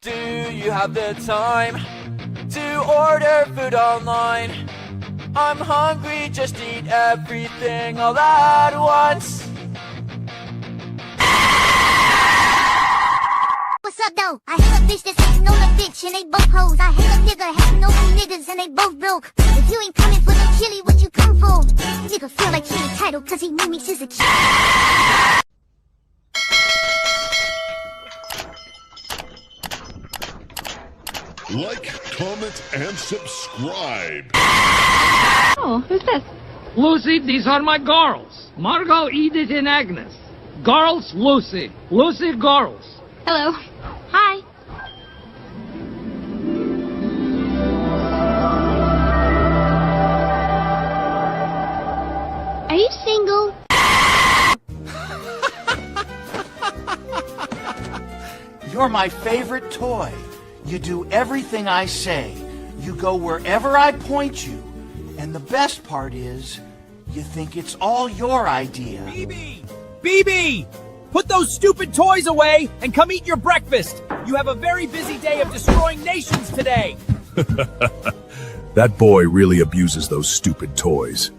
Do you have the time to order food online? I'm hungry, just eat everything all at once. What's up though? I hate a bitch that's hating on a bitch and they both hoes. I hate a nigga hating on them niggas and they both broke. If you ain't coming for the chili, what you come for? Nigga feel like he entitled cause he knew me since a kid. Like, comment, and subscribe. Oh, who's this? Lucy, these are my girls. Margot, Edith, and Agnes. Girls, Lucy. Lucy, girls. Hello. Hi. Are you single? You're my favorite toy. You do everything I say. You go wherever I point you. And the best part is, you think it's all your idea. BB! BB! Put those stupid toys away and come eat your breakfast. You have a very busy day of destroying nations today. That boy really abuses those stupid toys.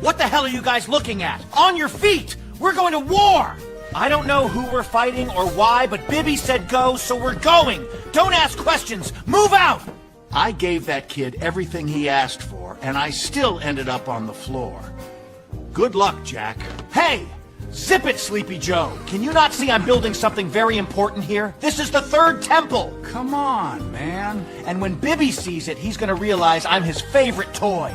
What the hell are you guys looking at? On your feet! We're going to war! I don't know who we're fighting or why, but Bibby said go, so we're going! Don't ask questions! Move out! I gave that kid everything he asked for, and I still ended up on the floor. Good luck, Jack. Hey! Zip it, Sleepy Joe! Can you not see I'm building something very important here? This is the third temple! Come on, man. And when Bibby sees it, he's gonna realize I'm his favorite toy.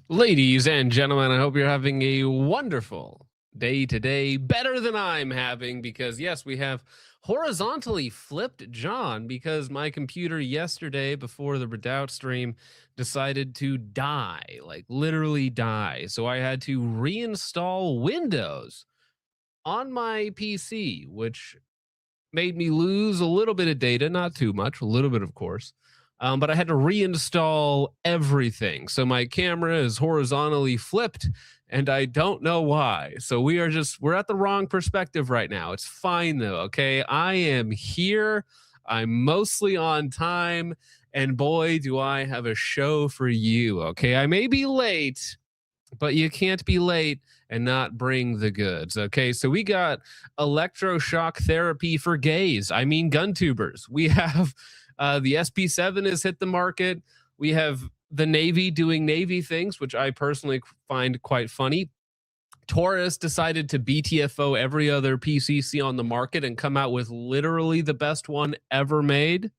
Ladies and gentlemen, I hope you're having a wonderful day to day better than I'm having, because yes, we have horizontally flipped John because my computer yesterday before the Redoubt stream decided to die, like literally die. So I had to reinstall Windows on my PC, which made me lose a little bit of data, not too much, a little bit, of course. But I had to reinstall everything. So my camera is horizontally flipped and I don't know why. So we're at the wrong perspective right now. It's fine though, okay? I am here. I'm mostly on time. And boy, do I have a show for you, okay? I may be late, but you can't be late and not bring the goods, okay? So we got electroshock therapy for gays. I mean, gun tubers. We have the SP7 has hit the market. We have the Navy doing Navy things, which I personally find quite funny. Taurus decided to BTFO every other PCC on the market and come out with literally the best one ever made.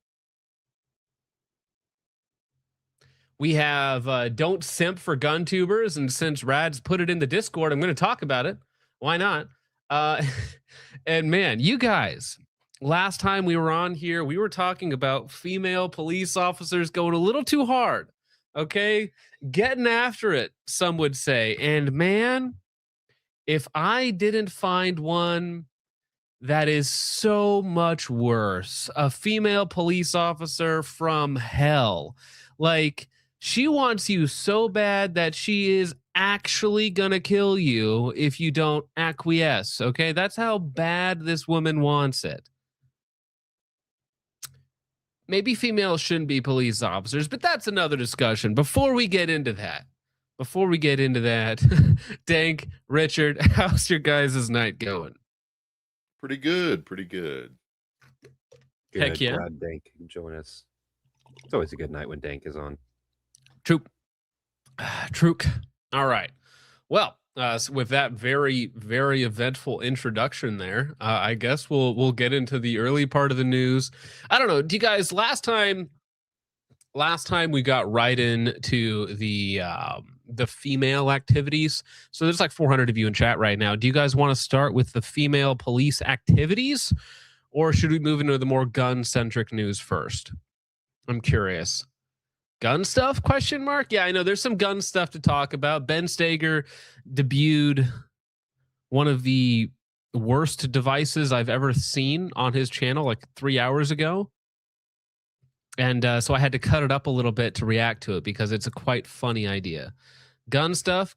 We have Don't Simp for Gun Tubers, and since Rad's put it in the Discord, I'm going to talk about it. Why not? And man, you guys, last time we were on here, we were talking about female police officers going a little too hard, okay? Getting after it, some would say. And man, if I didn't find one that is so much worse, a female police officer from hell, like, she wants you so bad that she is actually gonna kill you if you don't acquiesce, okay? That's how bad this woman wants it. Maybe females shouldn't be police officers, but that's another discussion. Before we get into that, Dank, Richard, how's your guys' night going? Pretty good, pretty good. Heck yeah. Glad Dank can join us. It's always a good night when Dank is on. Trook. All right. Well, so with that very, very eventful introduction there, I guess we'll get into the early part of the news. I don't know. Do you guys last time we got right into the female activities? So there's like 400 of you in chat right now. Do you guys want to start with the female police activities, or should we move into the more gun-centric news first? I'm curious. Gun stuff? Question mark. Yeah, I know there's some gun stuff to talk about. Ben Steger debuted one of the worst devices I've ever seen on his channel like 3 hours ago. And so I had to cut it up a little bit to react to it because it's a quite funny idea. Gun stuff.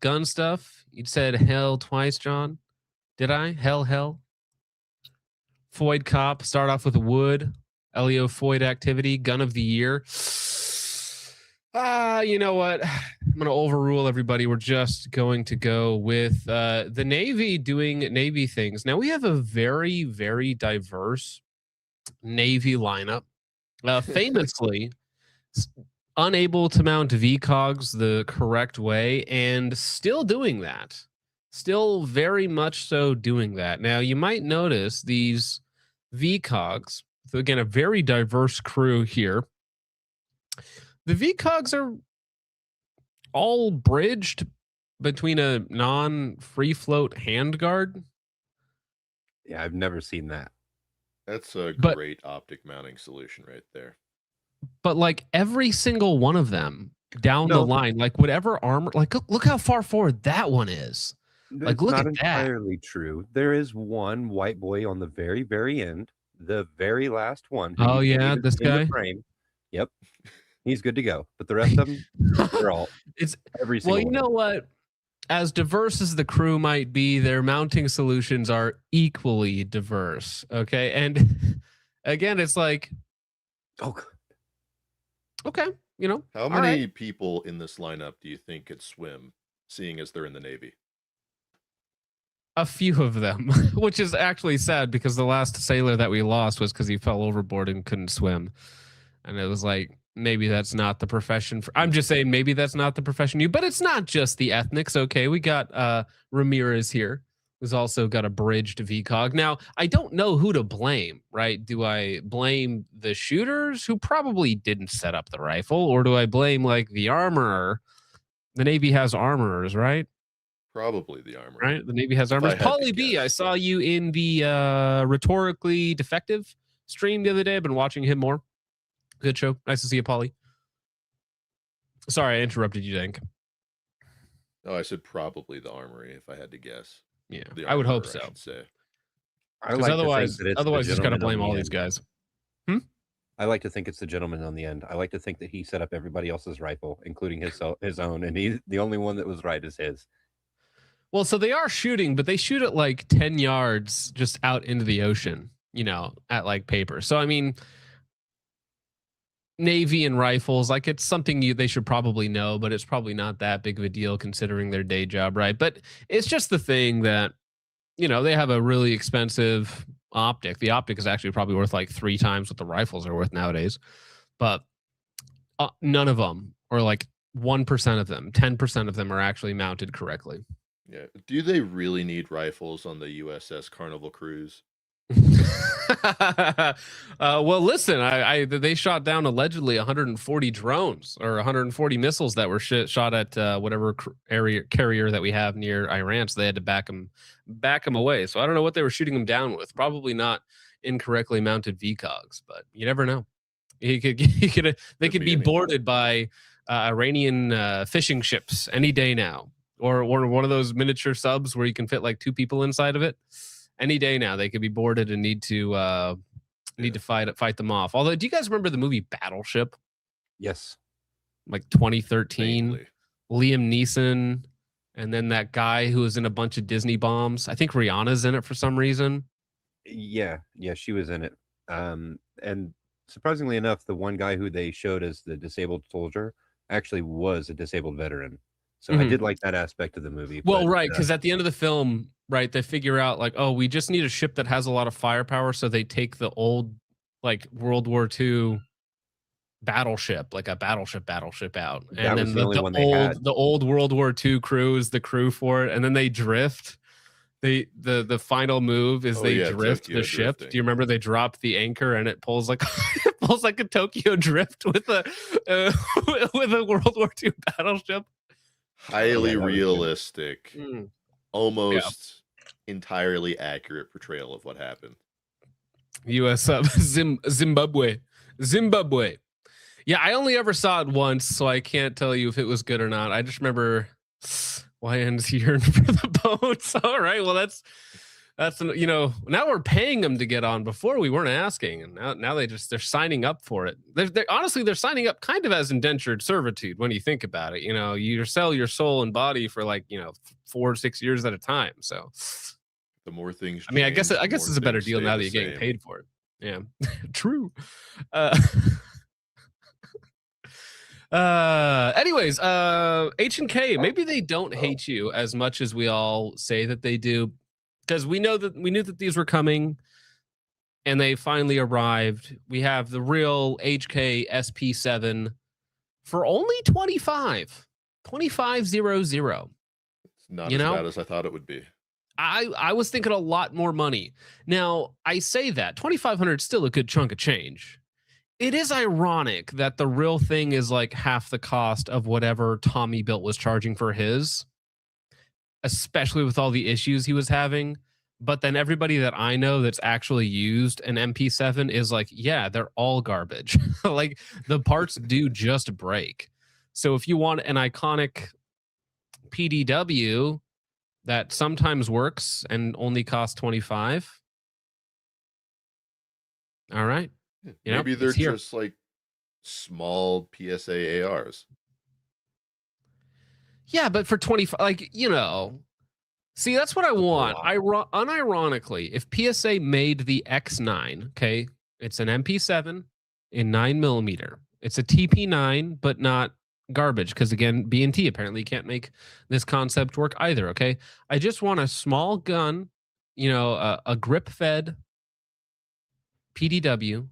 You said hell twice, John. Did I? Hell. Foyd cop. Start off with wood. Elio Foyd activity. Gun of the year. You know what? I'm going to overrule everybody. We're just going to go with the Navy doing Navy things. Now, we have a very, very diverse Navy lineup. Famously, unable to mount VCOGs the correct way and still doing that. Still very much so doing that. Now, you might notice these VCOGs, so again, a very diverse crew here. The VCOGs are all bridged between a non-free float handguard. Yeah, I've never seen that. That's a great optic mounting solution right there. But like every single one of them down the line, like whatever armor, like look how far forward that one is. Like look at that. Not entirely true. There is one white boy on the very, very end, the very last one. Oh yeah, this guy. Frame. Yep. He's good to go. But the rest of them, they're all. It's every single well, you know what? As diverse as the crew might be, their mounting solutions are equally diverse. Okay. And again, it's like, okay, you know. How many people in this lineup do you think could swim, seeing as they're in the Navy? A few of them, which is actually sad because the last sailor that we lost was because he fell overboard and couldn't swim. And it was like, maybe that's not the profession for, I'm just saying maybe that's not the profession but it's not just the ethnics. Okay, we got Ramirez here, who's also got a bridged VCOG. Now, I don't know who to blame, right? Do I blame the shooters who probably didn't set up the rifle, or do I blame like the armorer? The Navy has armorers, right? Probably the armor. Right? The Navy has armors. I had to Paulie B, I guess, saw you in the Rhetorically Defective stream the other day. I've been watching him more. Good show. Nice to see you, Paulie. Sorry, I interrupted you, Dank. Oh, I said probably the armory if I had to guess. Yeah, The I would hope armorer, so. I should say. Because otherwise, you just got to blame all these guys. I like to think it's the gentleman on the end. I like to think that he set up everybody else's rifle, including his own, and he's the only one that was right is his. Well, so they are shooting, but they shoot at like 10 yards just out into the ocean, at like paper. So, I mean, Navy and rifles, like it's something they should probably know, but it's probably not that big of a deal considering their day job, right? But it's just the thing that, they have a really expensive optic. The optic is actually probably worth like 3 times what the rifles are worth nowadays. But none of them, or like 1% of them, 10% of them are actually mounted correctly. Yeah. Do they really need rifles on the USS Carnival cruise? Well, listen, they shot down allegedly 140 drones or 140 missiles that were shot at whatever carrier that we have near Iran. So they had to back them away. So I don't know what they were shooting them down with. Probably not incorrectly mounted VCOGs, but you never know. They could be boarded by Iranian fishing ships any day now, or one of those miniature subs where you can fit like 2 people inside of it. Any day now, they could be boarded and need to fight them off. Although, do you guys remember the movie Battleship? Yes, like 2013. Vaguely. Liam Neeson, and then that guy who was in a bunch of Disney bombs. I think Rihanna's in it for some reason. Yeah, she was in it. And surprisingly enough, the one guy who they showed as the disabled soldier actually was a disabled veteran. So I did like that aspect of the movie. Well, right, because at the end of the film, right, they figure out like, oh, we just need a ship that has a lot of firepower, so they take the old like World War II battleship, like a battleship out, and then the old World War II crew is the crew for it, and then they drift. The final move is drift Tokyo the ship. drifting. Do you remember they drop the anchor and it pulls like a Tokyo drift with a World War II battleship? Highly realistic, almost entirely accurate portrayal of what happened. U.S. Zimbabwe. Yeah, I only ever saw it once, so I can't tell you if it was good or not. I just remember YN's yearning for the boats. All right, well that's now we're paying them to get on. Before we weren't asking, and now they're signing up for it. They're signing up kind of as indentured servitude when you think about it. You sell your soul and body for 4 or 6 years at a time. So the more things, I mean, I guess it's a better deal now that you're getting paid for it. Yeah, true. Anyways, H&K, maybe they don't hate you as much as we all say that they do, because we knew that these were coming and they finally arrived. We have the real HK SP7 for only 25,000. It's not as bad as I thought it would be. I was thinking a lot more money. Now, I say that 2,500 is still a good chunk of change. It is ironic that the real thing is like half the cost of whatever Tommy Built was charging for his, especially with all the issues he was having. But then everybody that I know that's actually used an MP7 is like, yeah, they're all garbage. Like the parts do just break. So if you want an iconic PDW that sometimes works and only costs 25, all right. Maybe they're just like small PSA ARs. Yeah, but for 25, see, that's what I want. Unironically, if PSA made the X9, okay, it's an MP7 in 9mm. It's a TP9, but not garbage, because again, B&T apparently can't make this concept work either. Okay, I just want a small gun, a grip-fed PDW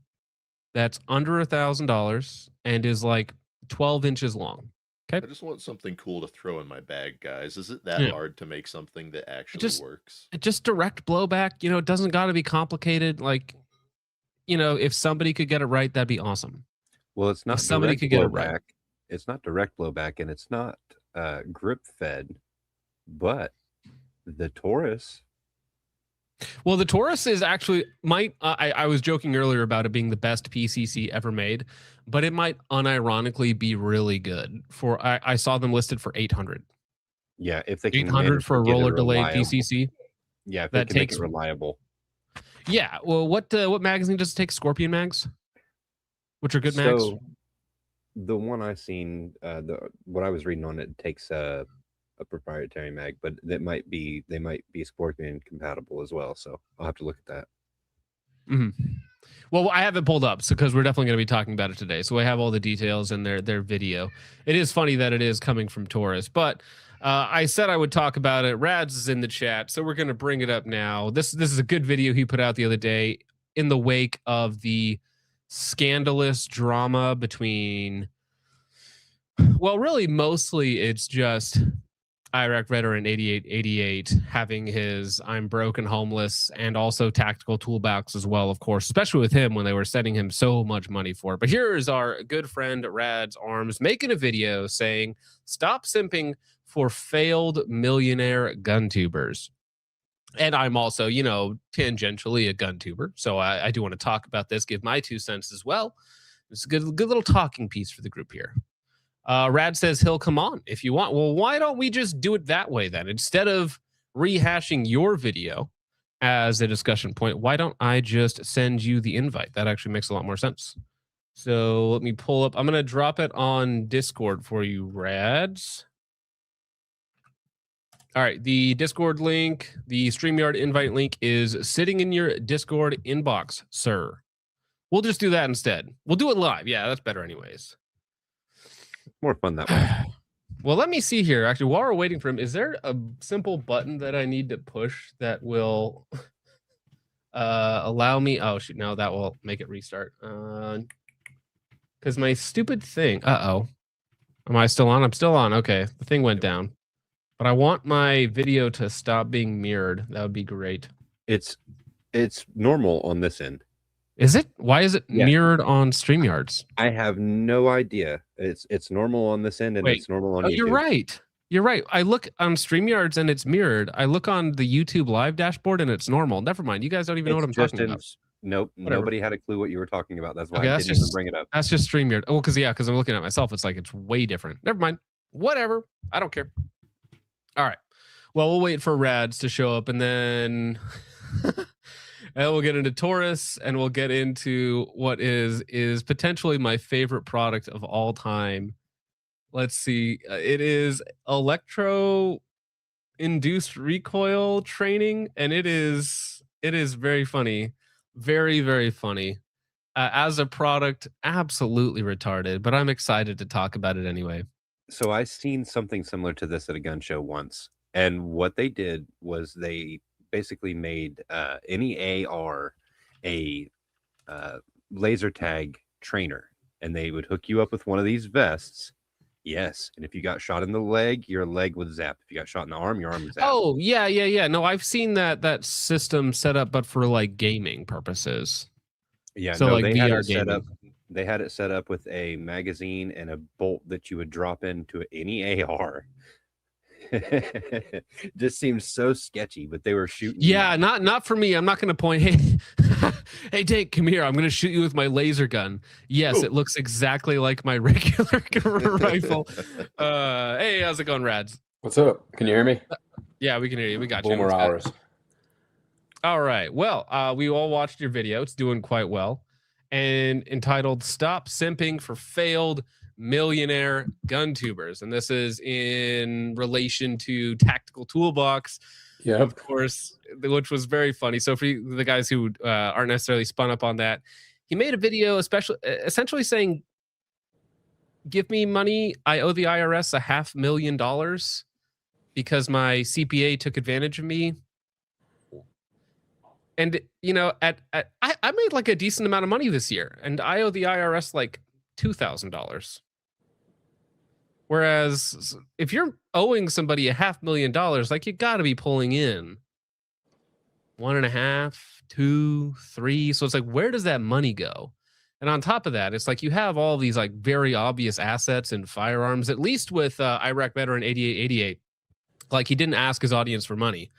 that's under $1,000 and is like 12 inches long. Okay. I just want something cool to throw in my bag, guys. Is it that hard to make something that actually works? Just direct blowback. It doesn't got to be complicated. Like, if somebody could get it right, that'd be awesome. Well, it's not. If somebody could get it right. It's not direct blowback, and it's not grip fed, but the Taurus. Well, the Taurus is actually I was joking earlier about it being the best PCC ever made, but it might unironically be really good. I saw them listed for 800. Yeah, if they can 800 for a roller delayed PCC. Yeah, if that they can takes make it reliable. Yeah. Well, what magazine does it take? Scorpion mags, which are good mags. So the one I've seen, what I was reading on it takes a proprietary mag, but they might be Scorpion compatible as well. So I'll have to look at that. Mm-hmm. Well, I have it pulled up because we're definitely going to be talking about it today. So I have all the details in their video. It is funny that it is coming from Taurus, but I said I would talk about it. Rads is in the chat, so we're going to bring it up now. This is a good video he put out the other day in the wake of the scandalous drama between, well, really mostly it's just Iraq veteran 8888 having his I'm broke and homeless and also tactical toolbox as well, of course, especially with him when they were sending him so much money for it. But here is our good friend Rad's Arms making a video saying, stop simping for failed millionaire gun tubers. And I'm also, tangentially a gun tuber. So I do want to talk about this, give my 2 cents as well. It's a good little talking piece for the group here. Rad says he'll come on if you want. Well, why don't we just do it that way then? Instead of rehashing your video as a discussion point, why don't I just send you the invite? That actually makes a lot more sense. So let me pull up. I'm going to drop it on Discord for you, Rads. All right. The Discord link, the StreamYard invite link is sitting in your Discord inbox, sir. We'll just do that instead. We'll do it live. Yeah, that's better anyways. More fun that way. Well, let me see here. Actually, while we're waiting for him, is there a simple button that I need to push that will allow me? Oh, shoot. No, that will make it restart. Because my stupid thing. Uh-oh. Am I still on? I'm still on. Okay. The thing went down. But I want my video to stop being mirrored. That would be great. It's normal on this end. Is it? Why is it mirrored on StreamYards? I have no idea. It's normal on this end and it's normal on YouTube. You're right. You're right. I look on StreamYards and it's mirrored. I look on the YouTube live dashboard and it's normal. Never mind. You guys don't even know what I'm talking about. Nope. Whatever. Nobody had a clue what you were talking about. That's why Okay, I didn't even bring it up. That's just StreamYard. Oh, because I'm looking at myself. It's like it's way different. Never mind. Whatever. I don't care. All right. Well, we'll wait for Rads to show up and then and we'll get into Taurus and we'll get into what is potentially my favorite product of all time. Let's see. It is electro-induced recoil training, and it is very funny. Very, very funny. As a product, absolutely retarded, but I'm excited to talk about it anyway. So I seen something similar to this at a gun show once, and what they did was they basically made any AR a laser tag trainer, and they would hook you up with one of these vests. Yes, and if you got shot in the leg, your leg would zap. If you got shot in the arm, your arm would zap. Oh, yeah. No, I've seen that system set up, but for like gaming purposes. Yeah, so no, like they VR had it gaming. set up. They had it set up with a magazine and a bolt that you would drop into any AR. Just seems so sketchy, but they were shooting. Yeah, not for me. I'm not going to point. Hey, Dave, come here. I'm going to shoot you with my laser gun. Yes, Ooh. It looks exactly like my regular rifle. Hey, how's it going, Rads? What's up? Can you hear me? Yeah, we can hear you. We got you. Boomer hours. All right. Well, we all watched your video. It's doing quite well. And entitled "Stop Simping for Failed Millionaire Gun Tubers," and this is in relation to Tactical Toolbox, of course, which was very funny. So for the guys who aren't necessarily spun up on that, he made a video, essentially saying, "Give me money. I owe the IRS $500,000 because my CPA took advantage of me." And I made like a decent amount of money this year, and I owe the IRS like $2,000. Whereas if you're owing somebody $500,000, like you got to be pulling in 1.5, 2, 3. So it's like, where does that money go? And on top of that, it's like you have all these like very obvious assets and firearms, at least with Iraq veteran 8888. Like he didn't ask his audience for money.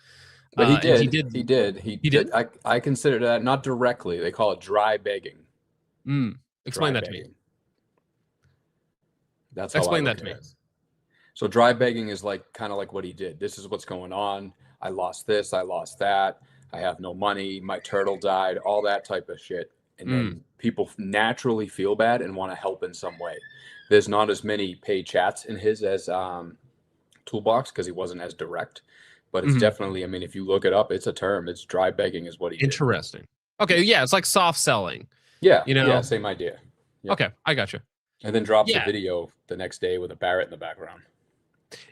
But he did. He did. He did. I consider that not directly. They call it dry begging. Explain Dry that to me. begging. That's how Explain I that look to at me. it. So dry begging is like kind of like what he did. This is what's going on. I lost this. I lost that. I have no money. My turtle died. All that type of shit. And then people naturally feel bad and want to help in some way. There's not as many paid chats in his as Toolbox because he wasn't as direct. But it's definitely, I mean, if you look it up, it's a term. It's dry begging is what he did. Interesting. Okay, yeah, it's like soft selling. Yeah, you know? Yeah, same idea. Yeah. Okay, I got you. And then drops a video the next day with a Barrett in the background.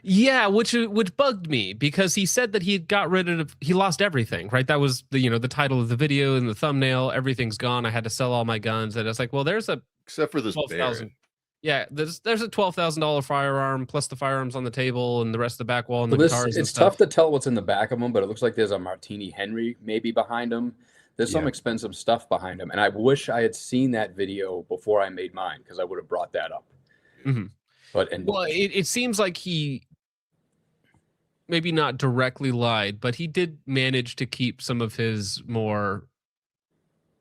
Yeah, which bugged me because he said that he lost everything, right? That was the title of the video and the thumbnail. Everything's gone. I had to sell all my guns, and it's like, well, there's except for this Barrett. Yeah, there's a $12,000 firearm plus the firearms on the table and the rest of the back wall and the guitars. It's tough to tell what's in the back of them, but it looks like there's a Martini Henry maybe behind him. There's some expensive stuff behind him, and I wish I had seen that video before I made mine because I would have brought that up. But it seems like he maybe not directly lied, but he did manage to keep some of his more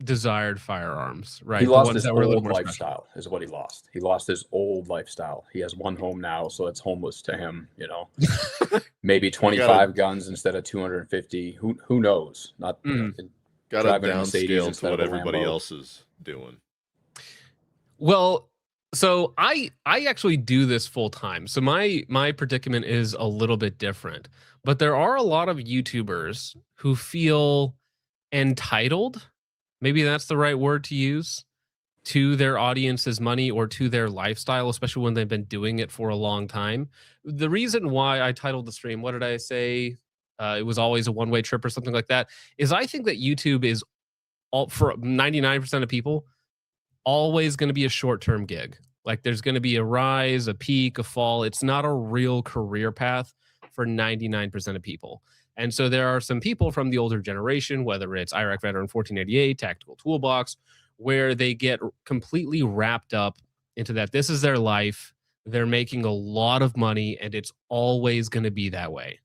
desired firearms, right? He lost his old lifestyle is what he lost. He lost his old lifestyle. He has one home now, so it's homeless to him, maybe 25 guns instead of 250. Who knows? Not got to downscale to what everybody else is doing. Well, so I actually do this full time. So my predicament is a little bit different, but there are a lot of YouTubers who feel entitled, maybe that's the right word to use, to their audience's money or to their lifestyle, especially when they've been doing it for a long time. The reason why I titled the stream, what did I say? It was always a one-way trip or something like that, is I think that YouTube is, all for 99% of people, always going to be a short-term gig. Like there's going to be a rise, a peak, a fall. It's not a real career path for 99% of people. And so there are some people from the older generation, whether it's Iraq Veteran 1488, Tactical Toolbox, where they get completely wrapped up into that. This is their life. They're making a lot of money, and it's always going to be that way.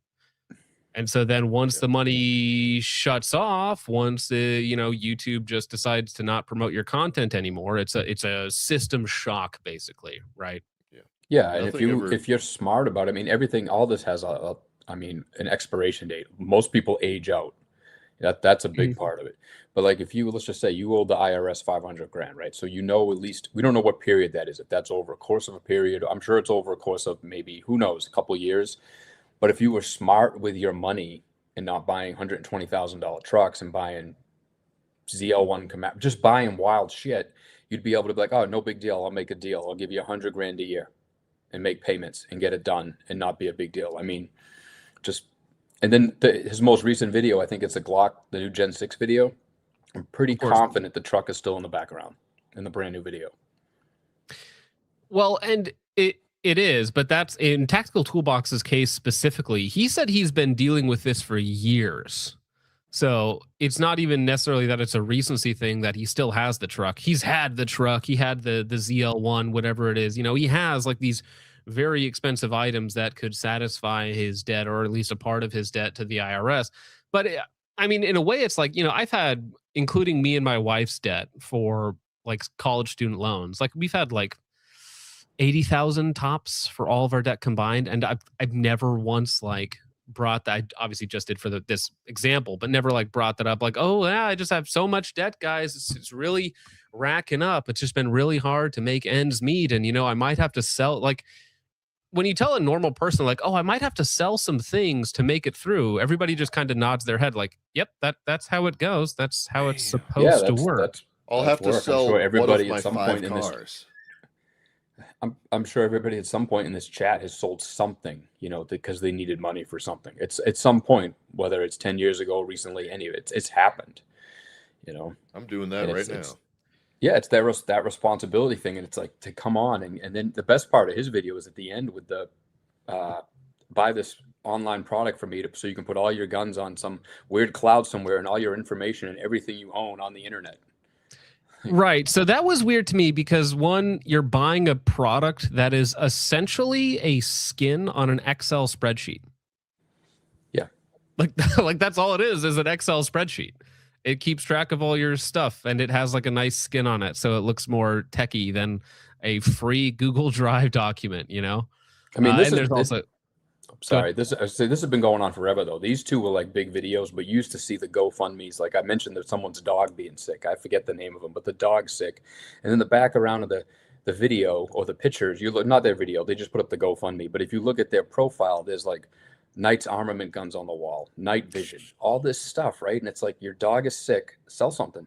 And so then once the money shuts off, once YouTube just decides to not promote your content anymore, it's a system shock, basically, right? Yeah, and if you're smart about it, I mean, all this has an expiration date. Most people age out. That's a big part of it. But like let's just say you owe the IRS $500,000, right? So at least we don't know what period that is. If that's over a course of a period, I'm sure it's over a course of maybe, who knows, a couple of years. But if you were smart with your money and not buying $120,000 trucks and buying ZL1 just buying wild shit, you'd be able to be like, oh, no big deal. I'll make a deal. I'll give you $100,000 a year and make payments and get it done and not be a big deal. I mean, and then his most recent video, I think it's the Glock, the new Gen 6 video. I'm pretty confident the truck is still in the background in the brand new video. Well, and it is, but that's in Tactical Toolbox's case specifically. He said he's been dealing with this for years. So it's not even necessarily that it's a recency thing that he still has the truck. He's had the truck. He had the ZL1, whatever it is. He has like these very expensive items that could satisfy his debt, or at least a part of his debt to the IRS. But I mean, in a way, it's like, I've had, including me and my wife's debt for like college student loans, like we've had like 80,000 tops for all of our debt combined. And I've never once like brought that. I obviously just did for this example, but never like brought that up like, oh yeah, I just have so much debt, guys. It's really racking up. It's just been really hard to make ends meet. And, I might have to sell, like when you tell a normal person like, oh, I might have to sell some things to make it through, everybody just kind of nods their head like, yep, that's how it goes. That's how it's supposed to work. I'll have to sell everybody at some point in this. I'm sure everybody at some point in this chat has sold something, because they needed money for something. It's at some point, whether it's 10 years ago, recently, any of it's happened. I'm doing that right now. Yeah, it's that responsibility thing, and it's like to come on, and then the best part of his video is at the end with the buy this online product for me so you can put all your guns on some weird cloud somewhere and all your information and everything you own on the internet. Right. So that was weird to me because one, you're buying a product that is essentially a skin on an Excel spreadsheet. Like like that's all it is an Excel spreadsheet. It keeps track of all your stuff, and it has like a nice skin on it, so it looks more techie than a free Google Drive document, you know. I mean, this and is there's also sorry, this has been going on forever though. These two were like big videos, but you used to see the GoFundMe's. Like I mentioned, that someone's dog being sick. I forget the name of them, but the dog's sick, and in the background of the video or the pictures, you look, not their video, they just put up the GoFundMe. But if you look at their profile, there's like Knight's armament guns on the wall, night vision, all this stuff, right? And it's like, your dog is sick, sell something.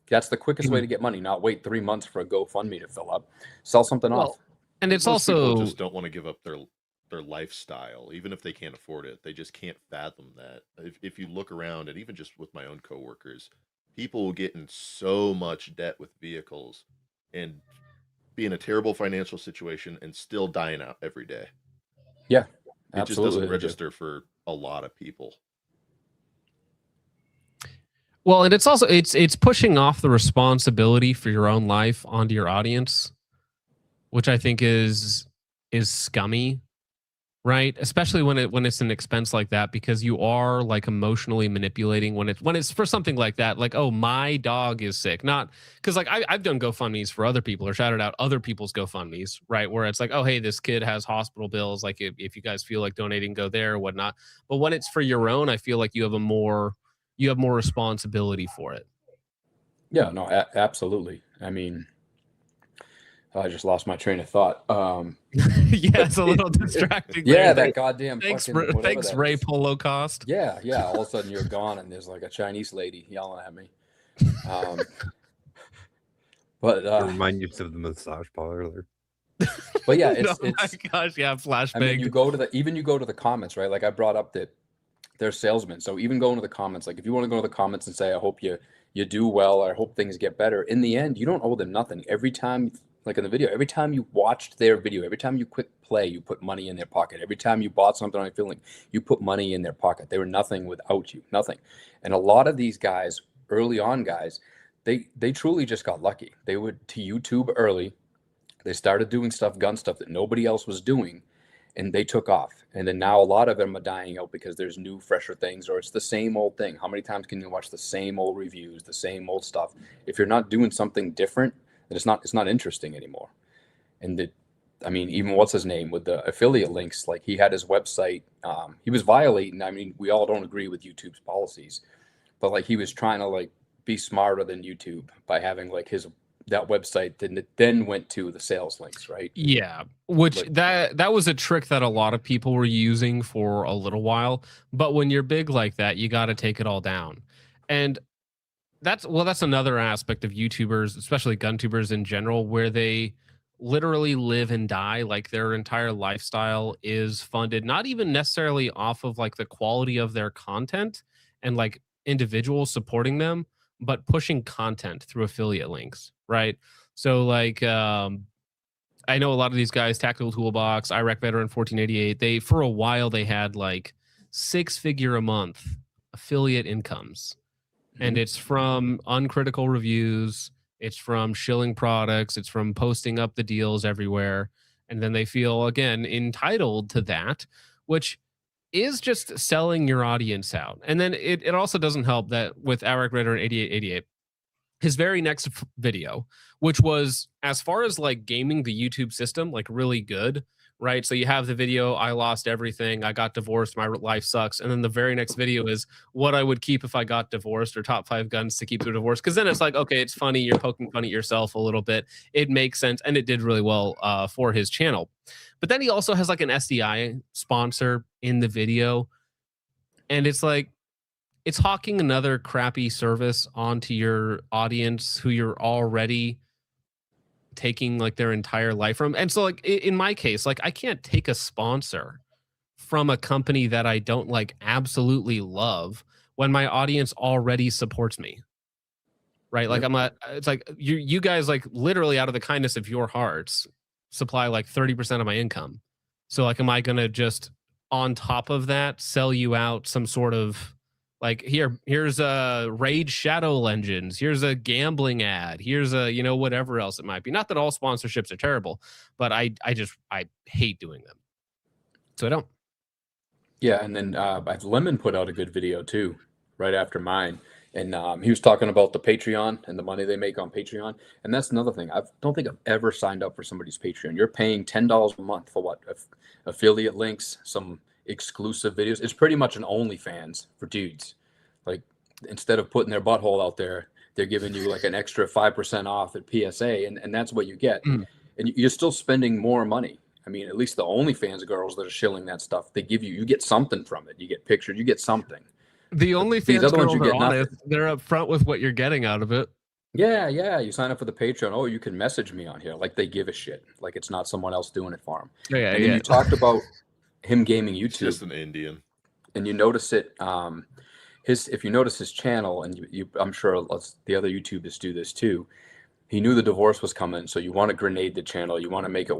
That's the quickest way to get money. Not wait 3 months for a GoFundMe to fill up. Sell something off. And it's Most also people just don't want to give up their lifestyle, even if they can't afford it. They just can't fathom that. If you look around, and even just with my own coworkers, people get in so much debt with vehicles and be in a terrible financial situation and still dying out every day. Yeah, it absolutely. just doesn't register for a lot of people. Well, and it's also it's pushing off the responsibility for your own life onto your audience, which I think is scummy, right? Especially when it's an expense like that, because you are like emotionally manipulating when it's for something like that, like, oh, my dog is sick. Not because like I've done GoFundMe's for other people or shouted out other people's GoFundMe's, right? Where it's like, oh, hey, this kid has hospital bills. Like if you guys feel like donating, go there or whatnot. But when it's for your own, I feel like you have more responsibility for it. Yeah, no, absolutely. I mean, I just lost my train of thought. Yeah, it's a little distracting. Yeah, there. that goddamn. Thanks, Thanks, Ray Polo Cost. Yeah. All of a sudden you're gone, and there's like a Chinese lady yelling at me. But remind you of the massage parlor. But yeah, it's, oh my gosh, yeah, flashbang. I mean, you go to the comments, right? Like I brought up that they're salesmen, so even going to the comments, like if you want to go to the comments and say, I hope you do well, or I hope things get better, in the end, you don't owe them nothing. Every time, like in the video, every time you watched their video, every time you click play, you put money in their pocket. Every time you bought something on your feeling, you put money in their pocket. They were nothing without you, nothing. And a lot of these guys, early on guys, they truly just got lucky. They went to YouTube early. They started doing gun stuff that nobody else was doing, and they took off. And then now a lot of them are dying out because there's new, fresher things, or it's the same old thing. How many times can you watch the same old reviews, the same old stuff? If you're not doing something different, then it's not interesting anymore. And I mean, even what's his name with the affiliate links, like he had his website, he was violating. I mean, we all don't agree with YouTube's policies, but like he was trying to like be smarter than YouTube by having like that website then went to the sales links, right? Yeah, which that was a trick that a lot of people were using for a little while. But when you're big like that, you got to take it all down. And that's another aspect of YouTubers, especially gun tubers in general, where they literally live and die. Like their entire lifestyle is funded not even necessarily off of like the quality of their content and like individuals supporting them, but pushing content through affiliate links, right? So like I know a lot of these guys, Tactical Toolbox, Iraq Veteran 1488, for a while they had like 6-figure a month affiliate incomes. And it's from uncritical reviews, it's from shilling products, it's from posting up the deals everywhere. And then they feel, again, entitled to that, which is just selling your audience out. And then it also doesn't help that with Iraq Veteran 8888, his very next video, which was, as far as like gaming the YouTube system, like really good, right? So you have the video, I lost everything, I got divorced, my life sucks. And then the very next video is what I would keep if I got divorced, or top 5 guns to keep through divorce. Because then it's like, okay, it's funny, you're poking fun at yourself a little bit. It makes sense, and it did really well for his channel. But then he also has like an SDI sponsor in the video. And it's like, it's hawking another crappy service onto your audience who you're already taking like their entire life from. And so like in my case, like I can't take a sponsor from a company that I don't like absolutely love when my audience already supports me. Right? Like it's like you guys like literally out of the kindness of your hearts supply like 30% of my income. So like, am I going to just on top of that sell you out some sort of like, here's a Raid Shadow Legends, here's a gambling ad, here's a, you know, whatever else it might be. Not that all sponsorships are terrible, but I hate doing them. So I don't. Yeah, and then Lemon put out a good video too, right after mine, and he was talking about the Patreon and the money they make on Patreon, and that's another thing. I don't think I've ever signed up for somebody's Patreon. You're paying $10 a month for what? Affiliate links, some exclusive videos. It's pretty much an OnlyFans for dudes. Like instead of putting their butthole out there, they're giving you like an extra 5% off at PSA, and that's what you get. And you're still spending more money. I mean, at least the OnlyFans girls that are shilling that stuff, they give you get something from it. You get pictures, you get something. The OnlyFans girls are honest. They're upfront with what you're getting out of it. Yeah, yeah. You sign up for the Patreon. Oh, you can message me on here. Like they give a shit. Like it's not someone else doing it for them. Yeah, and then you talked about him gaming YouTube. Just an Indian. And you notice it. If you notice his channel, and I'm sure the other YouTubers do this too. He knew the divorce was coming, so you want to grenade the channel. You want to make it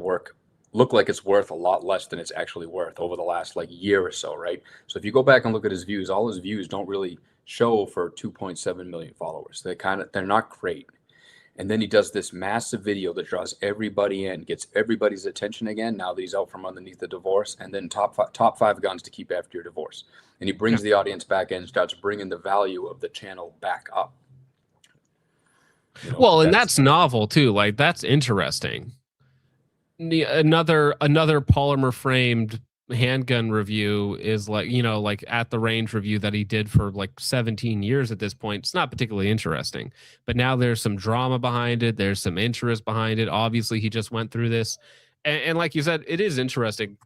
look like it's worth a lot less than it's actually worth over the last like year or so, right? So if you go back and look at his views, all his views don't really show for 2.7 million followers. They're not great. And then he does this massive video that draws everybody in, gets everybody's attention again now that he's out from underneath the divorce, and then top five guns to keep after your divorce. And he brings the audience back in and starts bringing the value of the channel back up. You know, well, and that's novel too. Like that's interesting. Another polymer framed handgun review is like, like at the range review that he did for like 17 years at this point. It's not particularly interesting, but now there's some drama behind it. There's some interest behind it. Obviously he just went through this. And like you said, it is interesting.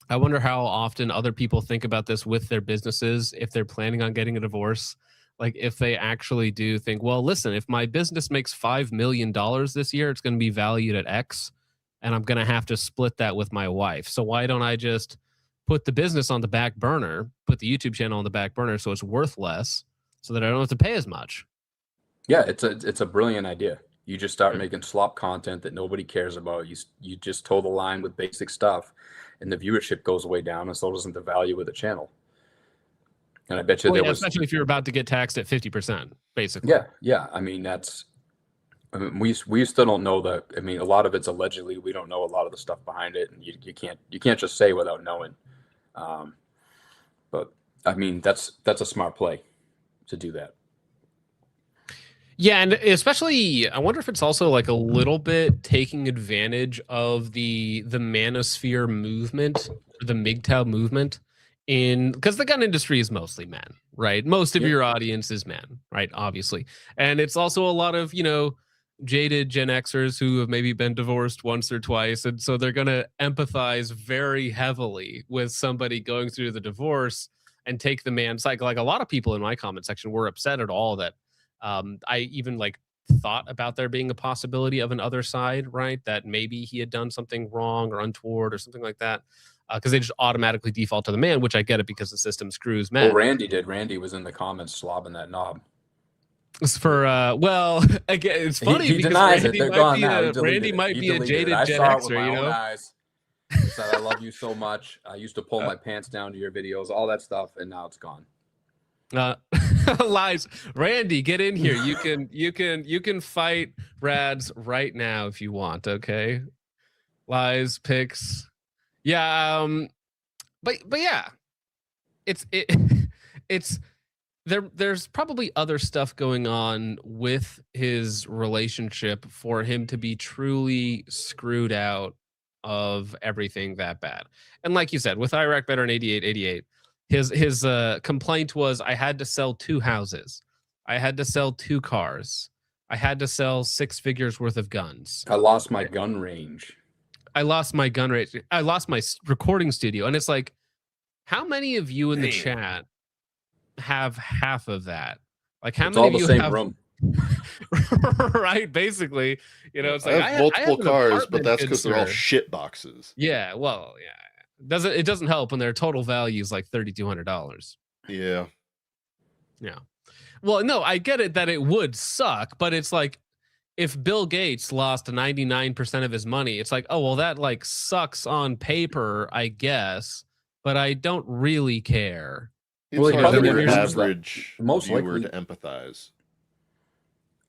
I wonder how often other people think about this with their businesses. If they're planning on getting a divorce, like if they actually do think, well, listen, if my business makes $5 million this year, it's going to be valued at X. And I'm going to have to split that with my wife. So why don't I just put the business on the back burner, put the YouTube channel on the back burner so it's worth less so that I don't have to pay as much? Yeah, it's a brilliant idea. You just start making slop content that nobody cares about. You just toe the line with basic stuff and the viewership goes way down and so doesn't the value of the channel. And I bet you especially if you're about to get taxed at 50%, basically. Yeah. I mean, we still don't know that. I mean, a lot of it's allegedly. We don't know a lot of the stuff behind it, and you can't just say without knowing. But I mean, that's a smart play to do that. Yeah, and especially, I wonder if it's also like a little bit taking advantage of the manosphere movement, the MGTOW movement, because the gun industry is mostly men, right? Most of your audience is men, right? Obviously, and it's also a lot of jaded Gen Xers who have maybe been divorced once or twice, and so they're going to empathize very heavily with somebody going through the divorce and take the man's side. Like a lot of people in my comment section were upset at all that I even like thought about there being a possibility of an other side, right? That maybe he had done something wrong or untoward or something like that, because they just automatically default to the man, which I get it because the system screws men. Well, Randy did. Randy was in the comments slobbing that knob. For well, again, it's funny he because denies Randy it. They're might gone be now. Randy might be a jaded I Gen saw it with Xer, my own eyes. He said, "I love you so much. I used to pull my pants down to your videos, all that stuff, and now it's gone." Lies, Randy, get in here. You can fight Rads right now if you want. Okay, lies, pics, yeah. But yeah, it's. There's probably other stuff going on with his relationship for him to be truly screwed out of everything that bad. And like you said, with Iraq Veteran 8888, his complaint was, I had to sell 2 houses. I had to sell 2 cars. I had to sell 6 figures worth of guns. I lost my gun range. I lost my gun range. I lost my recording studio. And it's like, how many of you in the chat have half of that? Like how many of you have room? Right, basically, it's like I have multiple cars, but that's because they're all shit boxes. Yeah, well, yeah, it doesn't help when their total value is like $3,200. Yeah. Well, no, I get it that it would suck, but it's like if Bill Gates lost 99% of his money, it's like, oh well, that like sucks on paper, I guess, but I don't really care. It's hard for your average viewer to empathize.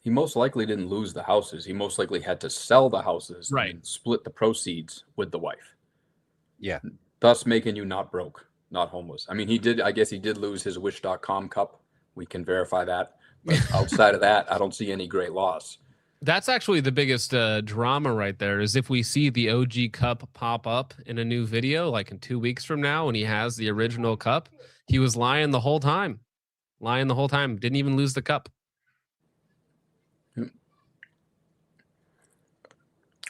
He most likely didn't lose the houses. He most likely had to sell the houses and split the proceeds with the wife. Yeah. Thus making you not broke. not homeless. I mean, he did. I guess he did lose his Wish.com cup. We can verify that. But outside of that, I don't see any great loss. That's actually the biggest drama right there. Is if we see the OG cup pop up in a new video, like in 2 weeks from now, and he has the original cup, he was lying the whole time. Lying the whole time. Didn't even lose the cup.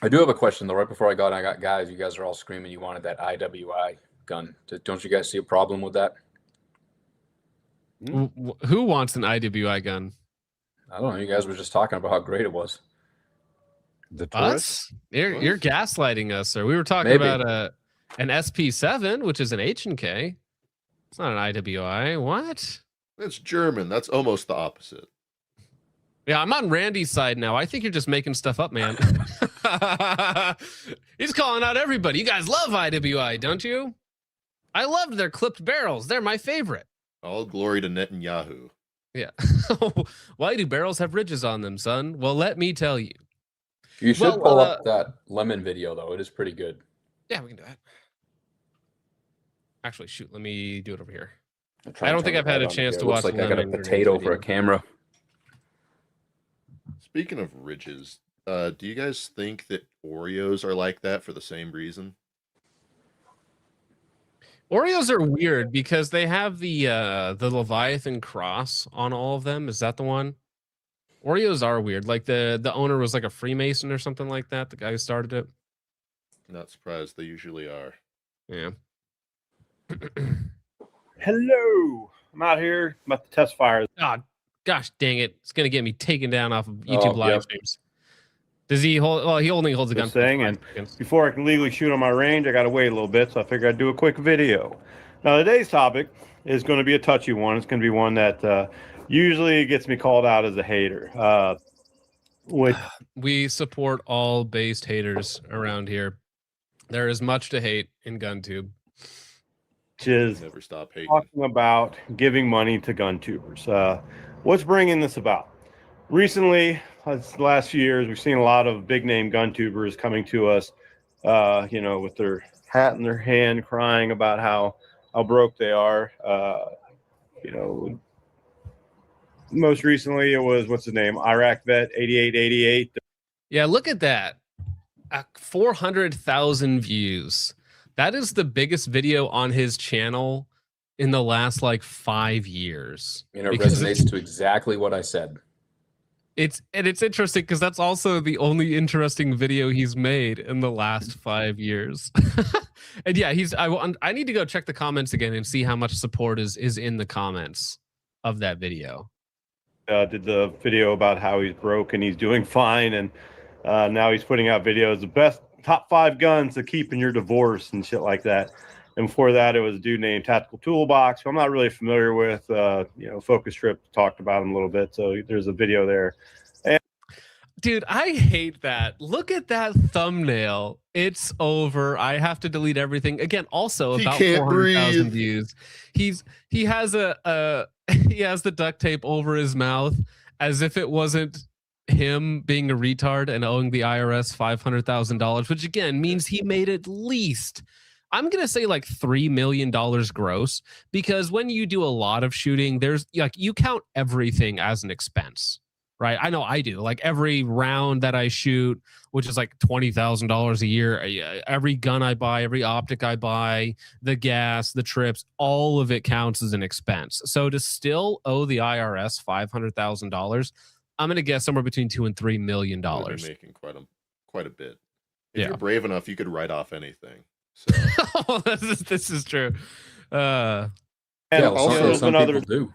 I do have a question though. Right before I got guys. You guys are all screaming you wanted that IWI gun. Don't you guys see a problem with that? Who wants an IWI gun? I don't know. You guys were just talking about how great it was. The Taurus? Us? You're gaslighting us, sir. We were talking about an SP7, which is an H&K. It's not an IWI. What? It's German. That's almost the opposite. Yeah, I'm on Randy's side now. I think you're just making stuff up, man. He's calling out everybody. You guys love IWI, don't you? I loved their clipped barrels. They're my favorite. All glory to Netanyahu. Yeah. Why do barrels have ridges on them, son? Well, let me tell you. You should pull up that lemon video, though. It is pretty good. Yeah, we can do that. Actually, shoot. Let me do it over here. I don't think I've had a chance to watch. Looks like I got a potato for a camera. Speaking of ridges, do you guys think that Oreos are like that for the same reason? Oreos are weird because they have the Leviathan cross on all of them. Is that the one? Oreos are weird. Like the owner was like a Freemason or something like that. The guy who started it. Not surprised. They usually are. Yeah. Hello. I'm out here. I'm about to test fire. Oh, gosh dang it. It's going to get me taken down off of YouTube live streams. Does he hold? Well, he only holds a gun for 5 seconds. Before I can legally shoot on my range, I got to wait a little bit, so I figured I'd do a quick video. Now, today's topic is going to be a touchy one. It's going to be one that usually gets me called out as a hater. We support all based haters around here. There is much to hate in GunTube. Which is never stop hating. Talking about giving money to gun tubers. What's bringing this about? Recently, the last few years, we've seen a lot of big name gun tubers coming to us, with their hat in their hand, crying about how broke they are. Most recently, it was, what's his name? Iraq Vet 8888. Yeah, look at that. 400,000 views. That is the biggest video on his channel in the last 5 years. And it resonates to exactly what I said. It's interesting because that's also the only interesting video he's made in the last 5 years. And yeah, I need to go check the comments again and see how much support is in the comments of that video. Did the video about how he's broke and he's doing fine, and now he's putting out videos, the best top 5 guns to keep in your divorce and shit like that. And before that, it was a dude named Tactical Toolbox, who I'm not really familiar with. Focus Strip talked about him a little bit, so there's a video there. Dude, I hate that. Look at that thumbnail. It's over. I have to delete everything. Again, also about 400,000 views. He has he has the duct tape over his mouth as if it wasn't him being a retard and owing the IRS $500,000, which again means he made at least, I'm going to say $3 million gross, because when you do a lot of shooting, there's you count everything as an expense, right? I know I do. Every round that I shoot, which is $20,000 a year, every gun I buy, every optic I buy, the gas, the trips, all of it counts as an expense. So to still owe the IRS $500,000, I'm going to guess somewhere between $2 and $3 million. You're making quite a bit. If you're brave enough, you could write off anything. So. This is true. Also, some people do.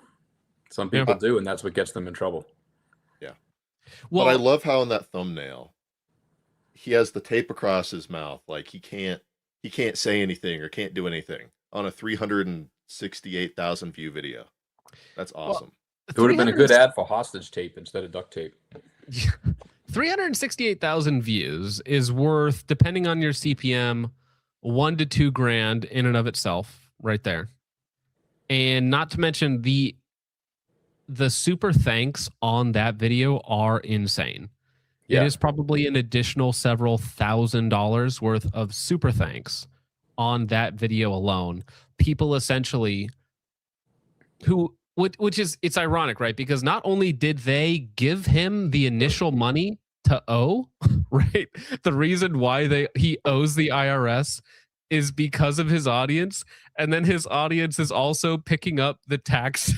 Some people do, and that's what gets them in trouble. Yeah. Well, but I love how in that thumbnail he has the tape across his mouth, he can't say anything or can't do anything on a 368,000 view video. That's awesome. It would have been a good ad for hostage tape instead of duct tape. 368,000 views is worth, depending on your CPM, $1 to $2 grand in and of itself, right there. And not to mention the super thanks on that video are insane. Yeah. It is probably an additional several $1,000s worth of super thanks on that video alone. People essentially which is, it's ironic, right? Because not only did they give him the initial money to owe, right? The reason why he owes the IRS is because of his audience, and then his audience is also picking up the tax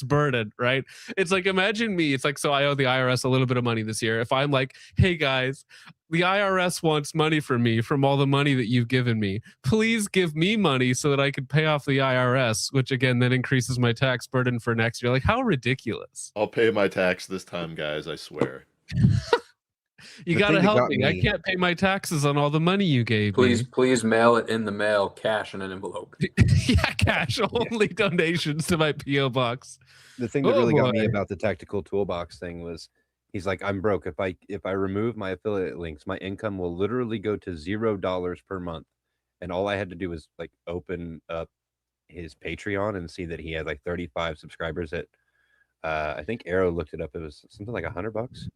burden, right? It's like, imagine me, it's like, so I owe the IRS a little bit of money this year. If I'm like, hey guys, the IRS wants money from me from all the money that you've given me, please give me money so that I can pay off the IRS, which again then increases my tax burden for next year. Like, how ridiculous. I'll pay my tax this time, guys, I swear. You got to help me. I can't pay my taxes on all the money you gave me. Please mail it in the mail, cash in an envelope. Yeah, cash only donations to my PO box. The thing that really got me about the tactical toolbox thing was he's like, I'm broke. If I remove my affiliate links, my income will literally go to $0 per month. And all I had to do was like open up his Patreon and see that he had like 35 subscribers at I think Arrow looked it up. It was something like $100.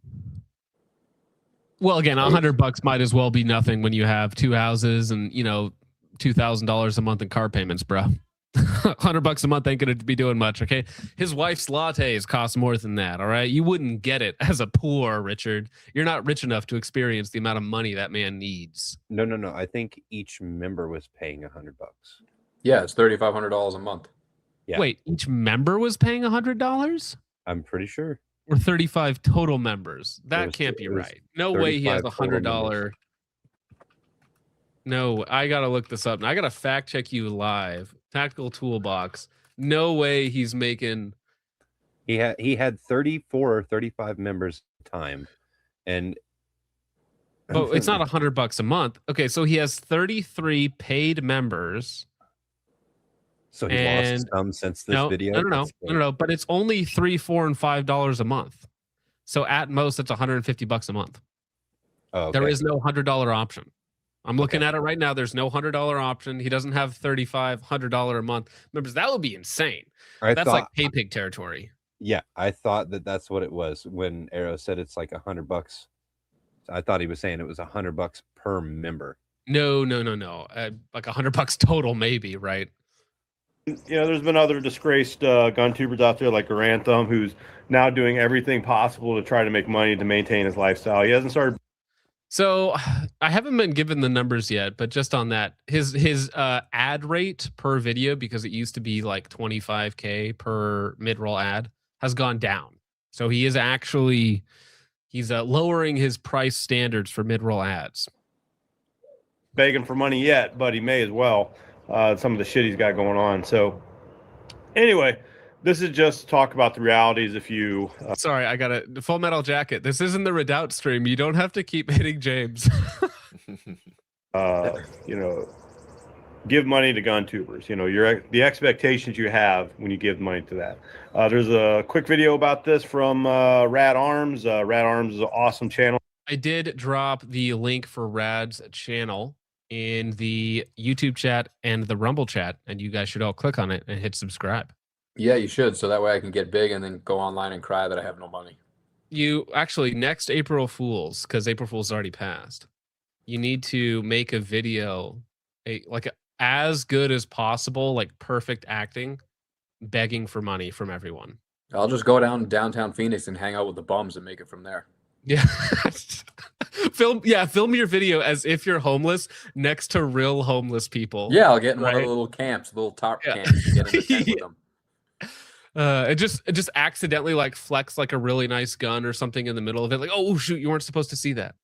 Well, again, $100 might as well be nothing when you have 2 houses and, you know, $2,000 a month in car payments, bro. $100 a month ain't gonna be doing much. Okay, his wife's lattes cost more than that. All right, you wouldn't get it as a poor Richard. You're not rich enough to experience the amount of money that man needs. No. I think each member was paying $100. Yeah, it's $3,500 a month. Yeah. Wait, each member was paying $100? I'm pretty sure. Or 35 total members. That can't be right. No way he has $100. No, I gotta look this up. I gotta fact check you live. Tactical Toolbox. No way he's making. He had 34 or 35 members at the time, and oh, it's not $100 a month. Okay, so he has 33 paid members. So he lost some since this video. No. But it's only $3, $4, and $5 a month. So at most, it's $150 a month. Oh, okay. There is no $100 option. I'm looking at it right now. There's no $100 option. He doesn't have $100 a month members. That would be insane. That's like pay pig territory. Yeah, I thought that's what it was when Arrow said it's like $100. I thought he was saying it was $100 per member. No. Like $100 total, maybe, right? You know, there's been other disgraced gun tubers out there like Garantham, who's now doing everything possible to try to make money to maintain his lifestyle. He hasn't started. So I haven't been given the numbers yet, but just on that, his ad rate per video, because it used to be like 25K per mid-roll ad, has gone down. So he is actually lowering his price standards for mid-roll ads. Begging for money yet, but he may as well. Some of the shit he's got going on. So anyway, this is just talk about the realities. If you sorry, I got a Full Metal Jacket. This isn't the Redoubt stream. You don't have to keep hitting James. You know, give money to gun tubers. You know, the expectations you have when you give money to that. There's a quick video about this from Rad Arms. Rad Arms is an awesome channel. I did drop the link for Rad's channel in the YouTube chat and the Rumble chat, and you guys should all click on it and hit subscribe. Yeah, you should, so that way I can get big and then go online and cry that I have no money. You actually, next April Fools, because April Fools already passed, you need to make a video as good as possible, like perfect acting, begging for money from everyone. I'll just go downtown Phoenix and hang out with the bums and make it from there. Yeah. Film your video as if you're homeless next to real homeless people. Yeah, I'll get in one of the little camps, little tarp camps, and get in the tent with them. It just accidentally like flex like a really nice gun or something in the middle of it. Like, oh shoot, you weren't supposed to see that.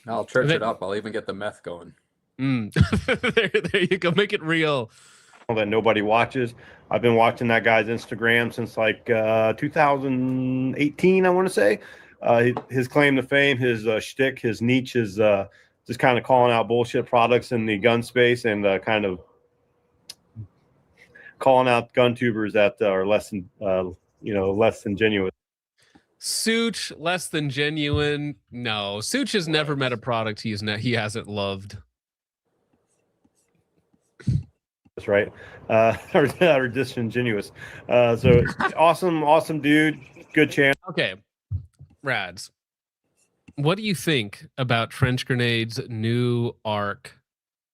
I'll church it up. I'll even get the meth going. There you go. Make it real. That nobody watches. I've been watching that guy's Instagram since like 2018, I want to say. His claim to fame, his shtick, his niche is just kind of calling out bullshit products in the gun space and kind of calling out gun tubers that are less than genuine. Such less than genuine. No, Such has never met a product he hasn't loved. That's right. Or disingenuous. So awesome dude. Good channel. Okay. Rads, what do you think about Trench Grenade's new arc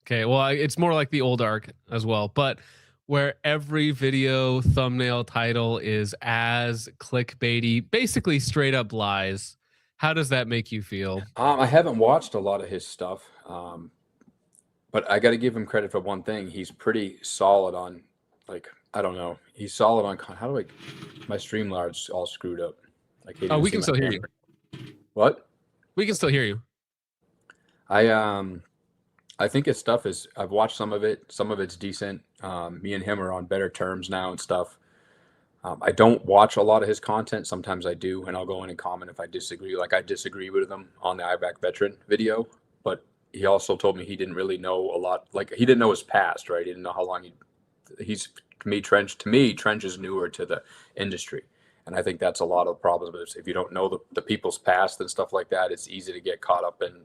Okay, well, it's more like the old arc as well, but where every video thumbnail title is as clickbaity, basically straight up lies. How does that make you feel? I haven't watched a lot of his stuff, but I got to give him credit for one thing. He's pretty solid on, like, I don't know. He's solid on, how do I, my Streamlard's all screwed up. Like, oh, we can still hear you. What? We can still hear you. I think his stuff is, I've watched some of it. Some of it's decent. Me and him are on better terms now and stuff. I don't watch a lot of his content. Sometimes I do, and I'll go in and comment if I disagree. Like, I disagree with him on the Iraq veteran video, but he also told me he didn't really know a lot. Like, he didn't know his past, right? He didn't know how long he's, to me, Trench is newer to the industry. And I think that's a lot of the problems with this. If you don't know the people's past and stuff like that, it's easy to get caught up in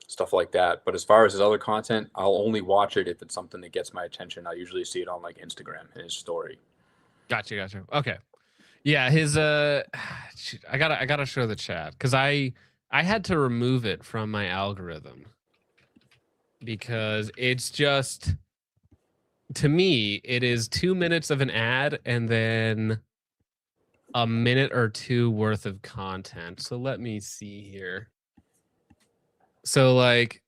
stuff like that. But as far as his other content, I'll only watch it if it's something that gets my attention. I usually see it on like Instagram in his story. Gotcha. Okay. Yeah, his I gotta show the chat because I had to remove it from my algorithm because it's just, to me, it is 2 minutes of an ad and then a minute or two worth of content. So let me see here. So like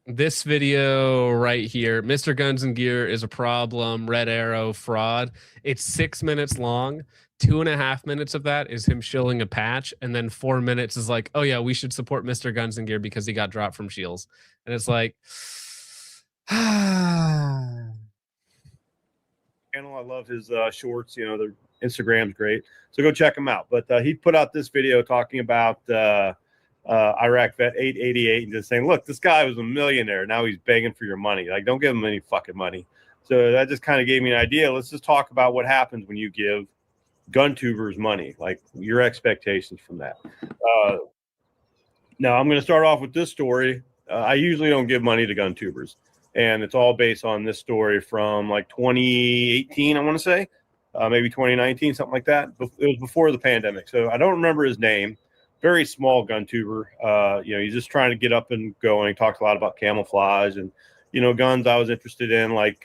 this video right here, Mr. Guns and Gear is a problem, Red Arrow, fraud. It's 6 minutes long. 2.5 minutes of that is him shilling a patch. And then 4 minutes is like, oh yeah, we should support Mr. Guns and Gear because he got dropped from Shields. And it's like, channel. I love his shorts. You know, their Instagram's great, so go check him out. But he put out this video talking about Iraq Vet 888 and just saying, look, this guy was a millionaire. Now he's begging for your money. Like, don't give him any fucking money. So that just kind of gave me an idea. Let's just talk about what happens when you give gun tubers money, like your expectations from that. Now I'm going to start off with this story. I usually don't give money to gun tubers, and it's all based on this story from like 2018, I want to say, maybe 2019, something like that. It was before the pandemic, so I don't remember his name. Very small gun tuber. You know, he's just trying to get up and going. Talked a lot about camouflage and, you know, guns I was interested in. Like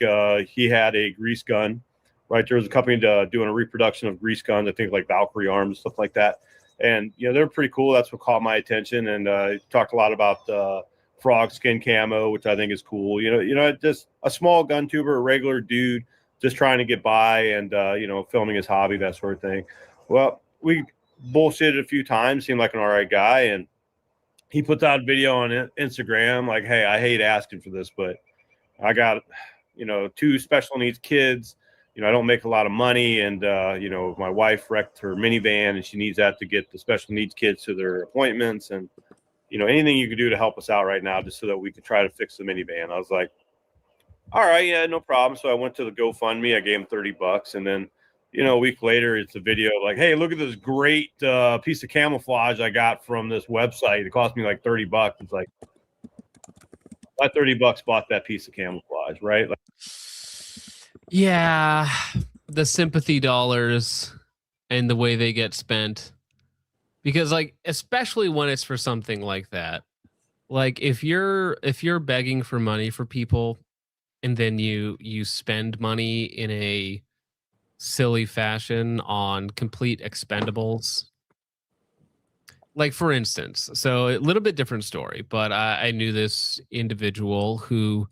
he had a grease gun, right? There was a company doing a reproduction of grease guns, I think like Valkyrie arms, stuff like that. And, you know, they're pretty cool. That's what caught my attention. And he talked a lot about frog skin camo, which I think is cool. You know, just a small gun tuber, a regular dude, just trying to get by and, you know, filming his hobby, that sort of thing. Well, we bullshitted a few times, seemed like an all right guy, and he puts out a video on Instagram like, hey, I hate asking for this, but I got, you know, 2 special needs kids. You know, I don't make a lot of money, and you know, my wife wrecked her minivan and she needs that to get the special needs kids to their appointments, and, you know, anything you can do to help us out right now just so that we can try to fix the minivan. I was like, all right, yeah, no problem. So I went to the GoFundMe, I gave him $30, and then, you know, a week later, it's a video like, hey, look at this great piece of camouflage I got from this website. It cost me like $30. It's like, that $30 bought that piece of camouflage, right? Like, yeah, the sympathy dollars and the way they get spent. Because, like, especially when it's for something like that. Like, if you're begging for money for people and then you spend money in a silly fashion on complete expendables, like, for instance, so a little bit different story, but I knew this individual who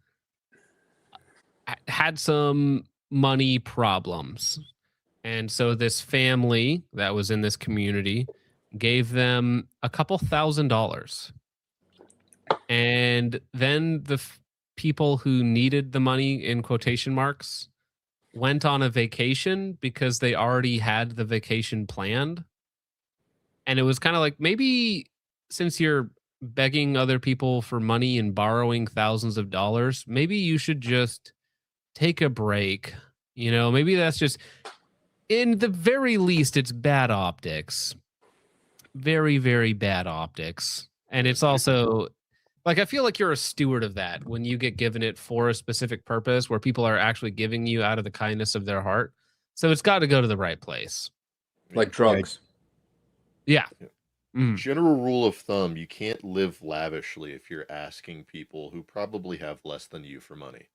had some money problems, and so this family that was in this community gave them a couple $1,000, and then the people who needed the money, in quotation marks, went on a vacation because they already had the vacation planned. And it was kind of like, maybe since you're begging other people for money and borrowing thousands of dollars, maybe you should just take a break. You know, maybe that's just, in the very least, it's bad optics. Very, very bad optics. And it's also, like, I feel like you're a steward of that when you get given it for a specific purpose where people are actually giving you out of the kindness of their heart. So it's got to go to the right place. Like drugs. Yeah. General rule of thumb, you can't live lavishly if you're asking people who probably have less than you for money.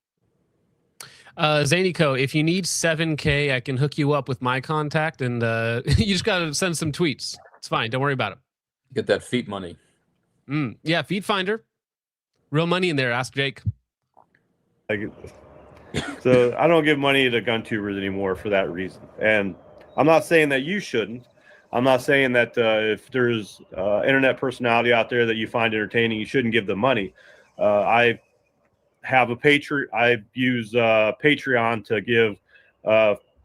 Zanico, if you need 7K, I can hook you up with my contact, and you just gotta send some tweets. It's fine. Don't worry about it. Get that feet money. Yeah, Feet Finder. Real money in there. Ask Jake. So I don't give money to gun tubers anymore for that reason. And I'm not saying that you shouldn't. I'm not saying that if there's internet personality out there that you find entertaining, you shouldn't give them money. I have a I use Patreon to give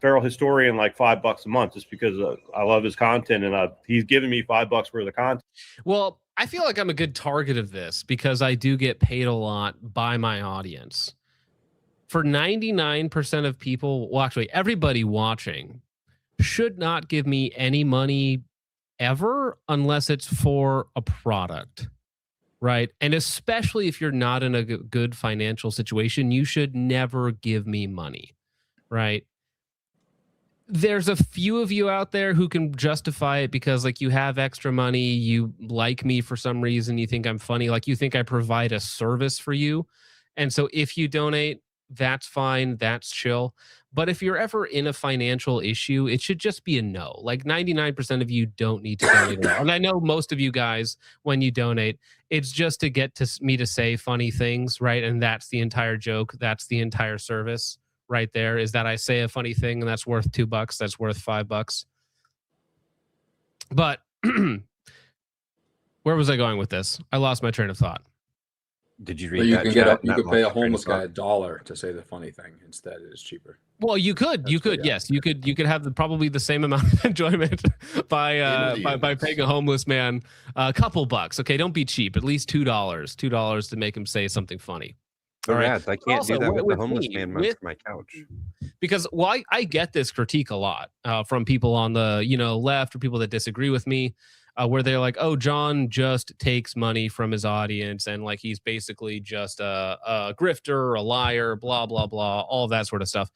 Feral Historian like $5 a month just because I love his content, and he's giving me $5 worth of content. Well, I feel like I'm a good target of this because I do get paid a lot by my audience. For 99% of people, well, actually, everybody watching should not give me any money ever unless it's for a product, right? And especially if you're not in a good financial situation, you should never give me money, right? There's a few of you out there who can justify it because like you have extra money, you like me for some reason, you think I'm funny, like you think I provide a service for you. And so if you donate, that's fine, that's chill. But if you're ever in a financial issue, it should just be a no. Like 99% of you don't need to donate at all. And I know most of you guys, when you donate, it's just to get to me to say funny things, right? And that's the entire joke. That's the entire service right there, is that I say a funny thing and that's worth $2, that's worth $5. But where was I going with this? I lost my train of thought. Did you Well, read you that can chat? you could pay a homeless guy $1 to say the funny thing instead. It is cheaper. Well, you could, yes, you could have probably the same amount of enjoyment by paying a homeless man a couple bucks. Okay, don't be cheap. At least $2 to make him say something funny. All right, I can't Also, do that with the homeless me, man with- on my couch. Because I get this critique a lot from people on the left or people that disagree with me, where they're like, "Oh, John just takes money from his audience and like he's basically just a grifter, a liar, blah blah blah, all of that sort of stuff."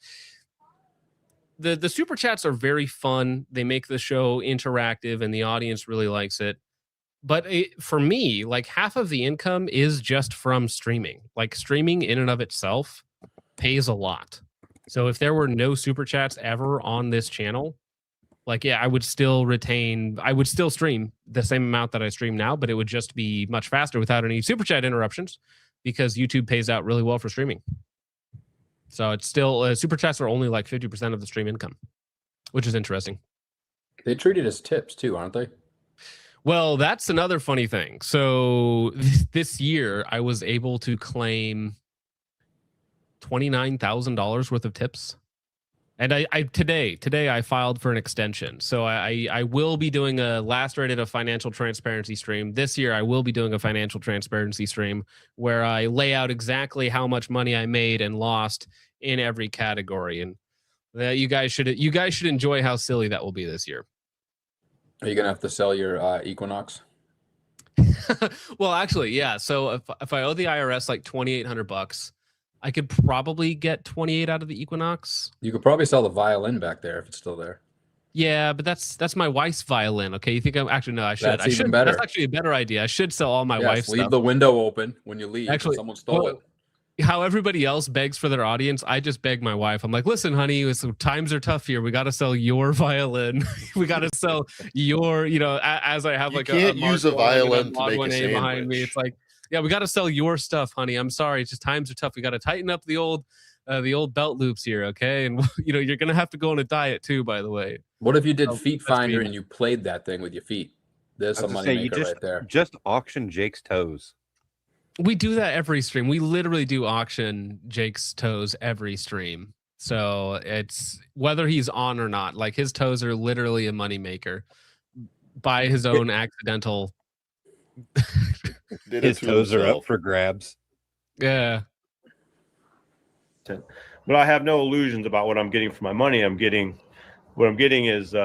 The super chats are very fun. They make the show interactive, and the audience really likes it. But for me, like half of the income is just from streaming. Like streaming in and of itself pays a lot. So if there were no super chats ever on this channel, like, yeah, I would still stream the same amount that I stream now, but it would just be much faster without any super chat interruptions because YouTube pays out really well for streaming. So it's still, super chats are only like 50% of the stream income, which is interesting. They treat it as tips too, aren't they? Well, that's another funny thing. So this year I was able to claim $29,000 worth of tips. And today I filed for an extension. So I will be doing last year I did a financial transparency stream. This year I will be doing a financial transparency stream where I lay out exactly how much money I made and lost in every category. And you guys should enjoy how silly that will be this year. Are you gonna have to sell your Equinox? Well, actually, yeah. So if I owe the IRS like $2,800, I could probably get 28 out of the Equinox. You could probably sell the violin back there if it's still there. Yeah, but that's my wife's violin. Okay, you think I'm actually no? I should. That's even better. That's actually a better idea. I should sell all my Yes, wife's leave stuff. the window open when you leave. Actually, Someone stole it. How everybody else begs for their audience, I just beg my wife. I'm like, listen, honey, times are tough here. We got to sell your violin. We got to sell your, as I have like you can't use a violin to make a sandwich. Behind me. It's like, yeah, we got to sell your stuff, honey. I'm sorry, it's just times are tough. We got to tighten up the old belt loops here, okay? And you're gonna have to go on a diet too, by the way. What if you did Feet Finder and you played that thing with your feet? There's some money maker right there. Just auction Jake's toes. We do that every stream. We literally do auction Jake's toes every stream. So it's whether he's on or not. Like his toes are literally a moneymaker by his own accidental. His toes are up for grabs. Yeah. But I have no illusions about what I'm getting for my money. What I'm getting is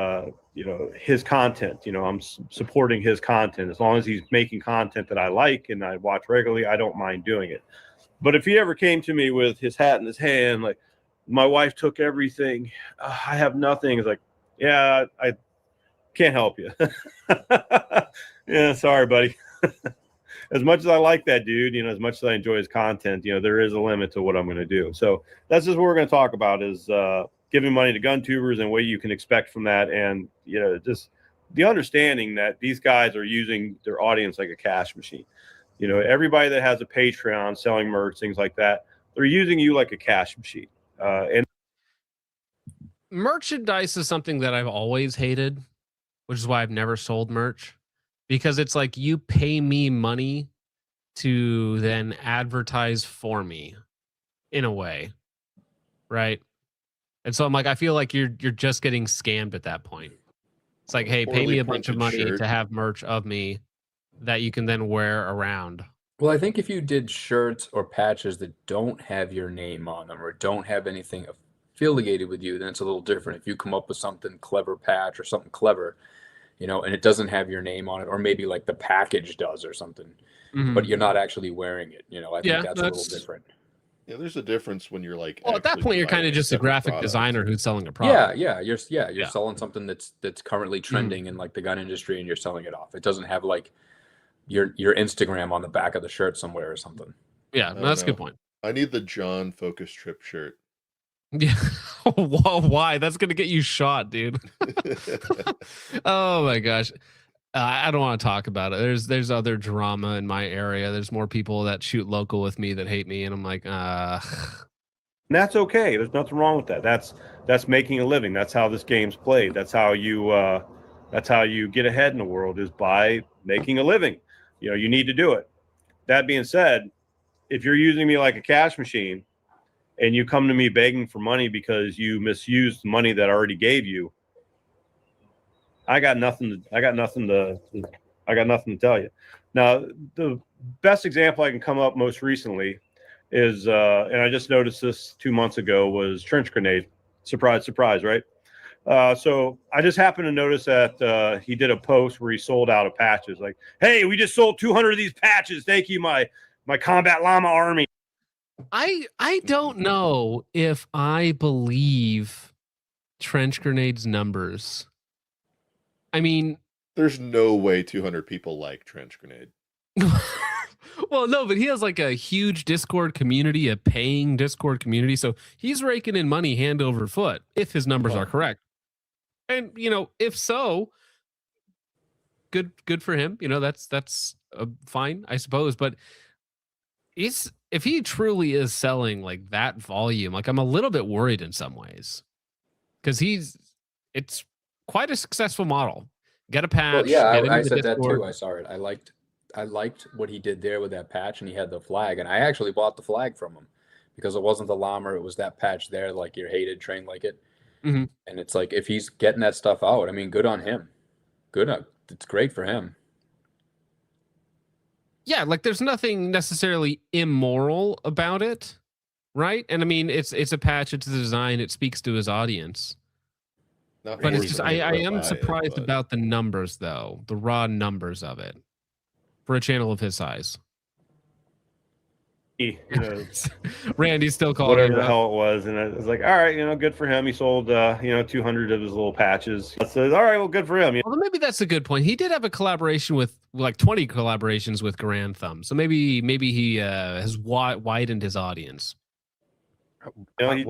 his content. I'm supporting his content. As long as he's making content that I like and I watch regularly, I don't mind doing it. But if he ever came to me with his hat in his hand, like, my wife took everything, I have nothing, it's like, yeah, I can't help you. Yeah, sorry, buddy. As much as I like that dude, as much as I enjoy his content, there is a limit to what I'm going to do. So that's just what we're going to talk about is giving money to gun tubers and what you can expect from that. And, just the understanding that these guys are using their audience like a cash machine. Everybody that has a Patreon selling merch, things like that, they're using you like a cash machine. And merchandise is something that I've always hated, which is why I've never sold merch, because it's like you pay me money to then advertise for me in a way, right? And so I'm like, I feel like you're just getting scammed at that point. It's like, hey, pay me a bunch of money to have merch of me that you can then wear around. Well, I think if you did shirts or patches that don't have your name on them or don't have anything affiliated with you, then it's a little different. If you come up with something clever patch or something clever, and it doesn't have your name on it, or maybe like the package does or something, but you're not actually wearing it, I think that's a little different. Yeah, there's a difference when you're like. Well, at that point, you're kind of just a graphic designer who's selling a product. You're selling something that's currently trending in like the gun industry, and you're selling it off. It doesn't have like your Instagram on the back of the shirt somewhere or something. Yeah, that's a good point. I need the John Focus Trip shirt. Yeah. Why? That's gonna get you shot, dude. Oh my gosh. I don't want to talk about it. There's other drama in my area. There's more people that shoot local with me that hate me, and I'm like, And that's okay. There's nothing wrong with that. That's making a living. That's how this game's played. That's how you get ahead in the world, is by making a living. You need to do it. That being said, if you're using me like a cash machine and you come to me begging for money because you misused the money that I already gave you, I got nothing to tell you. Now, the best example I can come up most recently is, and I just noticed this 2 months ago, was trench grenade. Surprise, surprise, right? So I just happened to notice that he did a post where he sold out of patches. Like, hey, we just sold 200 of these patches. Thank you, my Combat Llama army. I don't know if I believe trench grenade's numbers. I mean, there's no way 200 people like trench grenade. Well, no, but he has like a huge Discord community, a paying Discord community. So he's raking in money hand over foot if his numbers are correct. And, if so, good for him. That's fine, I suppose. But if he truly is selling like that volume, like I'm a little bit worried in some ways, because it's quite a successful model. Get a patch. Well, yeah, I said that too. I saw it. I liked what he did there with that patch, and he had the flag, and I actually bought the flag from him because it wasn't the llama, it was that patch there, like your hated train like it. And it's like, if he's getting that stuff out, I mean, good on him. It's great for him. Yeah, like there's nothing necessarily immoral about it, right? And I mean, it's a patch, it's a design, it speaks to his audience. But it's just, I am surprised about the numbers, though, the raw numbers of it for a channel of his size. Randy's still calling whatever the hell it was, and I was like, all right, good for him. He sold 200 of his little patches. I said, all right, well, good for him. Well, maybe that's a good point. He did have a collaboration with like 20 collaborations with Grand Thumb, so maybe he has widened his audience. He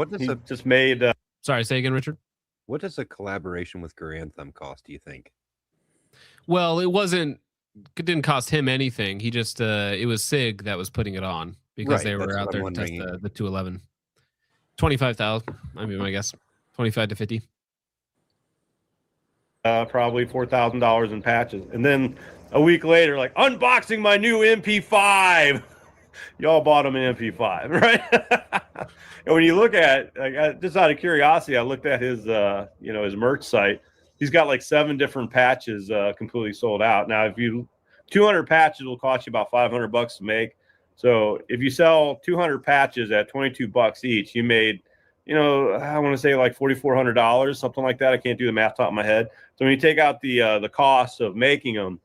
just made. Sorry, say again, Richard. What does a collaboration with Grand Thumb cost, do you think? Well, it didn't cost him anything. He just it was SIG that was putting it on because they were out there to test the 211. 25,000, I mean, I guess 25 to 50. Probably $4,000 in patches. And then a week later, like, unboxing my new MP5. Y'all bought him an MP5, right? And when you look at, like, just out of curiosity, I looked at his, his merch site. He's got like 7 different patches completely sold out. Now, 200 patches will cost you about $500 to make. So if you sell 200 patches at $22 each, you made, I want to say like $4,400, something like that. I can't do the math top of my head. So when you take out the cost of making them,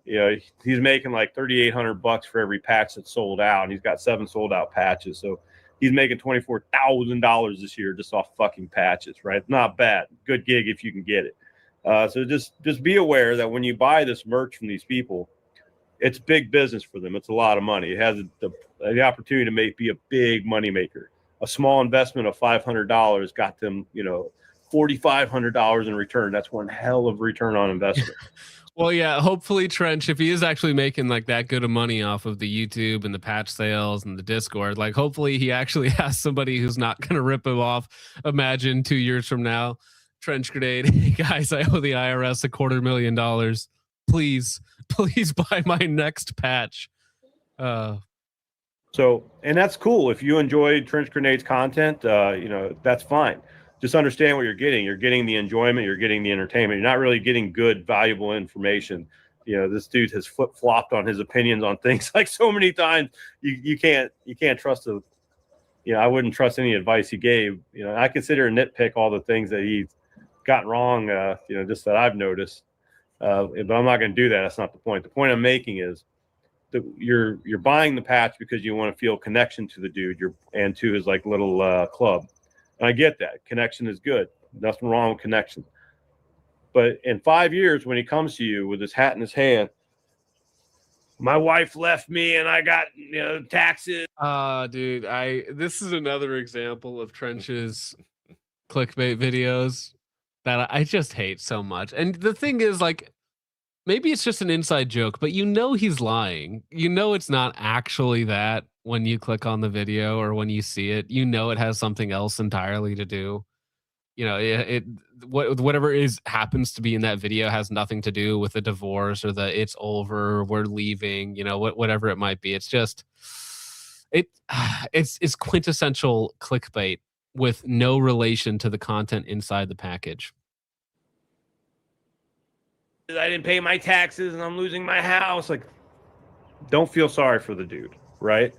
he's making like $3,800 for every patch that's sold out. And he's got 7 sold out patches. So he's making $24,000 this year just off fucking patches, right? Not bad. Good gig if you can get it. So just be aware that when you buy this merch from these people, it's big business for them. It's a lot of money. It has the opportunity to be a big money maker. A small investment of $500 got them, $4,500 in return. That's one hell of a return on investment. Well, yeah, hopefully Trench, if he is actually making like that good of money off of the YouTube and the patch sales and the Discord, like hopefully he actually has somebody who's not going to rip him off. Imagine 2 years from now, Trench Grenade, hey guys, I owe the IRS $250,000. Please buy my next patch. So, and that's cool. If you enjoy Trench Grenade's content, that's fine. Just understand what you're getting. You're getting the enjoyment. You're getting the entertainment. You're not really getting good, valuable information. This dude has flip-flopped on his opinions on things like so many times. You can't trust him. I wouldn't trust any advice he gave. I consider nitpick all the things that he's gotten wrong, just that I've noticed. But I'm not going to do that. That's not the point. The point I'm making is that you're buying the patch because you want to feel connection to the dude and to his like little club. And I get that. Connection is good. Nothing wrong with connection. But in 5 years, when he comes to you with his hat in his hand, my wife left me and I got taxes. Dude, this is another example of Trench's clickbait videos that I just hate so much. And the thing is, like, maybe it's just an inside joke, but he's lying. It's not actually that when you click on the video or when you see it. It has something else entirely to do. Whatever happens to be in that video has nothing to do with the divorce or the it's over, we're leaving, whatever it might be. It's just it's quintessential clickbait with no relation to the content inside the package. I didn't pay my taxes and I'm losing my house. Like, don't feel sorry for the dude, right?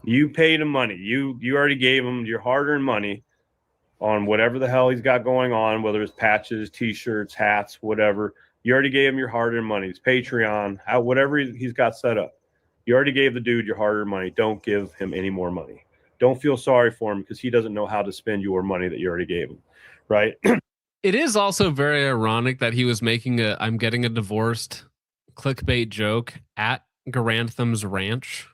You paid him money. You already gave him your hard-earned money on whatever the hell he's got going on, whether it's patches, t-shirts, hats, whatever. You already gave him your hard-earned money. It's Patreon, whatever he's got set up. You already gave the dude your hard-earned money. Don't give him any more money. Don't feel sorry for him because he doesn't know how to spend your money that you already gave him, right? It is also very ironic that he was making I'm getting a divorced clickbait joke at Garantham's ranch.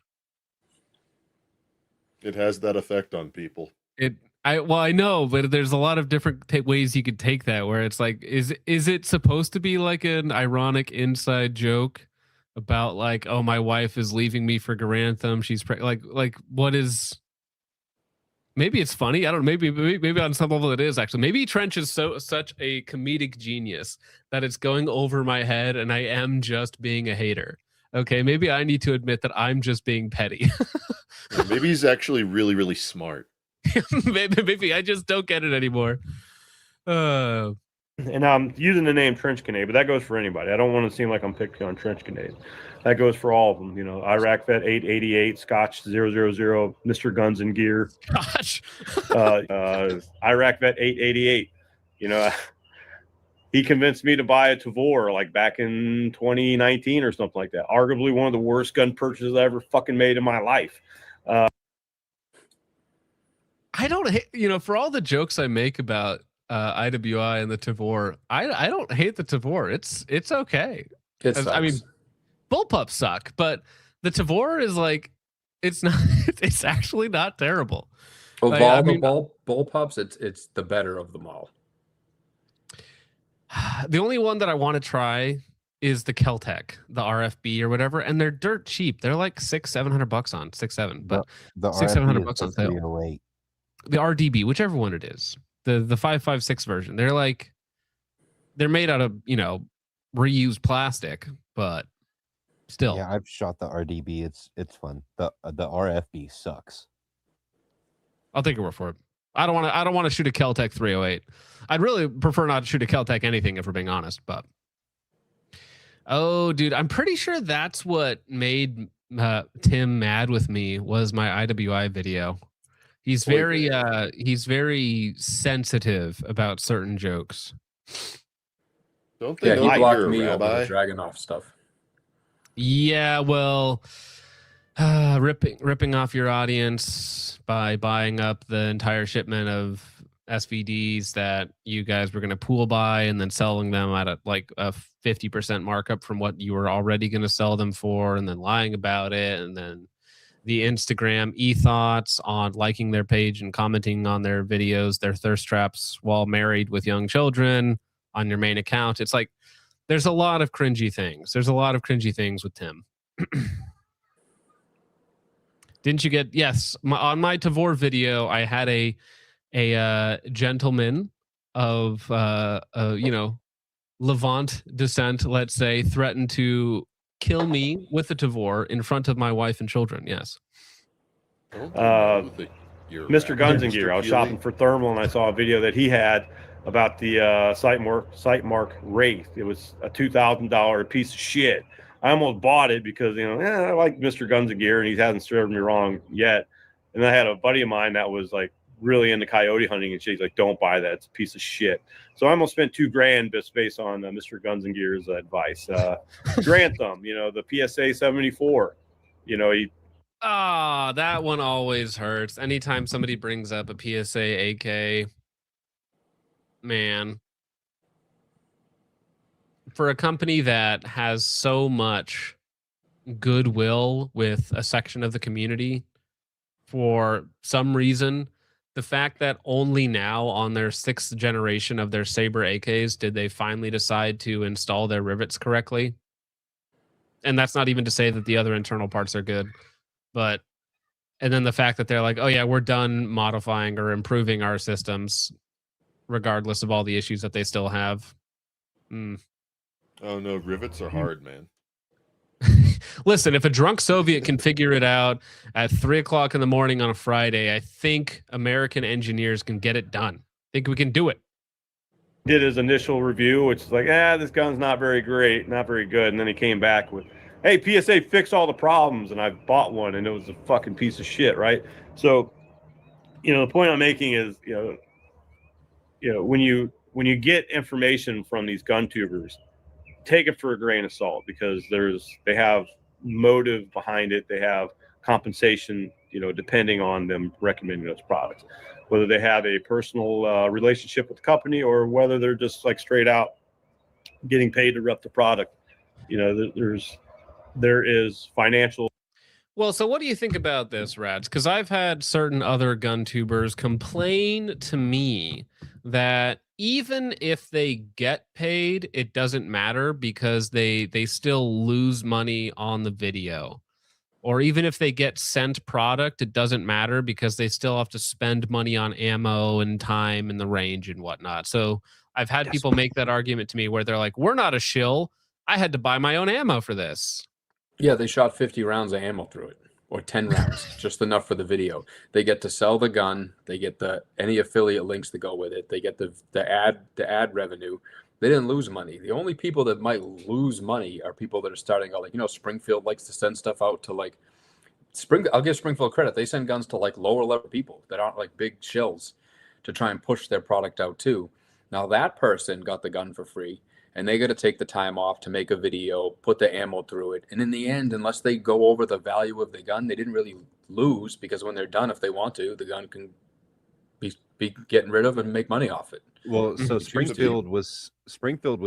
It has that effect on people. I know, but there's a lot of different ways you could take that, where it's like, is it supposed to be like an ironic inside joke about like, oh, my wife is leaving me for Garantham, she's like what is? Maybe it's funny. I don't know. Maybe on some level it is actually. Maybe Trench is such a comedic genius that it's going over my head and I am just being a hater. Okay, maybe I need to admit that I'm just being petty. Maybe he's actually really, really smart. maybe I just don't get it anymore. And I'm using the name Trench Grenade, but that goes for anybody. I don't want to seem like I'm picking on Trench Grenade. That goes for all of them. Iraq Vet 888, Scotch 000, Mr. Guns and Gear. Gosh. Iraq Vet 888. He convinced me to buy a Tavor like back in 2019 or something like that. Arguably one of the worst gun purchases I ever fucking made in my life. I don't hate, for all the jokes I make about IWI and the Tavor, I don't hate the Tavor. It's okay. I mean, bullpups suck, but the Tavor is like, it's not. It's actually not terrible. Of all the bullpups, it's the better of them all. The only one that I want to try is the Keltec, the RFB or whatever, and they're dirt cheap. They're like $600-700 on 6-7, but the $600-700 on sale. 308. The RDB, whichever one it is, the 5.56 version. They're made out of reused plastic, but still. Yeah, I've shot the RDB. It's fun. The RFB sucks. I'll take your word for it. I don't want to shoot a Keltec 308. I'd really prefer not to shoot a Keltec anything, if we're being honest. But oh, dude, I'm pretty sure that's what made Tim mad with me was my IWI video. He's very sensitive about certain jokes. Don't they know he blocked you're a me rabbi? over the Dragunov stuff. Yeah, well, ripping off your audience by buying up the entire shipment of SVDs that you guys were going to pool buy and then selling them at a 50% markup from what you were already going to sell them for, and then lying about it, and then the Instagram e-thoughts on liking their page and commenting on their videos, their thirst traps while married with young children on your main account. It's like there's a lot of cringy things. There's a lot of cringy things with Tim. Didn't you get, yes, on my Tavor video, I had a gentleman of Levant descent, let's say, threatened to kill me with a Tavor in front of my wife and children. Yes. Mr. Guns and Gear. I was shopping for thermal and I saw a video that he had about the Sightmark Wraith. It was a $2,000 piece of shit. I almost bought it because, I like Mr. Guns and Gear and he hasn't served me wrong yet. And I had a buddy of mine that was like really into coyote hunting and shit. He's like, don't buy that. It's a piece of shit. So I almost spent $2,000 just based on Mr. Guns and Gear's advice. Grantham, the PSA 74, that one always hurts. Anytime somebody brings up a PSA AK, man, for a company that has so much goodwill with a section of the community, for some reason, the fact that only now on their 6th generation of their Saber AKs did they finally decide to install their rivets correctly. And that's not even to say that the other internal parts are good, and then the fact that they're like, oh yeah, we're done modifying or improving our systems regardless of all the issues that they still have. Oh no, rivets are hard, man. Listen, if a drunk Soviet can figure it out at 3:00 in the morning on a Friday, I think American engineers can get it done. I think we can do it. Did his initial review, which is like, this gun's not very great, not very good. And then he came back with, hey, PSA fixed all the problems. And I bought one and it was a fucking piece of shit, right? So, the point I'm making is, when you get information from these gun tubers, take it for a grain of salt because they have motive behind it. They have compensation, depending on them recommending those products, whether they have a personal relationship with the company or whether they're just like straight out getting paid to rep the product. There is financial. Well, so what do you think about this, Rads? Because I've had certain other gun tubers complain to me that even if they get paid, it doesn't matter because they still lose money on the video. Or even if they get sent product, it doesn't matter because they still have to spend money on ammo and time and the range and whatnot. So I've had people make that argument to me where they're like, we're not a shill. I had to buy my own ammo for this. Yeah, they shot 50 rounds of ammo through it, or 10 rounds, just enough for the video. They get to sell the gun. They get any affiliate links that go with it. They get the ad revenue. They didn't lose money. The only people that might lose money are people that are starting out, like, Springfield likes to send stuff out to like I'll give Springfield credit. They send guns to like lower level people that aren't like big shills to try and push their product out too. Now that person got the gun for free and they got to take the time off to make a video, put the ammo through it. And in the end, unless they go over the value of the gun, they didn't really lose because when they're done, if they want to, the gun can be getting rid of and make money off it. Well, so Springfield was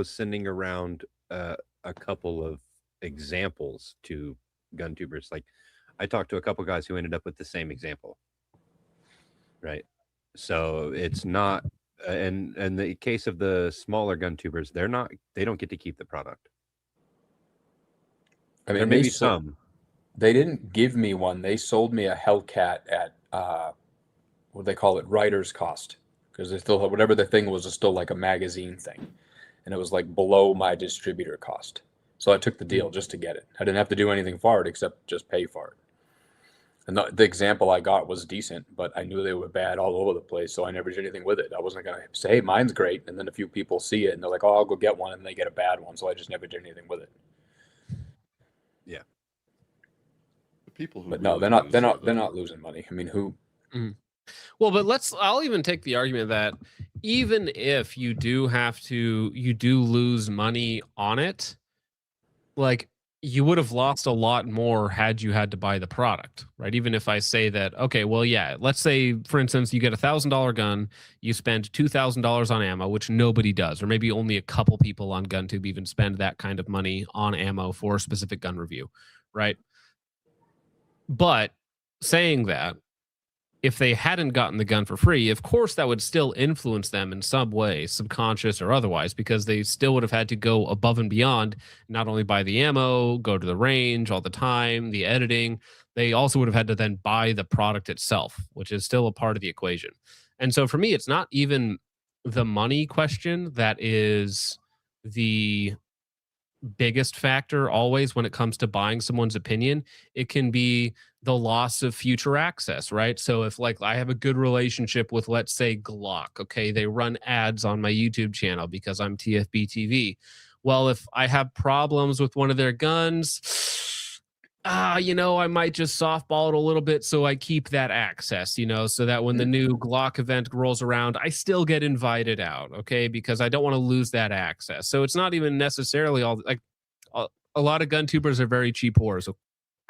sending around a couple of examples to gun tubers. Like I talked to a couple guys who ended up with the same example. Right. So it's not, and the case of the smaller gun tubers, they don't get to keep the product. I mean, maybe some. They didn't give me one. They sold me a Hellcat at what they call it, writer's cost, because they still, whatever the thing was still like a magazine thing, and it was like below my distributor cost. So I took the deal just to get it. I didn't have to do anything for it except just pay for it. And the example I got was decent, but I knew they were bad all over the place, so I never did anything with it. I wasn't going to say, hey, mine's great, and then a few people see it, and they're like, oh, I'll go get one, and they get a bad one, so I just never did anything with it. Yeah. The people who but no, they're not losing money. I mean, who? Mm. Well, but I'll even take the argument that even if you do lose money on it, like, you would have lost a lot more had you had to buy the product, right? Even if I say that, okay, well, yeah, let's say, for instance, you get a $1,000 gun, you spend $2,000 on ammo, which nobody does, or maybe only a couple people on GunTube even spend that kind of money on ammo for a specific gun review, right? But saying that, if they hadn't gotten the gun for free, of course that would still influence them in some way, subconscious or otherwise, because they still would have had to go above and beyond, not only buy the ammo, go to the range all the time, the editing, they also would have had to then buy the product itself, which is still a part of the equation. And so for me, it's not even the money question that is the biggest factor always when it comes to buying someone's opinion. It can be the loss of future access, right? So if like I have a good relationship with, let's say, Glock, okay, they run ads on my YouTube channel because I'm TFB TV. Well, if I have problems with one of their guns, I might just softball it a little bit so I keep that access, so that when the new Glock event rolls around, I still get invited out, okay? Because I don't want to lose that access. So it's not even necessarily all like a lot of gun tubers are very cheap whores,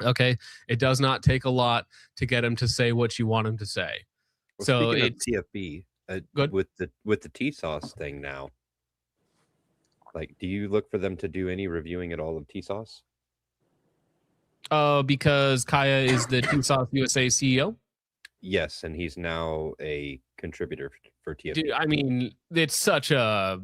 okay? It does not take a lot to get them to say what you want them to say. Well, so speaking of TFB, with the T-Sauce thing now, like, do you look for them to do any reviewing at all of T-Sauce? Because Kaya is the T-Sauce USA CEO? Yes, and he's now a contributor for TFB. Dude, I mean, it's such a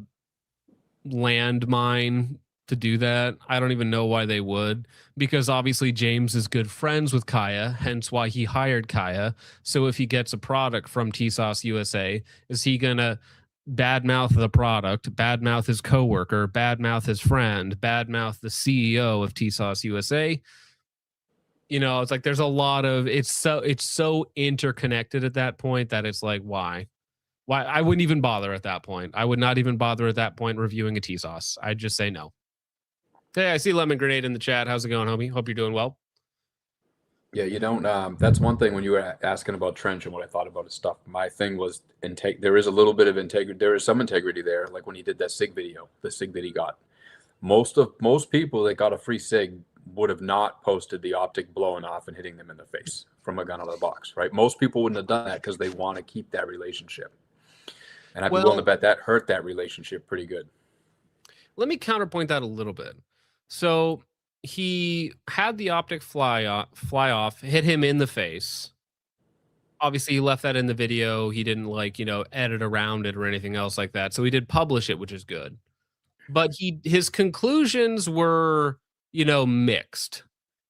landmine to do that. I don't even know why they would, because obviously James is good friends with Kaya, hence why he hired Kaya. So if he gets a product from T-Sauce USA, is he going to badmouth the product, badmouth his coworker, badmouth his friend, badmouth the CEO of T-Sauce USA? It's like there's a lot of it's so interconnected at that point that it's like, why I wouldn't even bother at that point. I would not even bother at that point reviewing a T-Sauce. I'd just say no. Hey, I see Lemon Grenade in the chat. How's it going, homie? Hope you're doing well. Yeah, you don't. That's one thing when you were asking about Trench and what I thought about his stuff. My thing was there is a little bit of integrity. There is some integrity there. Like when he did that SIG video, the SIG that he got. Most people that got a free SIG would have not posted the optic blowing off and hitting them in the face from a gun out of the box, right? Most people wouldn't have done that because they want to keep that relationship. And I'd be willing to bet that hurt that relationship pretty good. Let me counterpoint that a little bit. So he had the optic fly off, hit him in the face. Obviously, he left that in the video. He didn't edit around it or anything else like that. So he did publish it, which is good. But his conclusions were, mixed.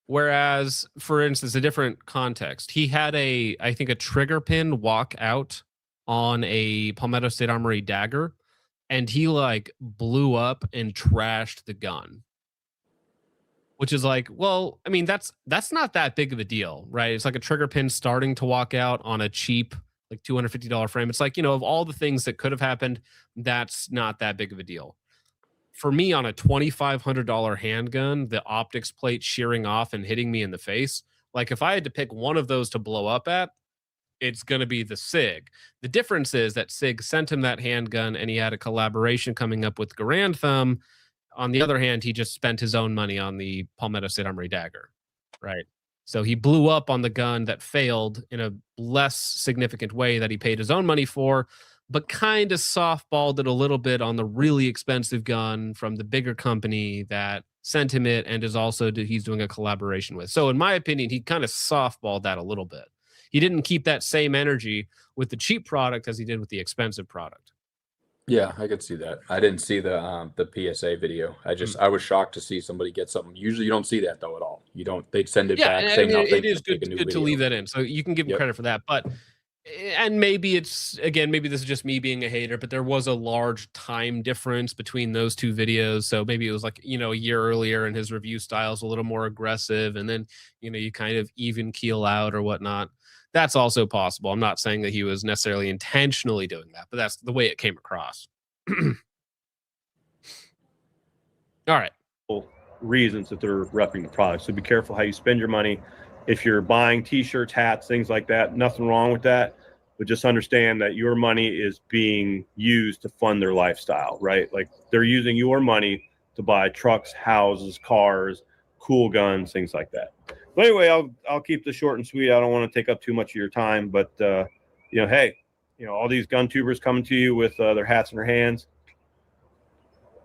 Whereas, for instance, a different context, he had I think a trigger pin walk out on a Palmetto State Armory dagger, and he blew up and trashed the gun. Which is like, well, I mean, that's not that big of a deal, right? It's like a trigger pin starting to walk out on a cheap, $250 frame. It's like, of all the things that could have happened, that's not that big of a deal. For me, on a $2,500 handgun, the optics plate shearing off and hitting me in the face, if I had to pick one of those to blow up at, it's going to be the SIG. The difference is that SIG sent him that handgun and he had a collaboration coming up with Garand Thumb. On the other hand, he just spent his own money on the Palmetto State Armory dagger, right? So he blew up on the gun that failed in a less significant way that he paid his own money for, but kind of softballed it a little bit on the really expensive gun from the bigger company that sent him it and is also he's doing a collaboration with. So in my opinion, he kind of softballed that a little bit. He didn't keep that same energy with the cheap product as he did with the expensive product. Yeah, I could see that. I didn't see the PSA video. I was shocked to see somebody get something. Usually you don't see that though at all. You don't. They'd send it back. Yeah, it is good to leave that in. So you can give him credit for that. But and maybe this is just me being a hater, but there was a large time difference between those two videos. So maybe it was a year earlier and his review style is a little more aggressive, and then you kind of even keel out or whatnot. That's also possible. I'm not saying that he was necessarily intentionally doing that, but that's the way it came across. All right. Reasons that they're repping the product. So be careful how you spend your money. If you're buying t-shirts, hats, things like that, nothing wrong with that. But just understand that your money is being used to fund their lifestyle, right? Like they're using your money to buy trucks, houses, cars, cool guns, things like that. But anyway, I'll keep this short and sweet. I don't want to take up too much of your time, but hey, all these gun tubers coming to you with their hats in their hands.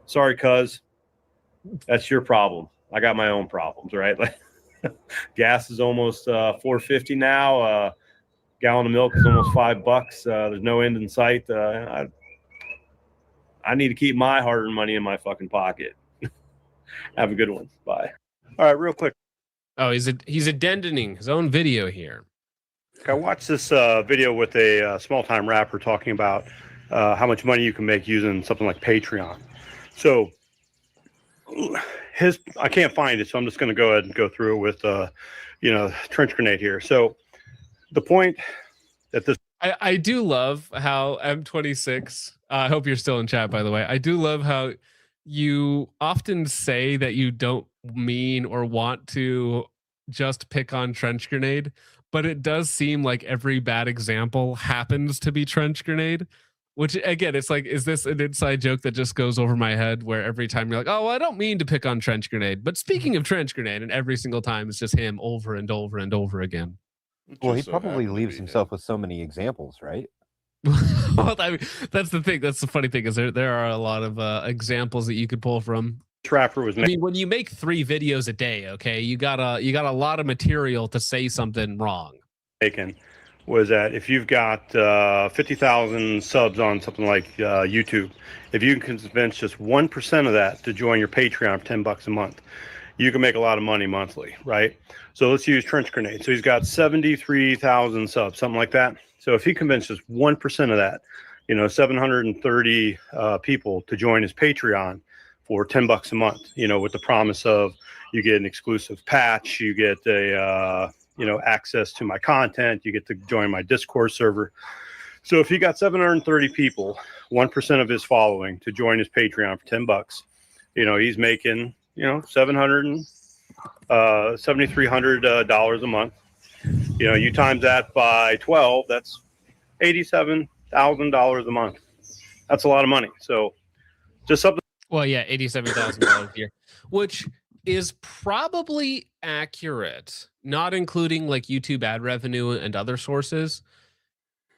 Sorry, cuz that's your problem. I got my own problems, right? Like gas is almost $4.50 now. Gallon of milk is almost $5. There's no end in sight. I need to keep my hard-earned money in my fucking pocket. Have a good one. Bye. All right, real quick. Oh, he's addenting his own video here. I watched this video with a small-time rapper talking about how much money you can make using something like Patreon. So I can't find it, so I'm just going to go ahead and go through it with trench grenade here. So the point that this I do love how M26. I hope you're still in chat, by the way. I do love how you often say that you don't mean or want to just pick on trench grenade, but it does seem like every bad example happens to be trench grenade, which again, it's like, is this an inside joke that just goes over my head where every time you're like, oh, well, I don't mean to pick on trench grenade, but speaking of trench grenade, and every single time it's just him over and over and over again. Well, he probably leaves himself with so many examples, right? Well, I mean, that's the thing. That's the funny thing is there are a lot of examples that you could pull from. Trapper was. I mean, when you make 3 videos a day, okay, you got a lot of material to say something wrong. Taken was that if you've got 50,000 subs on something like YouTube, if you can convince just 1% of that to join your Patreon for $10 a month, you can make a lot of money monthly, right? So let's use trench grenade. So he's got 73,000 subs, something like that. So if he convinces 1% of that, 730 people to join his Patreon for $10 a month, with the promise of you get an exclusive patch, you get a access to my content, you get to join my Discord server. So if he got 730 people, 1% of his following to join his Patreon for $10, he's making $7,300 a month. You times that by 12, that's $87,000 a month. That's a lot of money. So just something. Well, yeah, $87,000 a year, which is probably accurate, not including like YouTube ad revenue and other sources.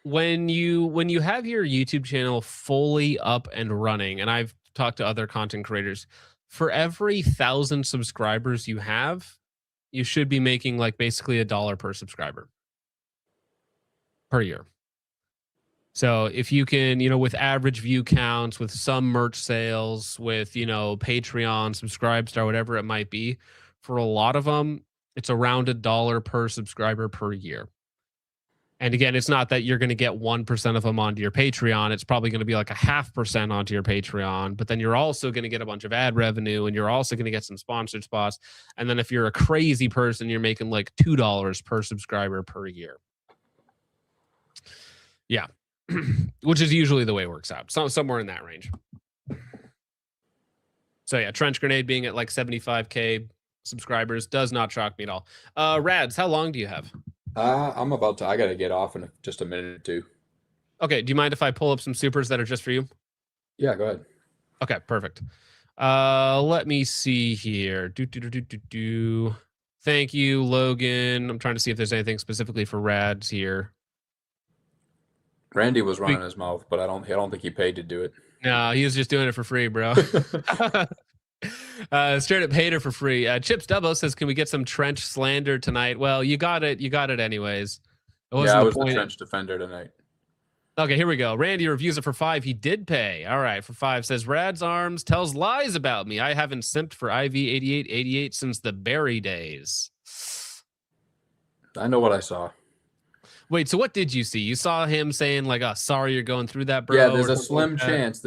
When you have your YouTube channel fully up and running, and I've talked to other content creators, for every 1,000 subscribers you have, you should be making like basically $1 per subscriber per year. So if you can, with average view counts, with some merch sales, with, Patreon, Subscribestar, whatever it might be, for a lot of them, it's around $1 per subscriber per year. And again, it's not that you're going to get 1% of them onto your Patreon. It's probably going to be like 0.5% onto your Patreon, but then you're also going to get a bunch of ad revenue, and you're also going to get some sponsored spots. And then if you're a crazy person, you're making like $2 per subscriber per year. Yeah. Which is usually the way it works out. Somewhere in that range. So yeah, Trench Grenade being at like 75K subscribers does not shock me at all. Rads, how long do you have? I got to get off in just a minute or two. Okay, do you mind if I pull up some supers that are just for you? Yeah, go ahead. Okay, perfect. Let me see here. Thank you, Logan. I'm trying to see if there's anything specifically for Rads here. Randy was running his mouth, but I don't think he paid to do it. No, he was just doing it for free, bro. Straight up hater for free. Chips Dubbo says, "Can we get some trench slander tonight?" Well, you got it. You got it anyways. I was the trench defender tonight. Okay, here we go. Randy reviews it for 5. He did pay. All right, for 5 says, "Rad's Arms tells lies about me. I haven't simped for IV8888 since the Berry days." I know what I saw. Wait, so what did you see? You saw him saying like, "Oh, sorry you're going through that, bro." Yeah, there's a slim chance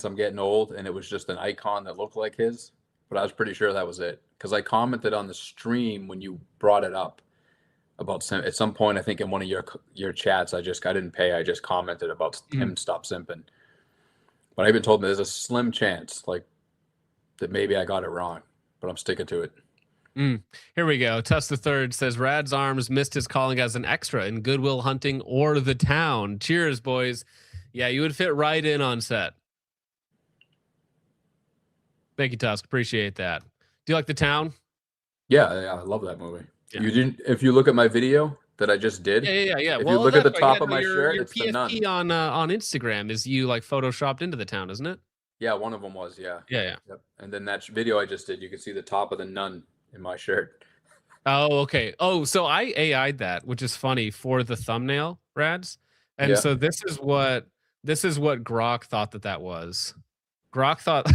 I'm getting old, and it was just an icon that looked like his, but I was pretty sure that was it because I commented on the stream when you brought it up about at some point. I think in one of your chats, I didn't pay. I just commented about him stop simping, but I even told him there's a slim chance like that maybe I got it wrong, but I'm sticking to it. Here we go. Tuss the Third says Rad's Arms missed his calling as an extra in Goodwill Hunting or The Town. Cheers, boys. Yeah, you would fit right in on set. Thank you, Tusk. Appreciate that. Do you like The Town? Yeah, I love that movie. Yeah. You didn't. If you look at my video that I just did, Yeah. If Well, you look at the that's right. top Yeah, of no, my shirt, your it's the nun. PFP on Instagram is you like photoshopped into the town, isn't it? Yeah, one of them was. Yeah. Yeah. Yep. And then that video I just did, you can see the top of the nun in my shirt. Oh, okay. Oh, so I AI'd that, which is funny for the thumbnail, Rads. And Yeah. so this is what Grok thought that was. Grok thought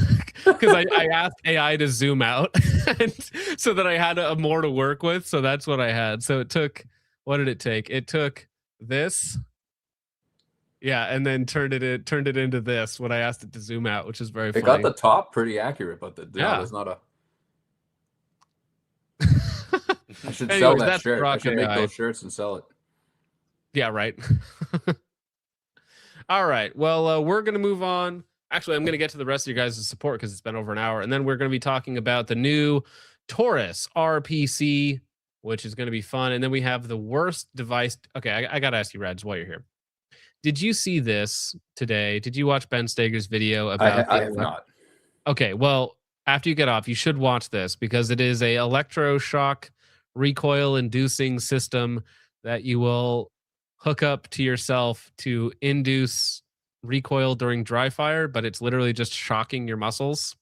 because I asked AI to zoom out, and so that I had more to work with. So that's what I had. So it took. What did it take? It took this. Yeah, and then turned it into this when I asked it to zoom out, which is very funny. It got the top pretty accurate, but there's not a. I should sell that shirt. I should make those shirts and sell it. Yeah, right. All right. Well, we're going to move on. Actually, I'm going to get to the rest of you guys' support because it's been over an hour. And then we're going to be talking about the new Taurus RPC, which is going to be fun. And then we have the worst device. Okay, I got to ask you, Rads, while you're here. Did you see this today? Did you watch Ben Stager's video about I have not. Okay, well, after you get off, you should watch this because it is a electroshock recoil-inducing system that you will hook up to yourself to induce recoil during dry fire, but it's literally just shocking your muscles.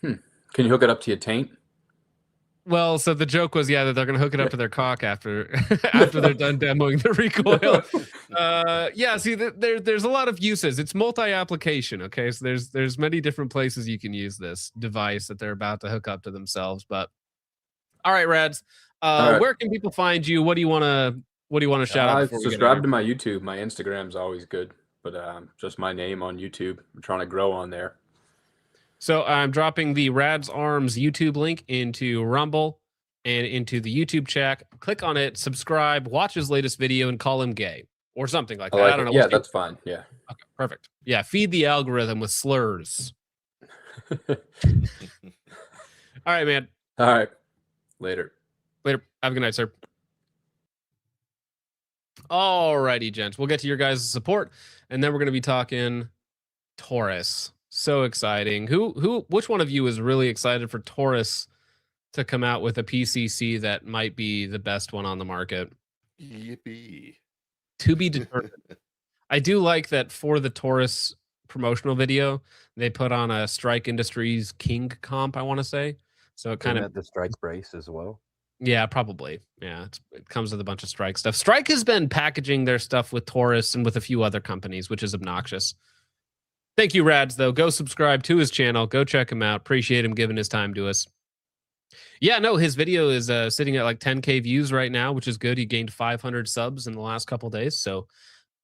Can you hook it up to your taint? Well, so the joke was, that they're going to hook it up to their cock after they're done demoing the recoil. See, there's a lot of uses. It's multi-application, okay? So there's many different places you can use this device that they're about to hook up to themselves. But all right, Rads, where can people find you? What do you want to shout out? Subscribe to my YouTube. My Instagram's always good, but just my name on YouTube. I'm trying to grow on there. So I'm dropping the Rad's Arms YouTube link into Rumble and into the YouTube chat. Click on it, subscribe, watch his latest video, and call him gay or something like that. I don't know. Yeah, that's fine. Yeah. Okay, perfect. Yeah, feed the algorithm with slurs. All right, man. All right. Later. Have a good night, sir. All righty, gents. We'll get to your guys' support, and then we're going to be talking Taurus. So exciting. Which one of you is really excited for Taurus to come out with a PCC that might be the best one on the market? Yippee. To be determined. I do like that for the Taurus promotional video, they put on a Strike Industries King comp, I want to say. So it kind of the Strike brace as well. Yeah, probably. Yeah, it comes with a bunch of Strike stuff. Strike has been packaging their stuff with Taurus and with a few other companies, which is obnoxious. Thank you, Rads, though. Go subscribe to his channel. Go check him out. Appreciate him giving his time to us. Yeah, no, his video is sitting at like 10K views right now, which is good. He gained 500 subs in the last couple days. So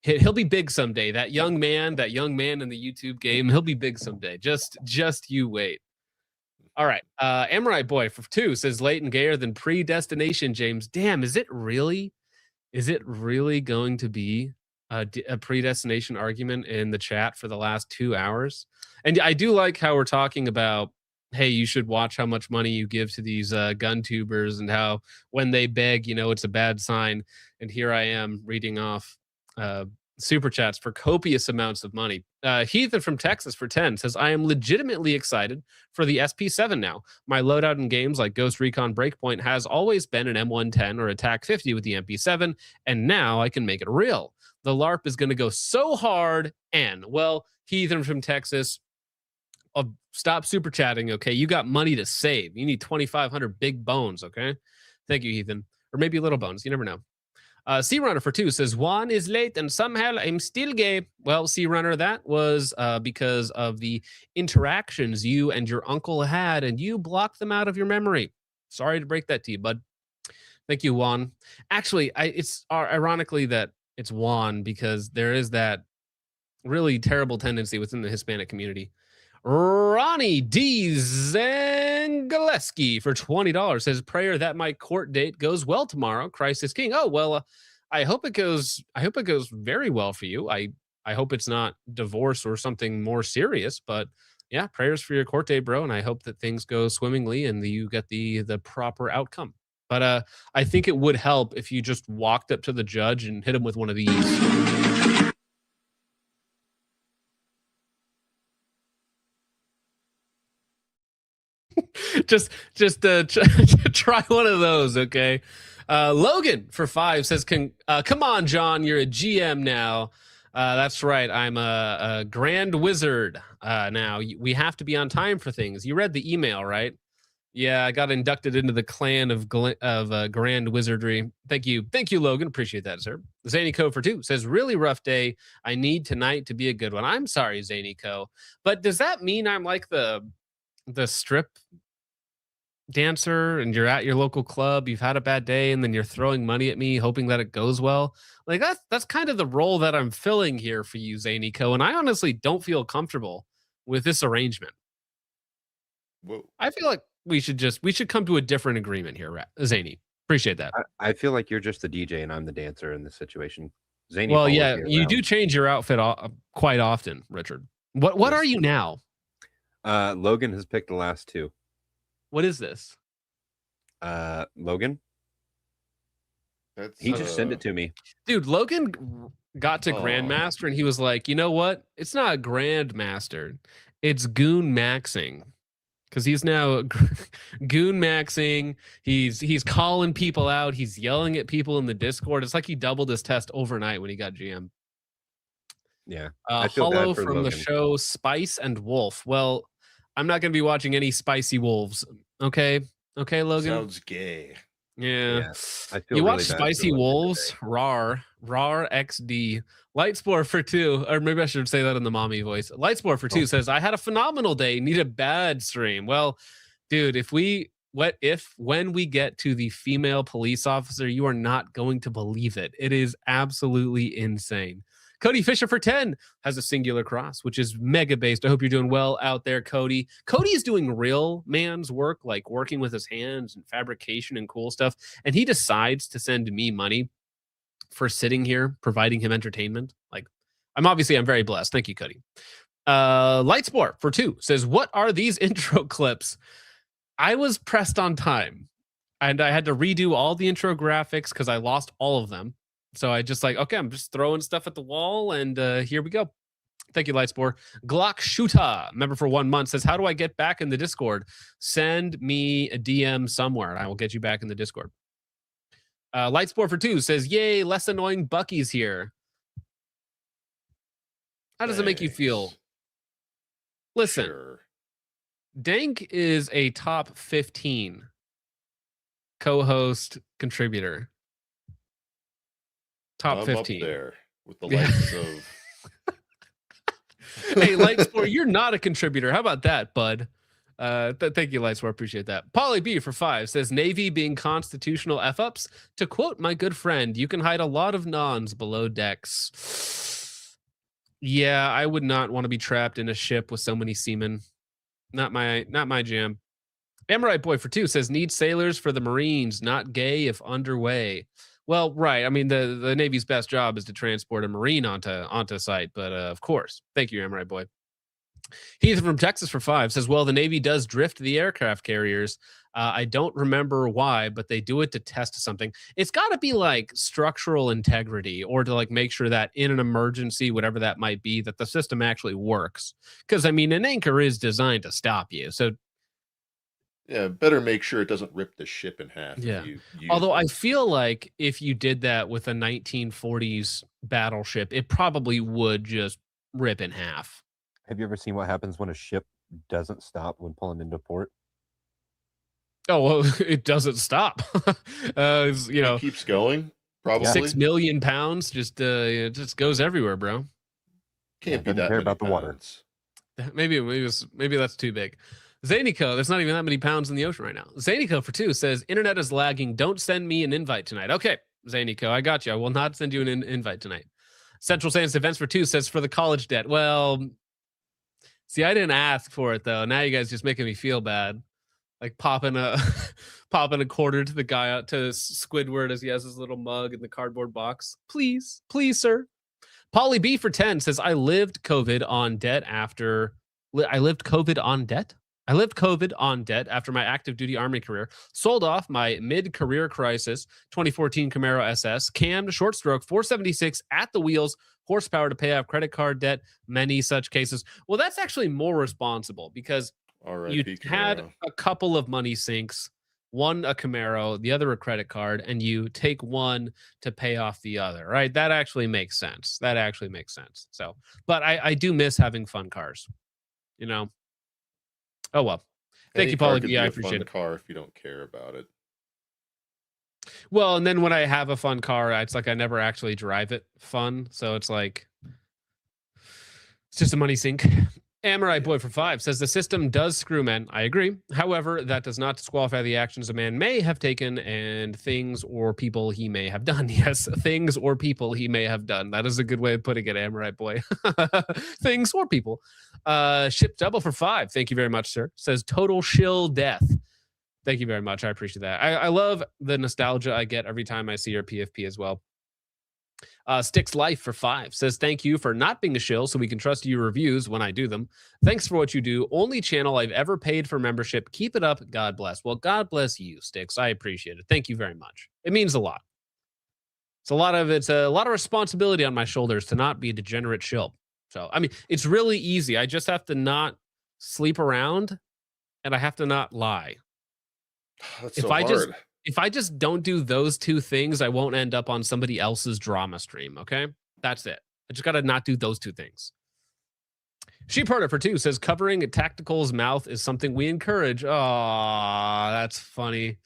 he'll be big someday. That young man in the YouTube game, he'll be big someday. Just you wait. All right. Amorite Boy for 2 says late and gayer than predestination, James. Damn, is it really going to be a predestination argument in the chat for the last 2 hours? And I do like how we're talking about, hey, you should watch how much money you give to these gun tubers and how when they beg, it's a bad sign. And here I am reading off super chats for copious amounts of money. Heathen from Texas for 10 says, I am legitimately excited for the SP7 now. My loadout in games like Ghost Recon Breakpoint has always been an M110 or a TAC 50 with the MP7, and now I can make it real. The LARP is going to go so hard, and, well, Heathen from Texas, stop super chatting, okay? You got money to save. You need 2,500 big bones, okay? Thank you, Heathen. Or maybe little bones. You never know. Sea Runner for 2 says, Juan is late and somehow I'm still gay. Well, Sea Runner, that was because of the interactions you and your uncle had, and you blocked them out of your memory. Sorry to break that to you, bud. Thank you, Juan. Actually, it's ironically that it's Juan because there is that really terrible tendency within the Hispanic community. Ronnie D. Zangaleski for $20 says, prayer that my court date goes well tomorrow. Christ is king. Oh, well, I hope it goes very well for you. I hope it's not divorce or something more serious, but yeah, prayers for your court date, bro. And I hope that things go swimmingly and you get the proper outcome. But I think it would help if you just walked up to the judge and hit him with one of these. just try one of those, okay? Logan for 5 says, come on, John, you're a GM now. That's right. I'm a grand wizard now. We have to be on time for things. You read the email, right? Yeah, I got inducted into the clan of grand wizardry. Thank you, Logan. Appreciate that, sir. Zany Co for 2 says, really rough day. I need tonight to be a good one. I'm sorry, Zany Co, but does that mean I'm like the strip dancer and you're at your local club, you've had a bad day, and then you're throwing money at me hoping that it goes well? Like that's kind of the role that I'm filling here for you, Zany Co, and I honestly don't feel comfortable with this arrangement. Whoa. I feel like we should come to a different agreement here, Zany. Appreciate that. I feel like you're just the DJ and I'm the dancer in this situation. Zany. Well, yeah, you do change your outfit quite often, Richard. What are you now? Logan has picked the last 2. What is this? Logan. He just sent it to me. Dude, Logan got to Grandmaster and he was like, you know what? It's not Grandmaster. It's Goon Maxing. Because he's now Goon Maxing. He's calling people out. He's yelling at people in the Discord. It's like he doubled his test overnight when he got GM. Yeah. Hollow from Logan. The show Spice and Wolf. Well, I'm not going to be watching any spicy wolves. Okay, Logan. Sounds gay. Yeah. I feel you really watch bad Spicy for Logan Wolves? today. Rar XD. Lightspore for 2, or maybe I should say that in the mommy voice. Lightspore for 2 says, I had a phenomenal day. Need a bad stream. Well, dude, when we get to the female police officer, you are not going to believe it. It is absolutely insane. Cody Fisher for 10 has a singular cross, which is mega based. I hope you're doing well out there, Cody. Cody is doing real man's work, like working with his hands and fabrication and cool stuff. And he decides to send me money for sitting here, providing him entertainment. Like, I'm very blessed. Thank you, Cody. Lightsport for 2 says, what are these intro clips? I was pressed on time and I had to redo all the intro graphics because I lost all of them. So I just okay, I'm just throwing stuff at the wall, and here we go. Thank you, Lightspore. Glock Shuta, member for 1 month, says, how do I get back in the Discord? Send me a DM somewhere, and I will get you back in the Discord. Lightspore for 2 says, yay, less annoying Bucky's here. How does it make you feel? Listen, Dank is a top 15 co-host contributor. Top 15 up there with the likes of. Hey, Lightsport, you're not a contributor. How about that, bud? Thank you, Lightsport. Appreciate that. Polly B for 5 says, Navy being constitutional F-ups. To quote my good friend, you can hide a lot of nons below decks. Yeah, I would not want to be trapped in a ship with so many seamen. Not my jam. Amorite Boy for 2 says, need sailors for the Marines, not gay if underway. Well, right. I mean, the Navy's best job is to transport a Marine onto site. But of course, thank you, Amorite Boy. Heath from Texas for 5 says, well, the Navy does drift the aircraft carriers. I don't remember why, but they do it to test something. It's got to be like structural integrity, or to make sure that in an emergency, whatever that might be, that the system actually works. Because, I mean, an anchor is designed to stop you. So yeah, better make sure it doesn't rip the ship in half. Yeah. Although I feel like if you did that with a 1940s battleship, it probably would just rip in half. Have you ever seen what happens when a ship doesn't stop when pulling into port? Oh, well, it doesn't stop. It keeps going. Probably 6 million pounds just it just goes everywhere, bro. Can't be that care many about the water. pounds. Maybe that's too big. Zanico, there's not even that many pounds in the ocean right now. Zanico for 2 says, internet is lagging. Don't send me an invite tonight. Okay, Zanico, I got you. I will not send you an invite tonight. Central Sands Events for 2 says, for the college debt. Well, see, I didn't ask for it, though. Now you guys just making me feel bad. Like popping a quarter to the guy out to Squidward as he has his little mug in the cardboard box. Please, sir. Polly B for 10 says, I lived COVID on debt after my active duty Army career, sold off my mid-career crisis 2014 Camaro SS, cammed short stroke 476 at the wheels, horsepower to pay off credit card debt, many such cases. Well, that's actually more responsible because R.I.P. You had Camaro. a couple of money sinks, one a Camaro, the other a credit card, and you take one to pay off the other, right? That actually makes sense. That actually makes sense. So, but I do miss having fun cars, you know? Oh, well. Thank Any you, car Paulie could B. be I a appreciate fun it. car if you don't care about it. Well, and then when I have a fun car, it's like I never actually drive it fun. So it's like, it's just a money sink. Amorai Boy for 5 says the system does screw men. I agree. However, that does not disqualify the actions a man may have taken and things or people he may have done. Yes, things or people he may have done. That is a good way of putting it, Amorai Boy. Things or people. Ship double for 5. Thank you very much, sir. Says total shill death. Thank you very much. I appreciate that. I love the nostalgia I get every time I see your PFP as well. Sticks Life for 5 says, thank you for not being a shill so we can trust your reviews when I do them. Thanks for what you do. Only channel I've ever paid for membership. Keep it up. God bless. Well, God bless you, Sticks. I appreciate it. Thank you very much. It means a lot. It's a lot of responsibility on my shoulders to not be a degenerate shill. So, I mean, it's really easy. I just have to not sleep around and I have to not lie. That's so hard. If I just don't do those two things, I won't end up on somebody else's drama stream, okay? That's it. I just got to not do those two things. Sheep Herder for 2 says, covering Tactical's mouth is something we encourage. Oh, that's funny.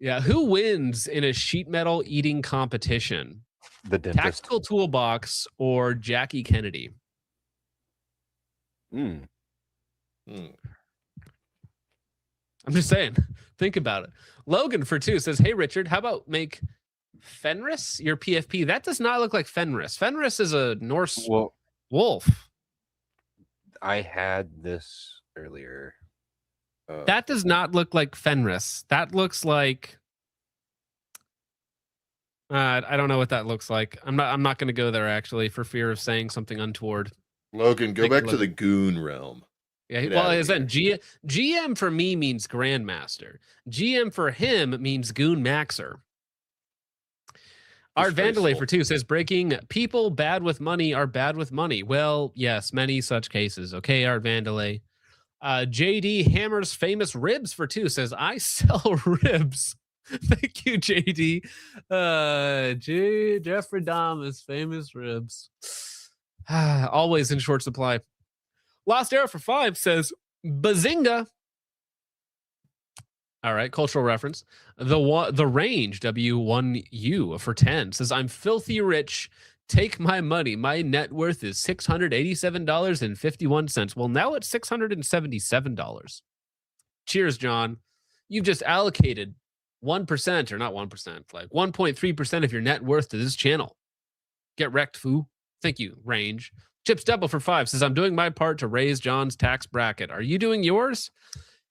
Yeah, who wins in a sheet metal eating competition? The dentist. Tactical Toolbox or Jackie Kennedy? Mm. I'm just saying. Think about it. Logan for 2 says, hey, Richard, how about make Fenris your PFP? That does not look like Fenris. Fenris is a Norse wolf. I had this earlier. That does not look like Fenris. That looks like... I don't know what that looks like. I'm not going to go there, actually, for fear of saying something untoward. Logan, go back to the goon realm. Yeah, well, as in GM for me means Grandmaster. GM for him means Goon Maxer. Art Vandalay for 2 says, breaking people bad with money are bad with money. Well, yes, many such cases. Okay, Art Vandalay. JD Hammer's famous ribs for 2 says, I sell ribs. Thank you, JD. Jeffrey Dahmer's famous ribs. Always in short supply. Lost Arrow for 5 says, Bazinga. All right, cultural reference. The Range, W1U for 10 says, I'm filthy rich. Take my money. My net worth is $687.51. Well, now it's $677. Cheers, John. You've just allocated 1%, or not 1%, like 1.3% of your net worth to this channel. Get wrecked, foo. Thank you, Range. Chips Double for 5 says, I'm doing my part to raise John's tax bracket. Are you doing yours?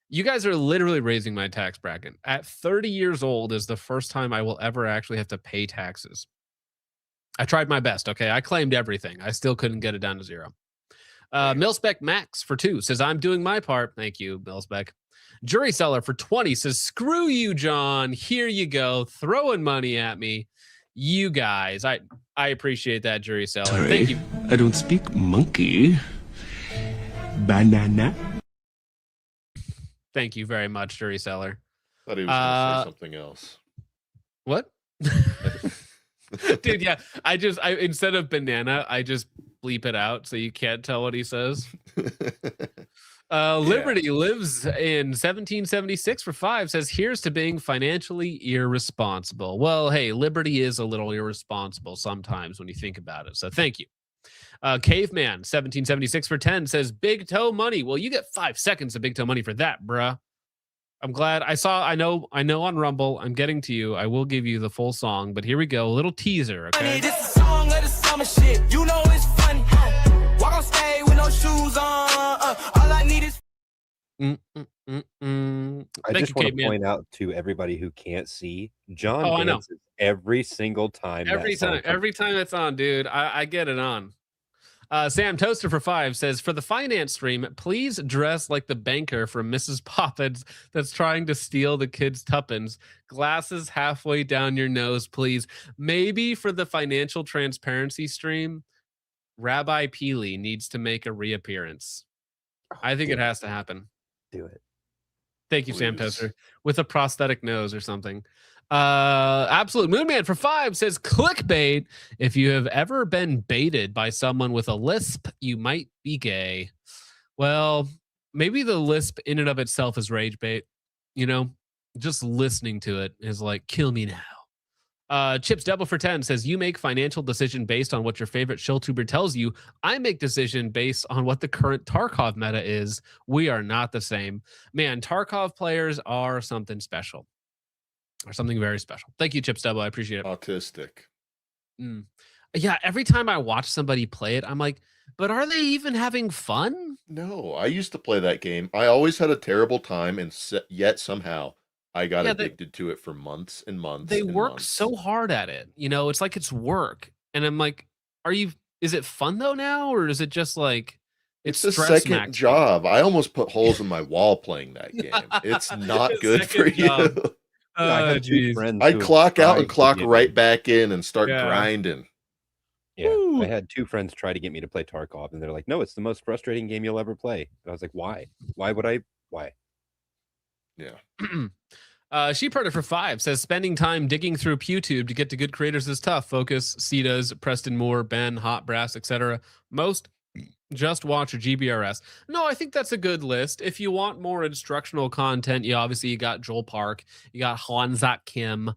You guys are literally raising my tax bracket. At 30 years old is the first time I will ever actually have to pay taxes. I tried my best, okay? I claimed everything. I still couldn't get it down to 0. Milspec Max for 2 says, I'm doing my part. Thank you, Milspec. Jury Seller for 20 says, screw you, John. Here you go. Throwing money at me. You guys, I appreciate that, Jury Seller. Sorry, thank you. I don't speak monkey. Banana. Thank you very much, Jury Seller. Thought he was going to say something else. What? Dude, yeah. I instead of banana, I just bleep it out so you can't tell what he says. Liberty lives in 1776 for 5 says, here's to being financially irresponsible. Well, hey, Liberty is a little irresponsible sometimes when you think about it. So thank you. Caveman 1776 for 10 says, big toe money. Well, you get 5 seconds of big toe money for that, bruh. I'm glad I know on Rumble. I'm getting to you. I will give you the full song, but here we go. A little teaser. Okay. This is a song of the summer shit. You know it's funny. Walk on stage with no shoes on. All I need is. I just want to point out to everybody who can't see, John dances every single time. Every time it's on, dude. I get it on. Sam Toaster for 5 says, for the finance stream, please dress like the banker from Mrs. Poppins that's trying to steal the kids' tuppence. Glasses halfway down your nose, please. Maybe for the financial transparency stream, Rabbi Peely needs to make a reappearance. I think it has to happen. Do it. Thank you, Sam Please. Toaster, with a prosthetic nose or something. Absolute Moonman for 5 says clickbait. If you have ever been baited by someone with a lisp, you might be gay. Well, maybe the lisp in and of itself is rage bait. You know, just listening to it is like, kill me now. Chips Double for 10 says, you make financial decision based on what your favorite shilltuber tells you. I make decision based on what the current Tarkov meta is. We are not the same. Man, Tarkov players are something special. Or something very special. Thank you, Chips Double. I appreciate it. Autistic. Yeah, every time I watch somebody play it, I'm like, but are they even having fun? No, I used to play that game. I always had a terrible time, and yet somehow I got addicted to it for months and months. They and work months. so hard at it. You know, it's like it's work. And I'm like, is it fun though now? Or is it just like, it's a second job. I almost put holes in my wall playing that game. It's not good for you. I clock out and clock right back in and start grinding. Yeah, I had 2 friends try to get me to play Tarkov, and they're like, no, it's the most frustrating game you'll ever play. And I was like, why? Why would I? Why? Yeah. Sheep Herder for 5 says, spending time digging through PewTube to get to good creators is tough. Focus, Cetas, Preston Moore, Ben, Hot Brass, etc. Most just watch GBRS. No, I think that's a good list. If you want more instructional content, you got Joel Park, you got Hanzak Kim.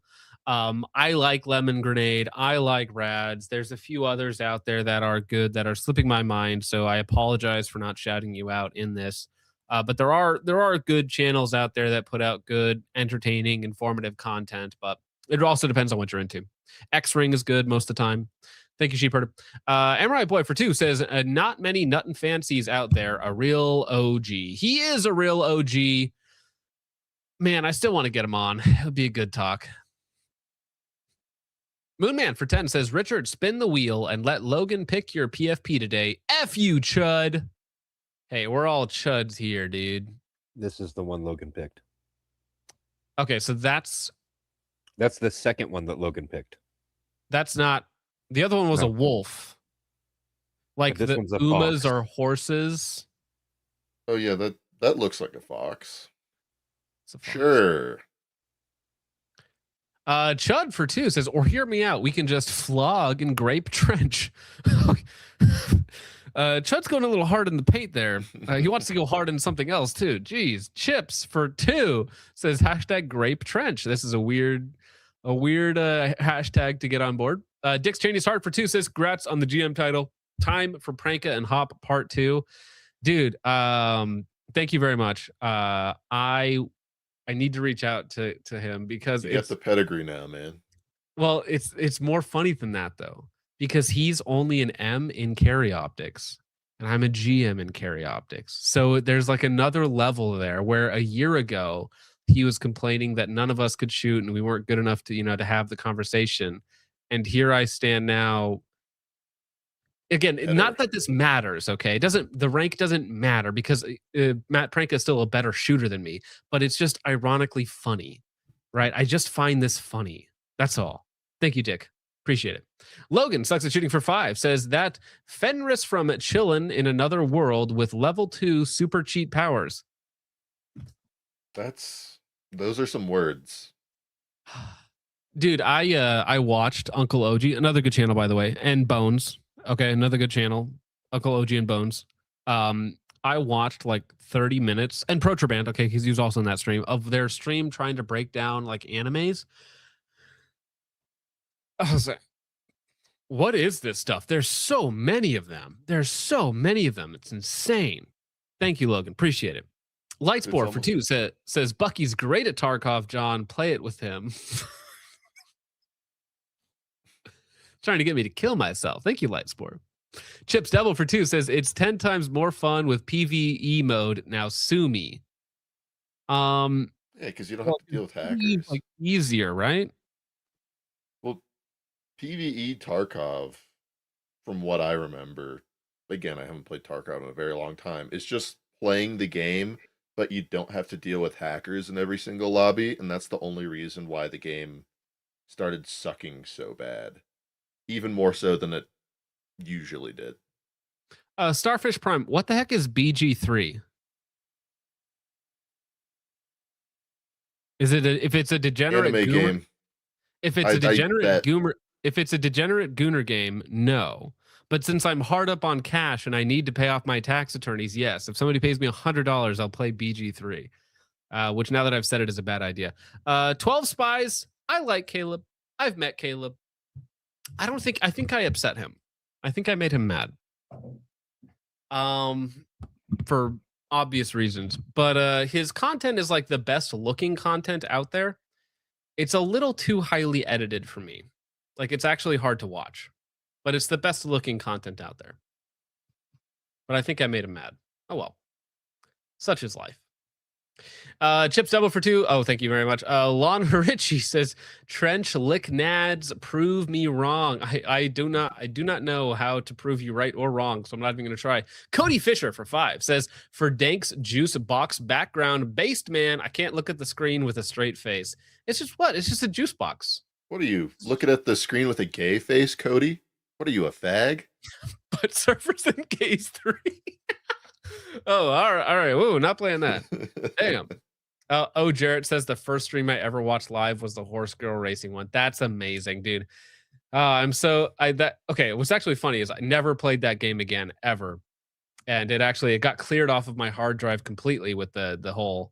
I like Lemon Grenade. I like Rads. There's a few others out there that are good that are slipping my mind. So I apologize for not shouting you out in this. But there are good channels out there that put out good, entertaining, informative content. But it also depends on what you're into. X-Ring is good most of the time. Thank you, Sheepherder. Emery Boy for 2 says, not many nut and fancies out there. A real OG. He is a real OG. Man, I still want to get him on. It would be a good talk. Moonman for 10 says, Richard, spin the wheel and let Logan pick your PFP today. F you, chud. Hey, we're all chuds here, dude. This is the one Logan picked. Okay, so that's the second one that Logan picked. That's not... The other one was a wolf. Like the Umas are horses. Oh yeah, that looks like a fox. Sure. Chud for 2 says, or hear me out, we can just flog in Grape Trench. Chud's going a little hard in the paint there. He wants to go hard in something else too. Jeez. Chips for 2 says hashtag Grape Trench. This is a weird hashtag to get on board. Dick's Cheney's Heart for 2 says, congrats on the GM title. Time for Pranka and Hop Part 2. Dude, thank you very much. I need to reach out to him because you got the pedigree now, man. Well, it's more funny than that though, because he's only an M in carry optics and I'm a GM in carry optics. So there's like another level there where a year ago he was complaining that none of us could shoot and we weren't good enough to, to have the conversation. And here I stand now. Again, not that this matters, okay? The rank doesn't matter because Matt Pranka is still a better shooter than me, but it's just ironically funny, right? I just find this funny. That's all. Thank you, Dick. Appreciate it. Logan sucks at shooting for 5 says that Fenris from chillin' in another world with level 2 super cheat powers. Those are some words. Dude, I watched Uncle OG, another good channel by the way, and Bones. Okay, another good channel, Uncle OG and Bones. I watched like 30 minutes, and Protraband, okay, because he was also in that stream, of their stream trying to break down like animes. I was like, what is this stuff? There's so many of them. It's insane. Thank you, Logan. Appreciate it. Lightsport for 2 says Bucky's great at Tarkov, John. Play it with him. Trying to get me to kill myself. Thank you, Lightsport. Chips Devil for 2 says it's 10 times more fun with PvE mode. Now sue me. Yeah, because you don't have to deal with hackers. Like easier, right? Well, PvE Tarkov, from what I remember, again, I haven't played Tarkov in a very long time. It's just playing the game, but you don't have to deal with hackers in every single lobby, and that's the only reason why the game started sucking so bad. Even more so than it usually did. Starfish Prime, what the heck is BG3? Is it if it's a degenerate Anime goomer, game. if it's I a degenerate bet. goomer, if it's a degenerate gooner game, no. But since I'm hard up on cash and I need to pay off my tax attorneys, yes. If somebody pays me $100, I'll play BG3. Which now that I've said it is a bad idea. 12 Spies. I like Caleb. I've met Caleb. I think I upset him. I think I made him mad. For obvious reasons. But his content is like the best looking content out there. It's a little too highly edited for me. Like it's actually hard to watch. But it's the best looking content out there. But I think I made him mad. Oh well. Such is life. Chips double for 2. Oh, thank you very much. Lon Richie says, Trench lick nads, prove me wrong. I do not know how to prove you right or wrong, so I'm not even gonna try. Cody Fisher for 5 says, for Dank's juice box background based man, I can't look at the screen with a straight face. It's just what? It's just a juice box. What are you looking at the screen with a gay face, Cody? What are you, a fag? But surfers and gays 3. Oh, all right. Whoa, not playing that. Damn. Jarrett says the first stream I ever watched live was the Horse Girl Racing one. That's amazing, dude. Okay, what's actually funny is I never played that game again, ever. And it got cleared off of my hard drive completely with the whole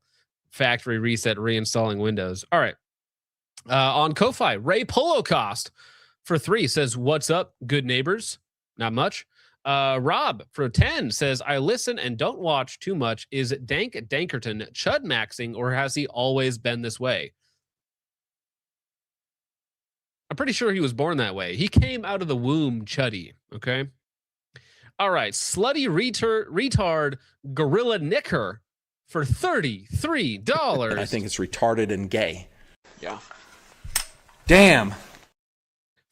factory reset, reinstalling Windows. All right. On Ko-Fi, Ray Polocost for 3 says, what's up, good neighbors? Not much. Rob for 10 says, I listen and don't watch too much. Is Dank Dankerton chud maxing, or has he always been this way? I'm pretty sure he was born that way. He came out of the womb chuddy. Okay. All right. Slutty retard Gorilla Nicker for $33. I think it's retarded and gay. Yeah. Damn.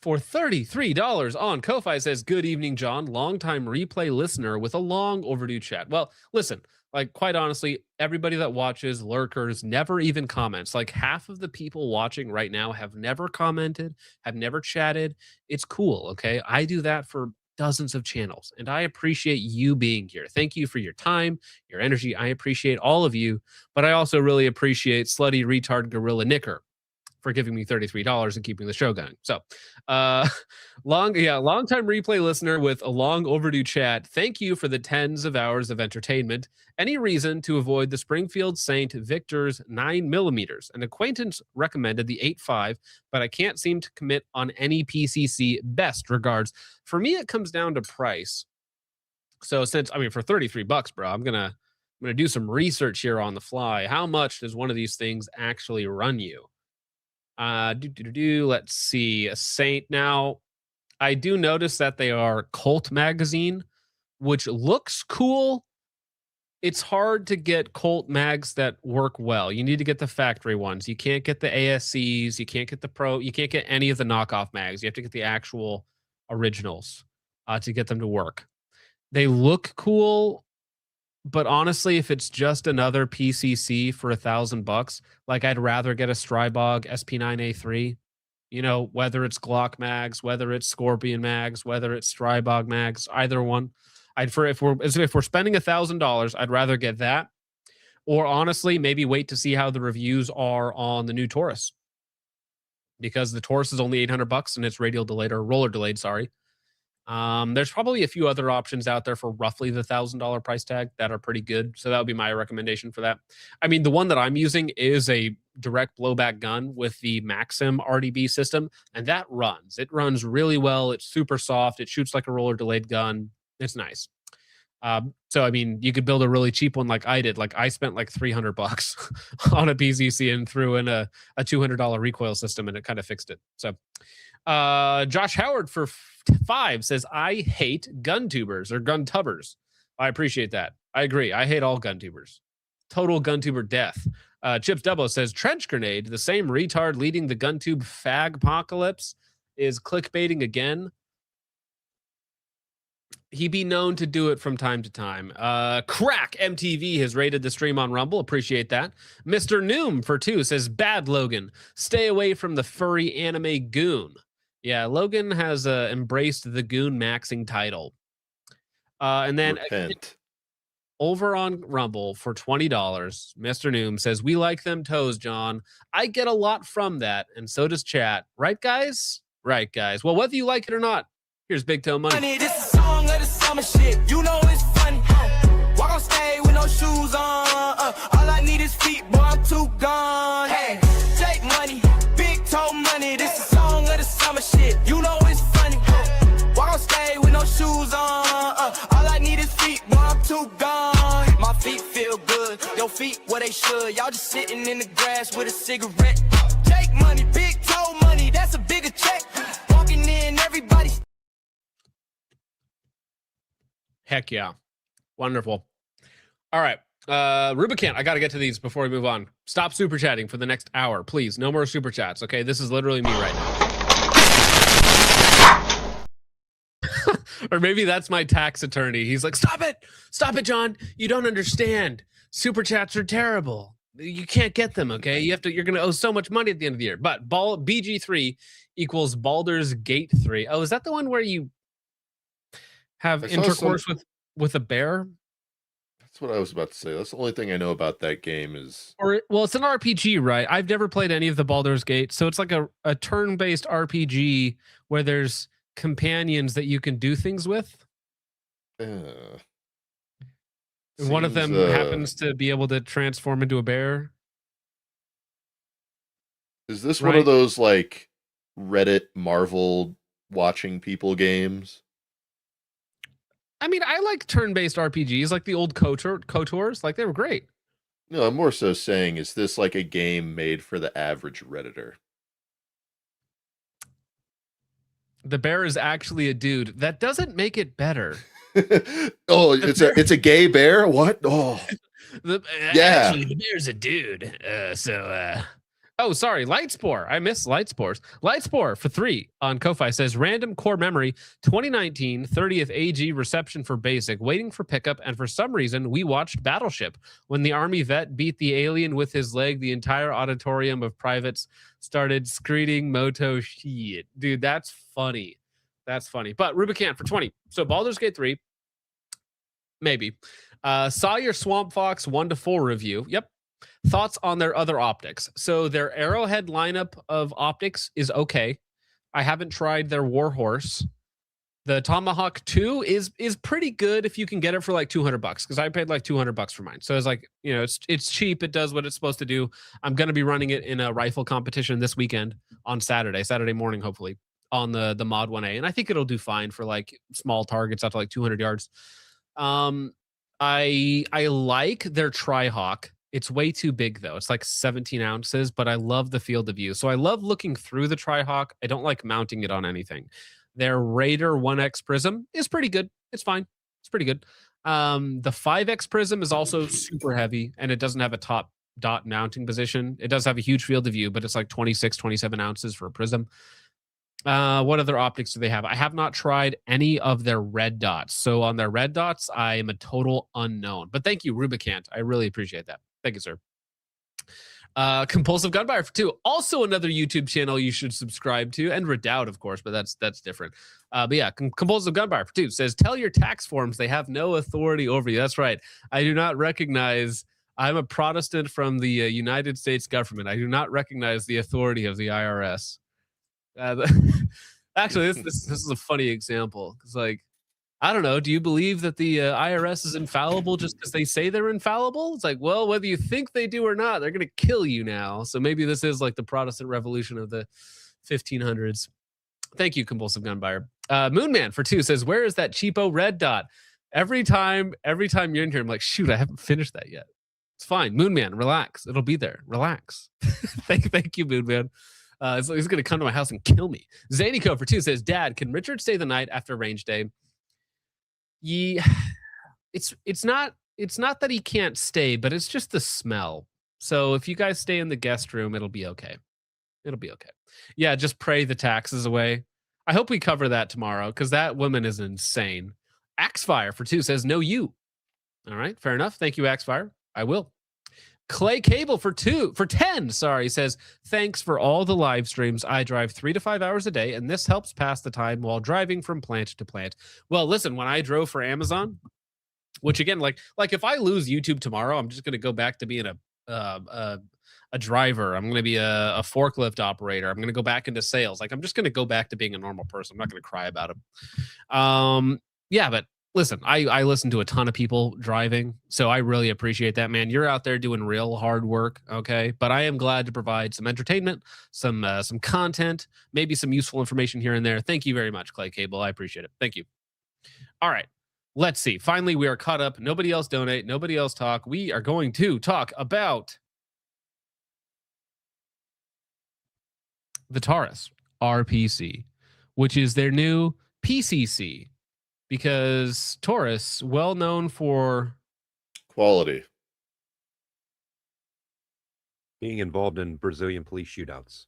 For $33 on Ko-Fi says, good evening, John, longtime replay listener with a long overdue chat. Well, listen, like quite honestly, everybody that watches lurkers never even comments. Like half of the people watching right now have never commented, have never chatted. It's cool. Okay. I do that for dozens of channels and I appreciate you being here. Thank you for your time, your energy. I appreciate all of you, but I also really appreciate slutty retard Gorilla Nicker for giving me $33 and keeping the show going. So, long time replay listener with a long overdue chat. Thank you for the tens of hours of entertainment. Any reason to avoid the Springfield St. Victor's 9mm? An acquaintance recommended the 8.5, but I can't seem to commit on any PCC. Best regards. For me, it comes down to price. So for $33, bro, I'm gonna do some research here on the fly. How much does one of these things actually run you? Let's see. A Saint. Now, I do notice that they are Colt magazine, which looks cool. It's hard to get Colt mags that work well. You need to get the factory ones. You can't get the ASCs. You can't get the Pro. You can't get any of the knockoff mags. You have to get the actual originals to get them to work. They look cool. But honestly, if it's just another PCC for $1,000, like I'd rather get a Strybog SP9A3, whether it's Glock mags, whether it's Scorpion mags, whether it's Strybog mags, either one. If we're spending $1,000, I'd rather get that, or honestly, maybe wait to see how the reviews are on the new Taurus, because the Taurus is only $800 and it's radial delayed or roller delayed. Sorry. There's probably a few other options out there for roughly the $1,000 price tag that are pretty good. So that would be my recommendation for that. I mean, the one that I'm using is a direct blowback gun with the Maxim RDB system, and that runs. It runs really well. It's super soft. It shoots like a roller delayed gun. It's nice. So, I mean, you could build a really cheap one like I did. Like I spent like $300 on a PCC and threw in a $200 recoil system, and it kind of fixed it. So, Josh Howard for 5 says, I hate gun tubers or gun tubbers. I appreciate that. I agree. I hate all gun tubers. Total gun tuber death. Chips Dubbo says, Trench Grenade, the same retard leading the gun tube fag apocalypse, is clickbaiting again. He be known to do it from time to time. Crack MTV has rated the stream on Rumble. Appreciate that. Mr. Noom for 2 says, bad Logan. Stay away from the furry anime goon. Yeah, Logan has embraced the goon maxing title. And then over on Rumble for $20. Mr. Noom says, we like them toes, John. I get a lot from that, and so does chat. Right, guys? Right, guys. Well, whether you like it or not, here's Big Toe Money. This is a song of the summer shit. You know it's funny. Walk on stage with no shoes on. All I need is feet, boy, I'm too gone. Hey, take money, big toe money. This is a song of the summer shit. You know it's funny. Walk on stage with no shoes on. All I need is feet, boy, I'm too gone. My feet feel good, your feet where they should. Y'all just sitting in the grass with a cigarette. Take money, big toe money, that's a bigger check. Walking in, everybody. Heck yeah. Wonderful. All right. Rubicant, I got to get to these before we move on. Stop super chatting for the next hour, please. No more super chats, okay? This is literally me right now. Or maybe that's my tax attorney. He's like, stop it, John. You don't understand. Super chats are terrible. You can't get them, okay? You're going to owe so much money at the end of the year. But BG3 equals Baldur's Gate 3. Oh, is that the one where you have intercourse with a bear? That's what I was about to say. That's the only thing I know about that game is... Well, it's an RPG, right? I've never played any of the Baldur's Gate, so it's like a turn-based RPG where there's companions that you can do things with. One of them happens to be able to transform into a bear. Is this one of those like Reddit Marvel watching people games? I mean, I like turn-based RPGs, like the old KOTORs. Like, they were great. No, I'm more so saying, is this like a game made for the average Redditor? The bear is actually a dude. That doesn't make it better. Oh, it's a gay bear? What? Oh, yeah. Actually, the bear's a dude. Oh, sorry, Lightspore. I missed Lightspores. Lightspore for 3 on Ko-Fi says, random core memory, 2019, 30th AG reception for basic, waiting for pickup, and for some reason, we watched Battleship. When the army vet beat the alien with his leg, the entire auditorium of privates started screaming Moto shit. Dude, that's funny. That's funny. But Rubicant for 20. So Baldur's Gate 3, maybe. Saw your Swamp Fox 1-4 review. Yep. Thoughts on their other optics. So their Arrowhead lineup of optics is okay. I haven't tried their Warhorse. The Tomahawk 2 is pretty good if you can get it for like $200 because I paid like $200 for mine. So it's like, you know, it's cheap. It does what it's supposed to do. I'm going to be running it in a rifle competition this weekend on Saturday morning, hopefully, on the Mod 1A. And I think it'll do fine for like small targets up to like 200 yards. I like their Tri-Hawk. It's way too big, though. It's like 17 ounces, but I love the field of view. So I love looking through the Tri-Hawk. I don't like mounting it on anything. Their Raider 1X Prism is pretty good. It's fine. It's pretty good. The 5X Prism is also super heavy, and it doesn't have a top dot mounting position. It does have a huge field of view, but it's like 26, 27 ounces for a Prism. What other optics do they have? I have not tried any of their red dots. So on their red dots, I am a total unknown. But thank you, Rubicant. I really appreciate that. Thank you, sir. Compulsive Gunfire for 2. Also another YouTube channel you should subscribe to. And Redoubt, of course, but that's different. But yeah, Compulsive Gunfire for 2 says, tell your tax forms they have no authority over you. That's right. I do not recognize... I'm a Protestant from the United States government. I do not recognize the authority of the IRS. Actually, this is a funny example. It's like, I don't know. Do you believe that the IRS is infallible just because they say they're infallible? It's like, well, whether you think they do or not, they're going to kill you now. So maybe this is like the Protestant Revolution of the 1500s. Thank you, Compulsive Gunfire. Moonman for 2 says, where is that cheapo red dot? Every time you're in here, I'm like, shoot, I haven't finished that yet. It's fine. Moonman, relax. It'll be there. Relax. Thank you, Moonman. He's going to come to my house and kill me. Zanico for 2 says, Dad, can Richard stay the night after range day? It's not that he can't stay, but it's just the smell. So if you guys stay in the guest room, it'll be okay. It'll be okay. Yeah, just pray the taxes away. I hope we cover that tomorrow because that woman is insane. Axefire for 2 says, no, you. All right, fair enough. Thank you, Axefire. I will. Clay Cable for 10, says, thanks for all the live streams. I drive 3 to 5 hours a day, and this helps pass the time while driving from plant to plant. Well, listen, when I drove for Amazon, Which again, like if I lose YouTube tomorrow, I'm just going to go back to being a driver. I'm going to be a forklift operator. I'm going to go back into sales. Like I'm just going to go back to being a normal person. I'm not going to cry about it. Yeah, but listen, I listen to a ton of people driving, so I really appreciate that, man. You're out there doing real hard work, okay? But I am glad to provide some entertainment, some content, maybe some useful information here and there. Thank you very much, Clay Cable. I appreciate it. Thank you. All right. Let's see. Finally, we are caught up. Nobody else donate. Nobody else talk. We are going to talk about the Taurus RPC, which is their new PCC, because Taurus, well known for quality, being involved in Brazilian police shootouts.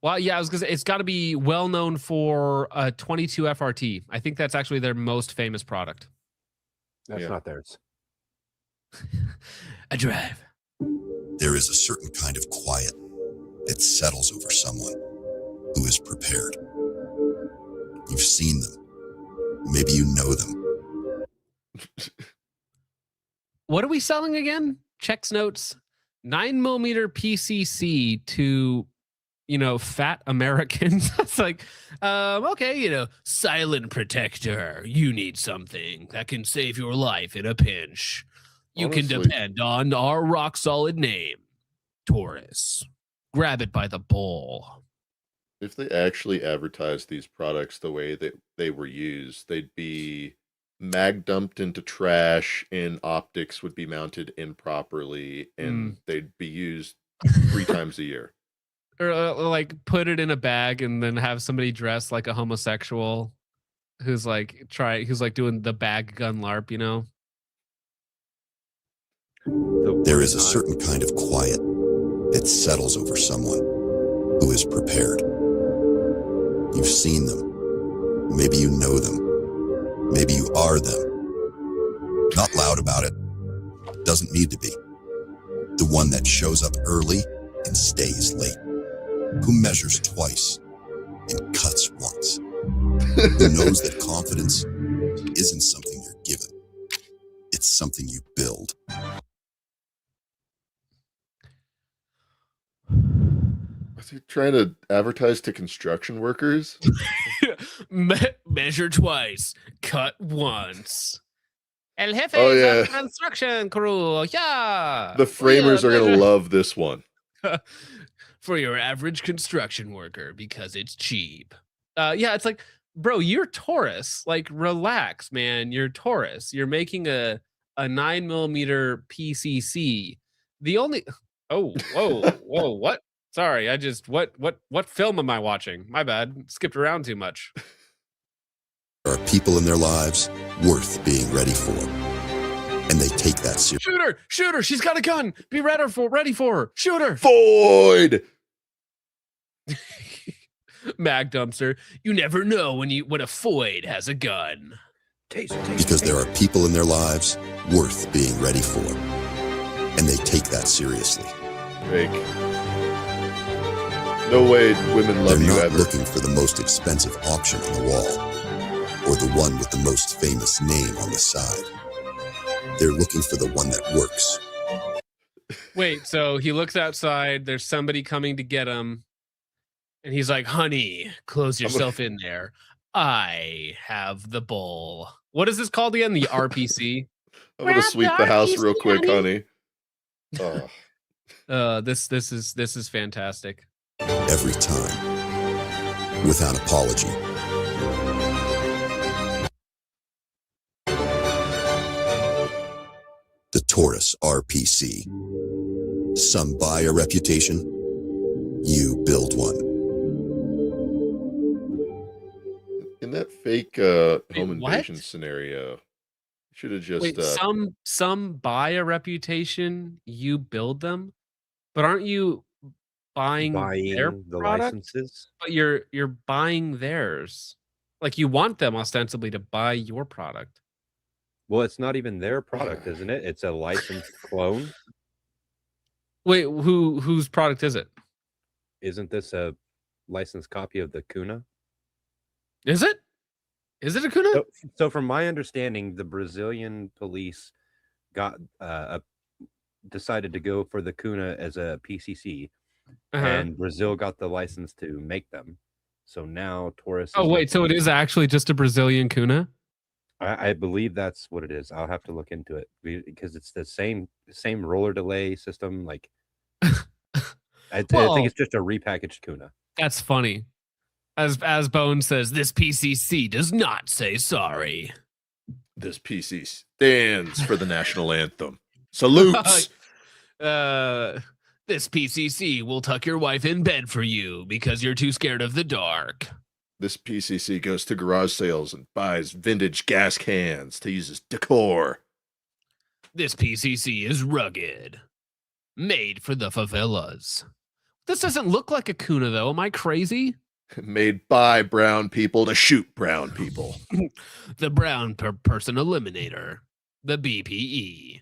Well, yeah, I was gonna say it's got to be well known for 22 FRT. I think that's actually their most famous product. That's not theirs. A drive. There is a certain kind of quiet that settles over someone who is prepared. You've seen them. Maybe you know them. What are we selling again? Checks notes. 9mm PCC to, fat Americans. It's like, okay, silent protector. You need something that can save your life in a pinch. You Honestly, can depend on our rock solid name, Taurus. Grab it by the ball. If they actually advertised these products the way that they were used, they'd be mag dumped into trash and optics would be mounted improperly and they'd be used 3 times a year. Or like put it in a bag and then have somebody dressed like a homosexual who's doing the bag gun LARP, There is a certain kind of quiet that settles over someone who is prepared. You've seen them. Maybe you know them. Maybe you are them. Not loud about it. Doesn't need to be. The one that shows up early and stays late. Who measures twice and cuts once. Who knows that confidence isn't something you're given. It's something you build. Is he trying to advertise to construction workers? Measure twice, cut once. El Jefe Oh, yeah. construction crew. Yeah. The framers are going to love this one. For your average construction worker because it's cheap. Yeah, it's like, bro, you're Taurus. Like, relax, man. You're Taurus. You're making a 9mm PCC. The only whoa, what? Sorry, I just what film am I watching? My bad. Skipped around too much. There are people in their lives worth being ready for. And they take that seriously. Shoot her! She's got a gun. Be ready for her. Shoot her. Void. Mag dumpster. You never know when a Foyd has a gun. Because there are people in their lives worth being ready for. And they take that seriously. Fake. No way women love They're you not ever. looking for the most expensive option on the wall. Or the one with the most famous name on the side. They're looking for the one that works. Wait, so he looks outside, there's somebody coming to get him, and he's like, honey, close yourself in there. I have the bowl. What is this called again? The RPC? I'm going to sweep the house real quick, honey. This is fantastic. Every time. Without apology. The Taurus RPC. Some buy a reputation, you build one. In that fake home what? invasion scenario, should have just Wait, some buy a reputation, you build them, but aren't you buying their the product? licenses? But you're buying theirs. Like you want them ostensibly to buy your product. Well, it's not even their product, isn't it? It's a licensed clone. Wait, whose product is it? Isn't this a licensed copy of the Kuna? Is it? Is it a Kuna? So from my understanding, the Brazilian police got decided to go for the Kuna as a PCC, and Brazil got the license to make them. So now Taurus. Oh wait, so it is actually just a Brazilian Kuna? I believe that's what it is. I'll have to look into it because it's the same roller delay system. Like, I think it's just a repackaged Kuna. That's funny. As Bone says, this PCC does not say sorry. This PC stands for the national anthem. Salutes. This PCC will tuck your wife in bed for you because you're too scared of the dark. This PCC goes to garage sales and buys vintage gas cans to use as decor. This PCC is rugged. Made for the favelas. This doesn't look like a Kuna, though. Am I crazy? Made by brown people to shoot brown people. The Brown Person Eliminator. The BPE.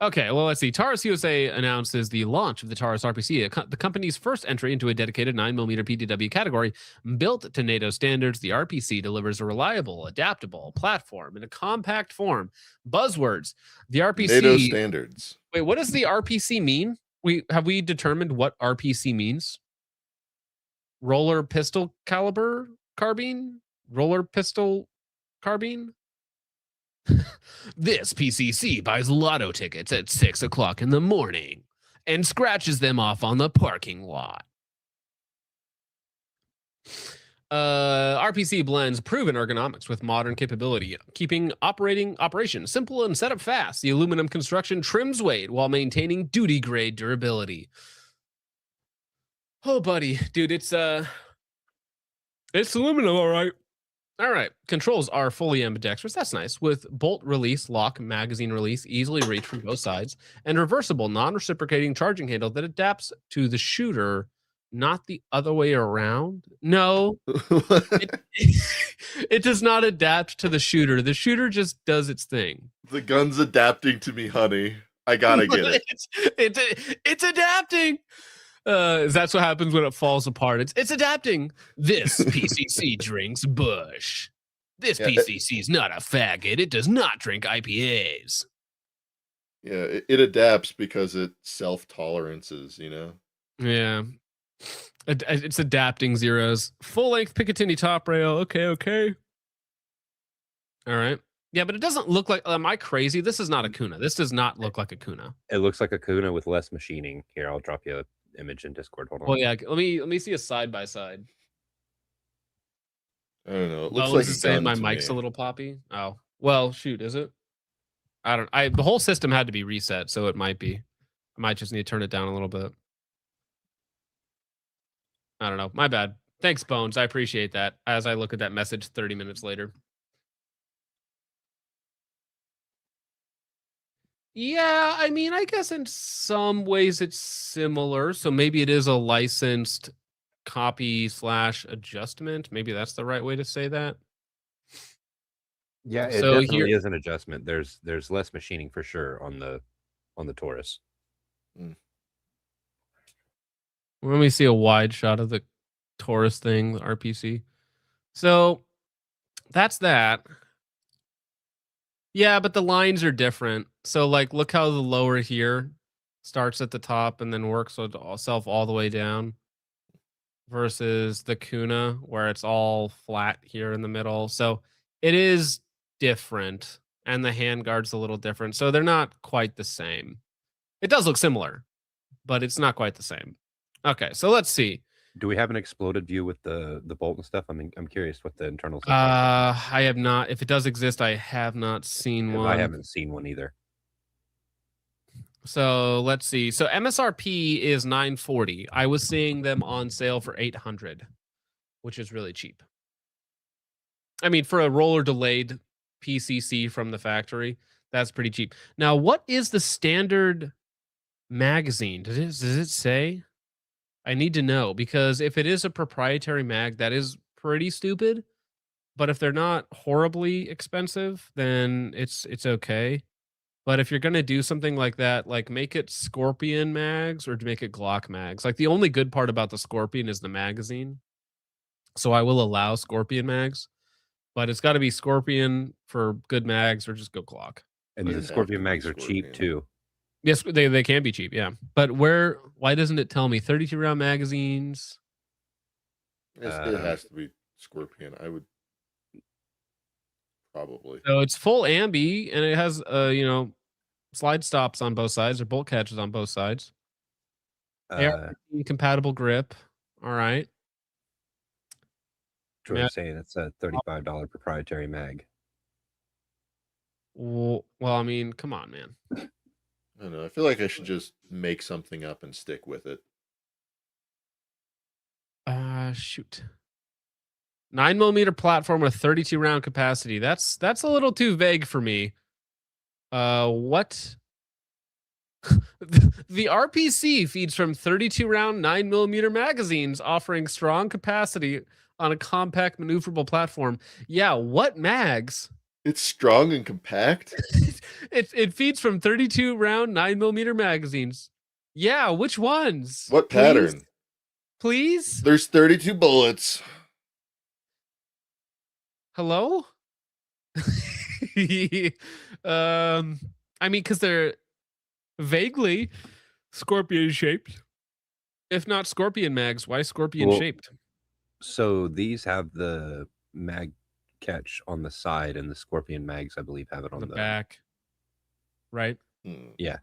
Okay, well, let's see. Taurus USA announces the launch of the Taurus RPC, the company's first entry into a dedicated 9mm PDW category. Built to NATO standards, the RPC delivers a reliable, adaptable platform in a compact form. Buzzwords. The RPC... NATO standards. Wait, what does the RPC mean? Have we determined what RPC means? Roller pistol caliber carbine? Roller pistol carbine? This PCC buys lotto tickets at 6 o'clock in the morning and scratches them off on the parking lot. RPC blends proven ergonomics with modern capability, keeping operation simple and setup fast. The aluminum construction trims weight while maintaining duty grade durability. Oh, buddy, dude, it's aluminum, all right. All right, controls are fully ambidextrous. That's nice. With bolt release, lock, magazine release, easily reached from both sides, and reversible, non-reciprocating charging handle that adapts to the shooter, not the other way around. No, it does not adapt to the shooter. The shooter just does its thing. The gun's adapting to me, honey. I gotta get it. It's adapting. That's what happens when it falls apart. It's adapting. This PCC drinks Bush. This PCC is not a faggot. It does not drink IPAs. Yeah, it adapts because it self-tolerances, you know? Yeah. It's adapting zeros. Full-length Picatinny top rail. Okay. All right. Yeah, but it doesn't look like... Am I crazy? This is not a Kuna. This does not look like a Kuna. It looks like a Kuna with less machining. Here, I'll drop you a image in Discord. Hold on. Well, yeah, let me see a side by side. I don't know. It looks like it's saying my mic's a little poppy. Oh, well, shoot, is it? The whole system had to be reset, so it might be. I might just need to turn it down a little bit. I don't know. My bad. Thanks, Bones. I appreciate that. As I look at that message 30 minutes later. Yeah, I mean, I guess in some ways it's similar. So maybe it is a licensed copy / adjustment. Maybe that's the right way to say that. Yeah, it definitely is an adjustment. There's less machining for sure on the Taurus. Let me see a wide shot of the Taurus thing, the RPC. So that's that. Yeah, but the lines are different. So, like, look how the lower here starts at the top and then works itself all the way down versus the Kuna where it's all flat here in the middle. So it is different, and the handguard's a little different. So they're not quite the same. It does look similar, but it's not quite the same. Okay, so let's see. Do we have an exploded view with the bolt and stuff? I mean, I'm curious what the internals are. I have not. If it does exist, I have not seen one. I haven't seen one either. So let's see. So MSRP is $940. I was seeing them on sale for $800, which is really cheap. I mean, for a roller delayed PCC from the factory, that's pretty cheap. Now, what is the standard magazine? Does it say? I need to know, because if it is a proprietary mag, that is pretty stupid. But if they're not horribly expensive, then it's okay. But if you're going to do something like that, like make it Scorpion mags or make it Glock mags. Like, the only good part about the Scorpion is the magazine. So I will allow Scorpion mags. but it's got to be Scorpion for good mags, or just go Glock. And the Scorpion mags are cheap too. Yes, they can be cheap, yeah. But why doesn't it tell me 32 round magazines? It has to be Scorpion. I would probably. So it's full ambi, and it has slide stops on both sides, or bolt catches on both sides. AR compatible grip. All right. Troy's saying it's a $35 proprietary mag. Well, I mean, come on, man. I don't know. I feel like I should just make something up and stick with it. Shoot. 9mm platform with 32 round capacity. That's a little too vague for me. What? The RPC feeds from 32 round 9mm magazines, offering strong capacity on a compact maneuverable platform. Yeah, what mags? It's strong and compact. It feeds from 32 round 9mm magazines. Yeah, which ones? What pattern? Please? There's 32 bullets. Hello? I mean, because they're vaguely scorpion shaped. If not scorpion mags, why scorpion shaped? So these have the mag catch on the side, and the scorpion mags, I believe, have it on the back. Right? Yeah.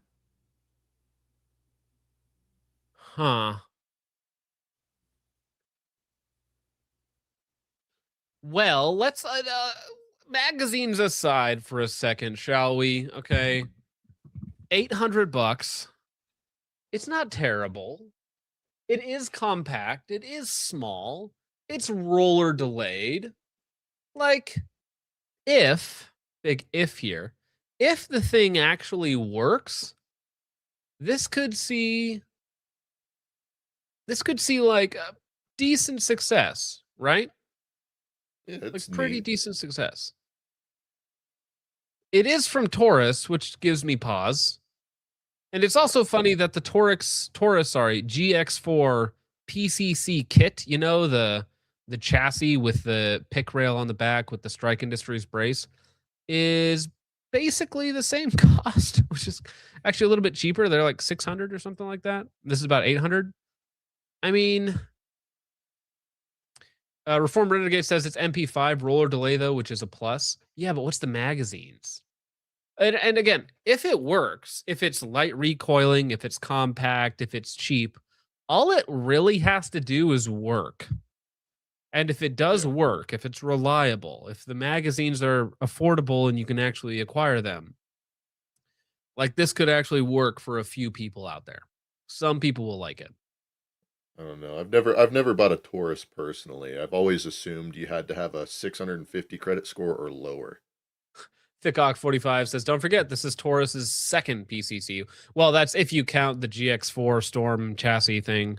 Huh. Well, let's magazines aside for a second, shall we? Okay. $800. It's not terrible. It is compact. It is small. It's roller delayed. Like, big if here, if the thing actually works, this could see like a decent success, right? Yeah, like pretty decent success. It is from Taurus, which gives me pause. And it's also funny that the Taurus GX4 PCC kit, the chassis with the pick rail on the back with the Strike Industries brace, is basically the same cost, which is actually a little bit cheaper. They're like 600 or something like that. This is about 800. I mean, Reformed Renegade says it's MP5 roller delay though, which is a plus. Yeah, but what's the magazines? And again, if it works, if it's light recoiling, if it's compact, if it's cheap, all it really has to do is work. And if it does work, if it's reliable, if the magazines are affordable and you can actually acquire them, like this could actually work for a few people out there. Some people will like it. I don't know. I've never bought a Taurus personally. I've always assumed you had to have a 650 credit score or lower. Thickok45 says, don't forget, this is Taurus's second PCC. Well, that's if you count the GX4 Storm chassis thing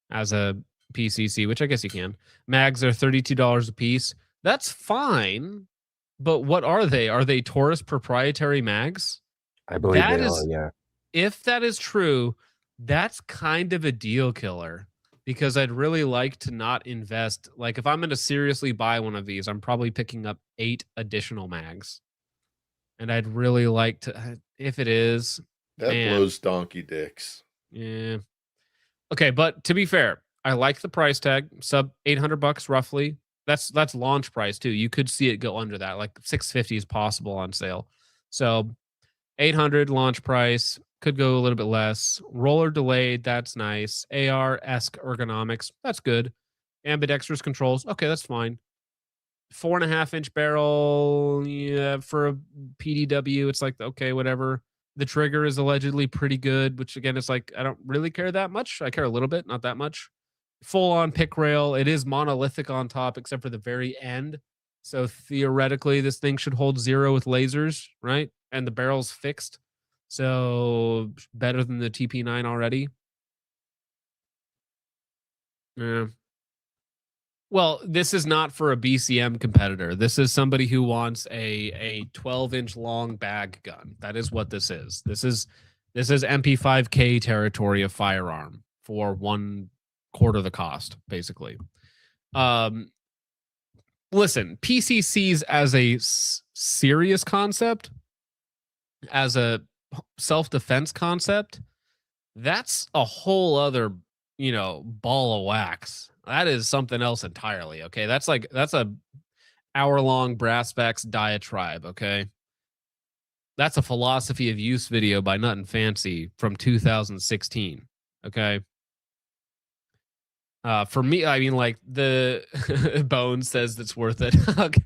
as a PCC, which I guess you can. Mags are $32 a piece. That's fine, but what are they? Are they Taurus proprietary mags? I believe they are, yeah. If that is true, that's kind of a deal killer, because I'd really like to not invest. Like, if I'm going to seriously buy one of these, I'm probably picking up 8 additional mags. And I'd really like to, if it is. That blows donkey dicks. Yeah. Okay, but to be fair, I like the price tag, sub $800 roughly. That's launch price too. You could see it go under that, like 650 is possible on sale. So 800 launch price, could go a little bit less. Roller delayed, that's nice. AR-esque ergonomics, that's good. Ambidextrous controls, okay, that's fine. 4.5-inch barrel, yeah, for a PDW, it's like, okay, whatever. The trigger is allegedly pretty good, which again, it's like, I don't really care that much. I care a little bit, not that much. Full on pick rail. It is monolithic on top, except for the very end. So theoretically, this thing should hold 0 with lasers, right? And the barrel's fixed. So better than the TP9 already. Yeah. Well, this is not for a BCM competitor. This is somebody who wants a 12-inch long bag gun. That is what this is. This is MP5K territory of firearm for 1/4 the cost, basically. listen, PCCs as a serious concept, as a self-defense concept, that's a whole other, ball of wax. That is something else entirely. Okay. That's a hour-long brass backs diatribe. Okay. That's a philosophy of use video by Nut and Fancy from 2016. Okay. For me, I mean, like the Bones says that's worth it. Okay.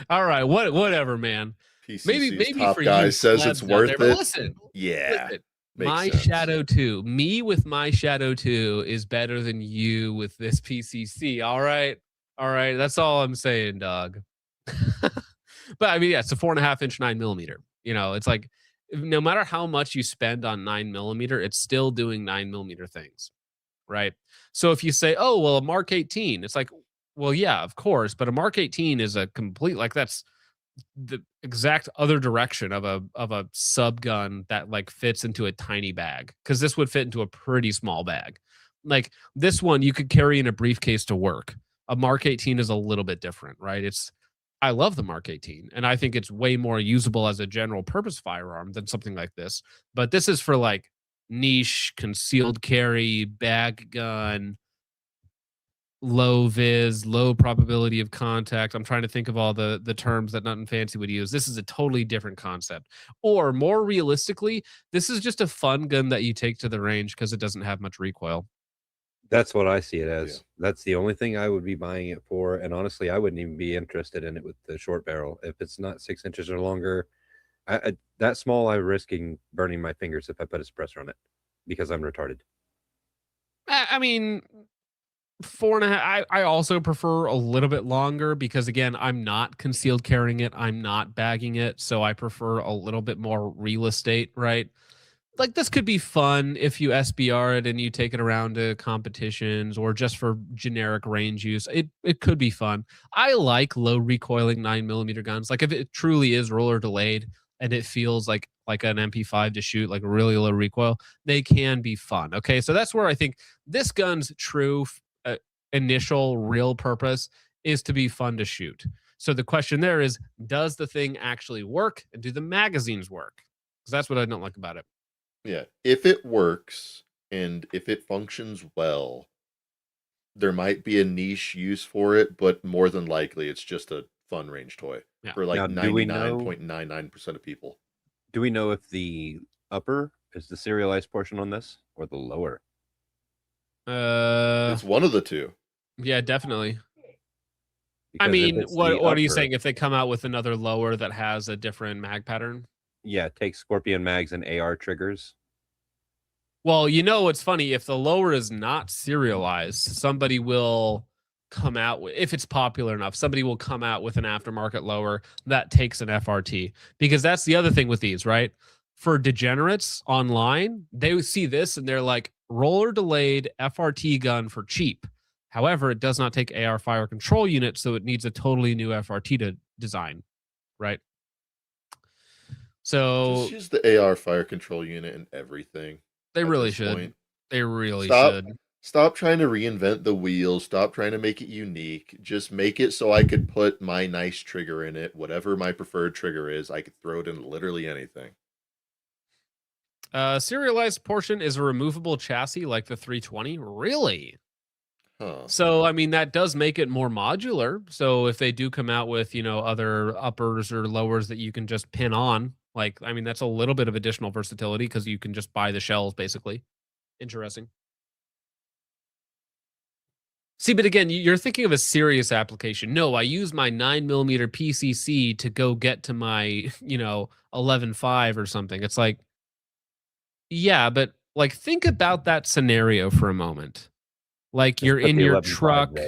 All right. Whatever, man. PCC's Maybe top for guy you says it's plebs out worth there, but it. listen, Yeah. listen. Makes My sense. Shadow 2, me with my Shadow 2 is better than you with this PCC. All right. All right. That's all I'm saying, dog. But I mean, yeah, it's a 4.5-inch 9mm. It's like no matter how much you spend on 9mm, it's still doing 9mm things. Right. So if you say, oh, well, a Mark 18, it's like, well, yeah, of course. But a Mark 18 is a complete, like, that's the exact other direction of a sub gun that like fits into a tiny bag, because this would fit into a pretty small bag. Like this one you could carry in a briefcase to work. A Mark 18 is a little bit different, right? I love the Mark 18 and I think it's way more usable as a general purpose firearm than something like this. But this is for like niche concealed carry bag gun, low vis, low probability of contact. I'm trying to think of all the terms that Nut and Fancy would use. This is a totally different concept. Or more realistically, this is just a fun gun that you take to the range because it doesn't have much recoil. That's what I see it as. Yeah. That's the only thing I would be buying it for. And honestly, I wouldn't even be interested in it with the short barrel. If it's not 6 inches or longer, that small, I'm risking burning my fingers if I put a suppressor on it because I'm retarded. I mean, 4.5. I also prefer a little bit longer because again, I'm not concealed carrying it. I'm not bagging it. So I prefer a little bit more real estate, right? Like this could be fun if you SBR it and you take it around to competitions or just for generic range use. It could be fun. I like low recoiling 9mm guns. Like if it truly is roller delayed and it feels like an MP5 to shoot, like really low recoil, they can be fun. Okay, so that's where I think this gun's true initial real purpose is to be fun to shoot. So the question there is, does the thing actually work and do the magazines work? Because that's what I don't like about it. Yeah, if it works and if it functions well, there might be a niche use for it, but more than likely it's just a fun range toy for like 99.99% of people. Do we know if the upper is the serialized portion on this or the lower? It's one of the two. Yeah, definitely. Because I mean, what are you saying? If they come out with another lower that has a different mag pattern? Yeah, take Scorpion mags and AR triggers. Well, what's funny? If the lower is not serialized, somebody will come out with, if it's popular enough, somebody will come out with an aftermarket lower that takes an FRT. Because that's the other thing with these, right? For degenerates online, they see this and they're like, roller delayed FRT gun for cheap. However, it does not take AR fire control unit, so it needs a totally new FRT to design, right? So just use the AR fire control unit and everything. They really should. They really should. Stop trying to reinvent the wheel. Stop trying to make it unique. Just make it so I could put my nice trigger in it. Whatever my preferred trigger is, I could throw it in literally anything. Serialized portion is a removable chassis like the 320. Really? Huh. So, I mean, that does make it more modular. So if they do come out with, other uppers or lowers that you can just pin on, like, I mean, that's a little bit of additional versatility because you can just buy the shells, basically. Interesting. See, but again, you're thinking of a serious application. No, I use my 9mm PCC to go get to my, 11.5 or something. It's like, yeah, but like, think about that scenario for a moment. Like you're in your truck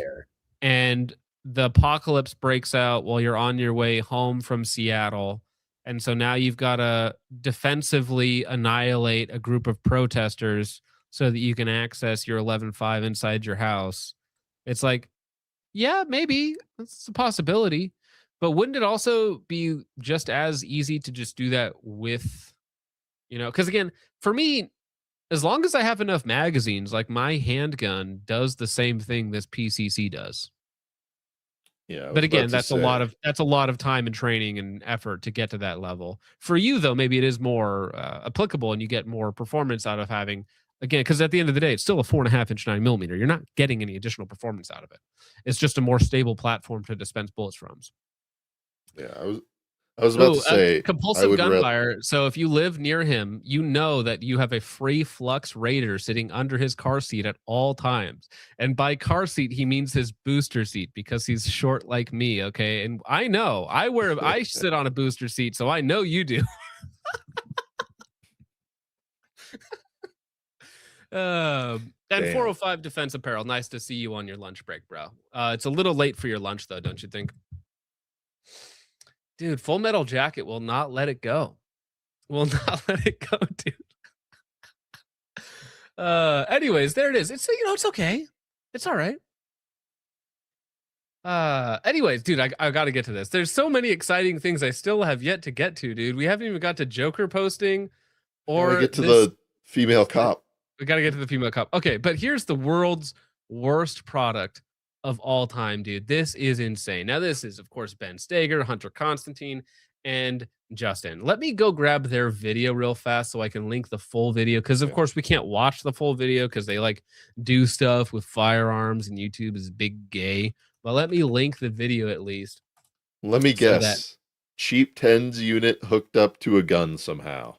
and the apocalypse breaks out while you're on your way home from Seattle. And so now you've got to defensively annihilate a group of protesters so that you can access your 11.5 inside your house. It's like, yeah, maybe it's a possibility, but wouldn't it also be just as easy to just do that with, because again, for me, as long as I have enough magazines, like my handgun does the same thing this PCC does. Yeah, But again, that's a lot of time and training and effort to get to that level. For you though, maybe it is more applicable, and you get more performance out of having, again, because at the end of the day, it's still a 4.5-inch 9mm. You're not getting any additional performance out of it. It's just a more stable platform to dispense bullets from. Yeah, I was about to say compulsive gunfire. So if you live near him, you know that you have a free flux raider sitting under his car seat at all times. And by car seat, he means his booster seat, because he's short like me. Okay, and I know I sit on a booster seat, so I know you do. And Damn. 405 Defense Apparel. Nice to see you on your lunch break, bro. It's a little late for your lunch though, don't you think? Dude, Full Metal Jacket will not let it go. Will not let it go, dude. Anyways, there it is. It's, it's okay. It's all right. Anyways, dude, I got to get to this. There's so many exciting things I still have yet to get to, dude. We haven't even got to Joker posting or get to the female cop. We got to get to the female cop. Okay, but here's the world's worst product of all time, dude. This is insane. Now, this is, of course, Ben Steger, Hunter Constantine, and Justin. Let me go grab their video real fast so I can link the full video, because, of course, we can't watch the full video because they, do stuff with firearms, and YouTube is big gay. But let me link the video at least. Let me guess. Cheap 10s unit hooked up to a gun somehow.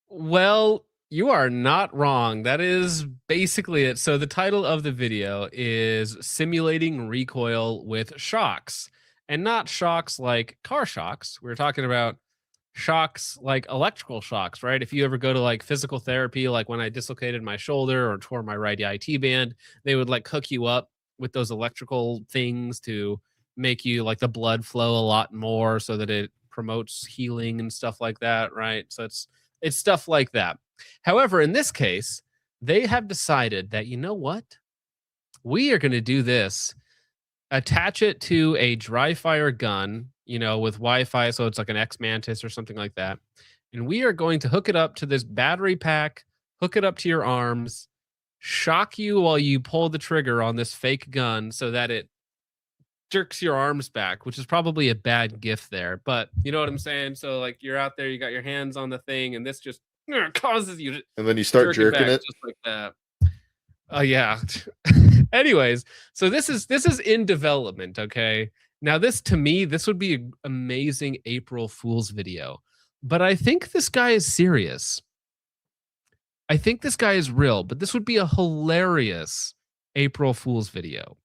Well, you are not wrong. That is basically it. So the title of the video is Simulating Recoil with Shocks. And not shocks like car shocks. We're talking about shocks like electrical shocks, right? If you ever go to physical therapy, like when I dislocated my shoulder or tore my right IT band, they would hook you up with those electrical things to make you the blood flow a lot more so that it promotes healing and stuff like that, right? So it's stuff like that. However, in this case, they have decided that, you know what? We are going to do this. Attach it to a dry fire gun, with Wi-Fi, so it's like an X-Mantis or something like that. And we are going to hook it up to this battery pack, hook it up to your arms, shock you while you pull the trigger on this fake gun so that it jerks your arms back, which is probably a bad gift there. But you know what I'm saying? So you're out there, you got your hands on the thing, and this just causes you to, and then you start jerking it just like that. Oh yeah. Anyways, so this is in development. Okay, now this, to me, this would be an amazing April Fool's video, but I think this guy is serious. I think this guy is real, but this would be a hilarious April Fool's video.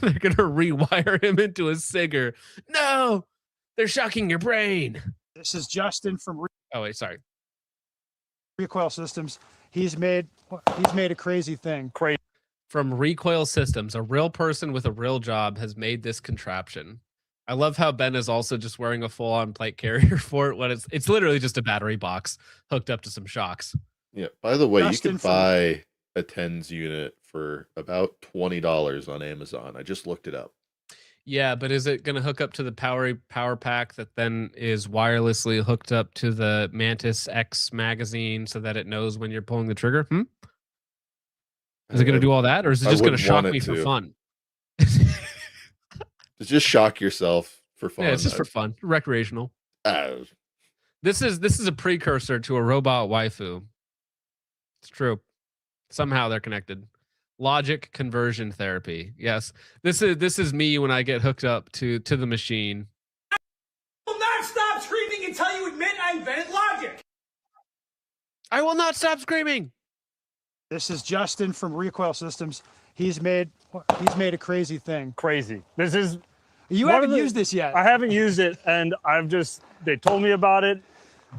They're gonna rewire him into a Sigger. No, they're shocking your brain. This is Justin from Oh wait, sorry. Recoil Systems. He's made a crazy thing. Crazy. From Recoil Systems, a real person with a real job has made this contraption. I love how Ben is also just wearing a full-on plate carrier for it when it's literally just a battery box hooked up to some shocks. Yeah. By the way, you can buy a 10s unit for about $20 on Amazon. I just looked it up. Yeah, but is it going to hook up to the power pack that then is wirelessly hooked up to the Mantis X magazine so that it knows when you're pulling the trigger? Is it going to do all that, or is it just going to shock me for fun? Just shock yourself for fun. Yeah, it's just for fun, recreational. This is a precursor to a robot waifu. It's true. Somehow they're connected. Logic conversion therapy. Yes, this is me when I get hooked up to the machine. I will not stop screaming until you admit I invented logic. I will not stop screaming. This is Justin from Recoil Systems. He's made a crazy thing. Crazy. This is. You haven't used this yet. I haven't used it, and they told me about it.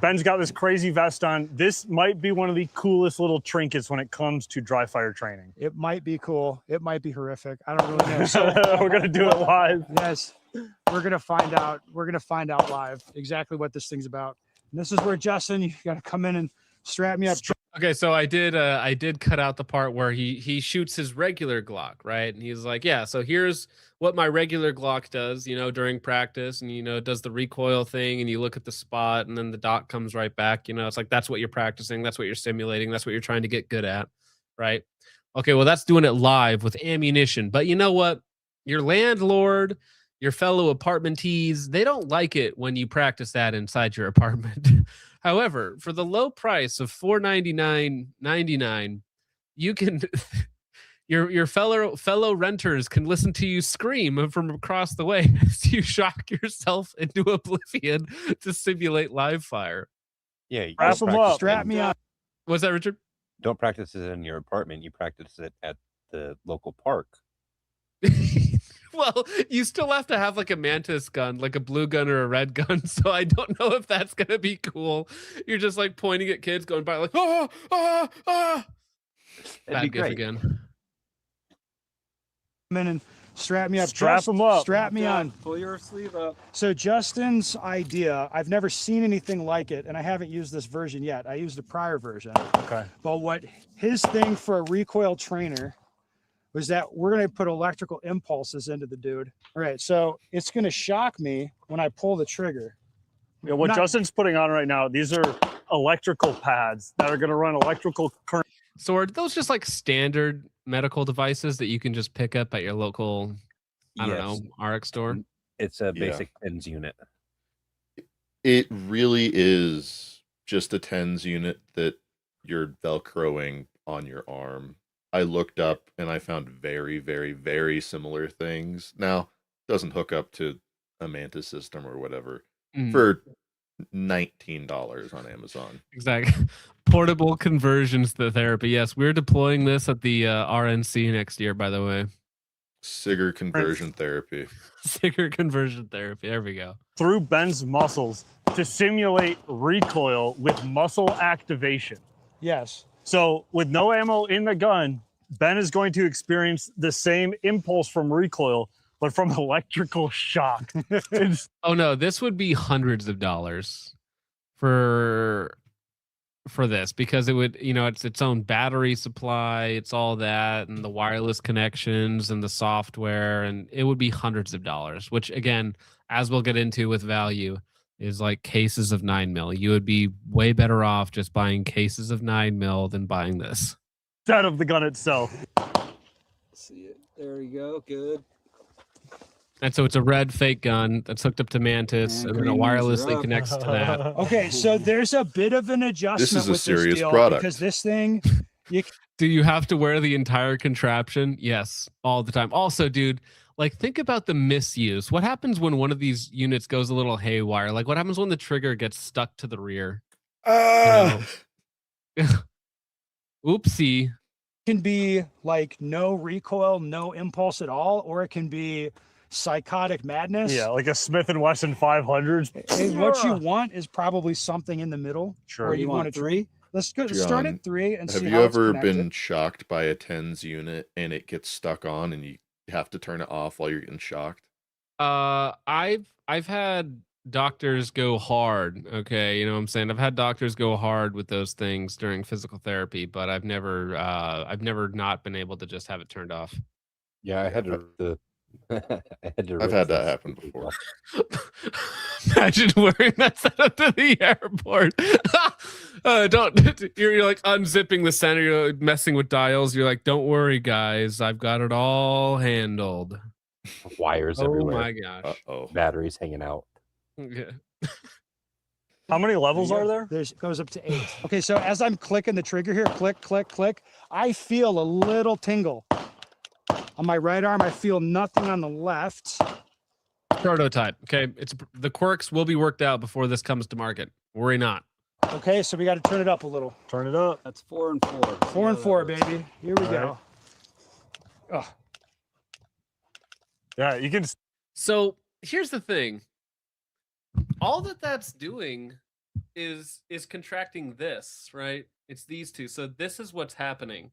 Ben's got this crazy vest on. This might be one of the coolest little trinkets when it comes to dry fire training. It might be cool. It might be horrific. I don't really know. So, we're gonna do it live. Yes, we're gonna find out. We're gonna find out live exactly what this thing's about. And this is where Justin, you got to come in and strap me up. Okay, so I did cut out the part where he shoots his regular Glock, right? And he's like, yeah, so here's what my regular Glock does, during practice, and it does the recoil thing, and you look at the spot, and then the dot comes right back. It's like, that's what you're practicing, that's what you're simulating, that's what you're trying to get good at, right? Okay, well, that's doing it live with ammunition. But you know what? Your landlord, your fellow apartmentees, they don't like it when you practice that inside your apartment. However, for the low price of $499.99, you can your fellow renters can listen to you scream from across the way as you shock yourself into oblivion to simulate live fire. Yeah, you Wrap don't 'em practice up. Strap it- me up. What's that, Richard? Don't practice it in your apartment. You practice it at the local park. Well, you still have to have like a mantis gun, like a blue gun or a red gun. So I don't know if that's gonna be cool. You're just like pointing at kids going by, like, oh, ah, ah. Bad be gif great. again. Come in and strap me up. Strap 'em up. Strap me on. Pull your sleeve up. So Justin's idea, I've never seen anything like it, and I haven't used this version yet. I used a prior version. Okay. But what his thing for a recoil trainer was that we're going to put electrical impulses into the dude. All right, so it's going to shock me when I pull the trigger. Yeah, what Not- Justin's putting on right now, these are electrical pads that are going to run electrical current. So are those just like standard medical devices that you can just pick up at your local, I don't Yes. know, RX store? It's a Yeah. basic TENS unit. It really is just a TENS unit that you're Velcroing on your arm. I looked up and I found very, very, very similar things. Now, it doesn't hook up to a Mantis system or whatever Mm. for $19 on Amazon. Exactly. Portable conversions to therapy. Yes, we're deploying this at the RNC next year, by the way. Sigger conversion therapy. Sigger conversion therapy. There we go. Through Ben's muscles to simulate recoil with muscle activation. Yes. So with no ammo in the gun, Ben is going to experience the same impulse from recoil, but from electrical shock. Oh no, this would be hundreds of dollars for this, because it would, it's its own battery supply, it's all that, and the wireless connections and the software, and it would be hundreds of dollars, which again, as we'll get into with value, is like cases of 9mm. You would be way better off just buying cases of 9mm than buying this. Instead of the gun itself. See it. There we go. Good. And so it's a red fake gun that's hooked up to Mantis, and then it wirelessly connects to that. Okay, so there's a bit of an adjustment This is a with serious this deal product. because this thing, Do you have to wear the entire contraption? Yes, all the time. Also, dude, like, think about the misuse. What happens when one of these units goes a little haywire? Like, what happens when the trigger gets stuck to the rear? Oopsie. can be like no recoil, no impulse at all, or it can be psychotic madness. Yeah, like a Smith & Wesson 500. And what you want is probably something in the middle. Sure. Where You you want want to three? Let's go start John, at 3 and see have you how it's ever connected. been shocked by a TENS unit and it gets stuck on and you have to turn it off while you're getting shocked? I've had doctors go hard. Okay, you know what I'm saying? I've had doctors go hard with those things during physical therapy, but I've never not been able to just have it turned off. Yeah, I had to. I've had that happen before. Imagine wearing that setup to the airport. You're like unzipping the center, you're messing with dials. You're like, don't worry, guys, I've got it all handled. Wires Oh everywhere. my gosh. Batteries hanging out. Yeah. How many levels are there? There's goes up to 8. Okay, so as I'm clicking the trigger here, click, click, click, I feel a little tingle. On my right arm, I feel nothing on the left. Prototype. Okay, the quirks will be worked out before this comes to market. Worry not. Okay, so we got to turn it up a little. Turn it up. That's 4 and 4. 4 and 4, baby. Here we go. Oh. Yeah, you can. So here's the thing. All that's doing is contracting this, right? It's these two. So this is what's happening,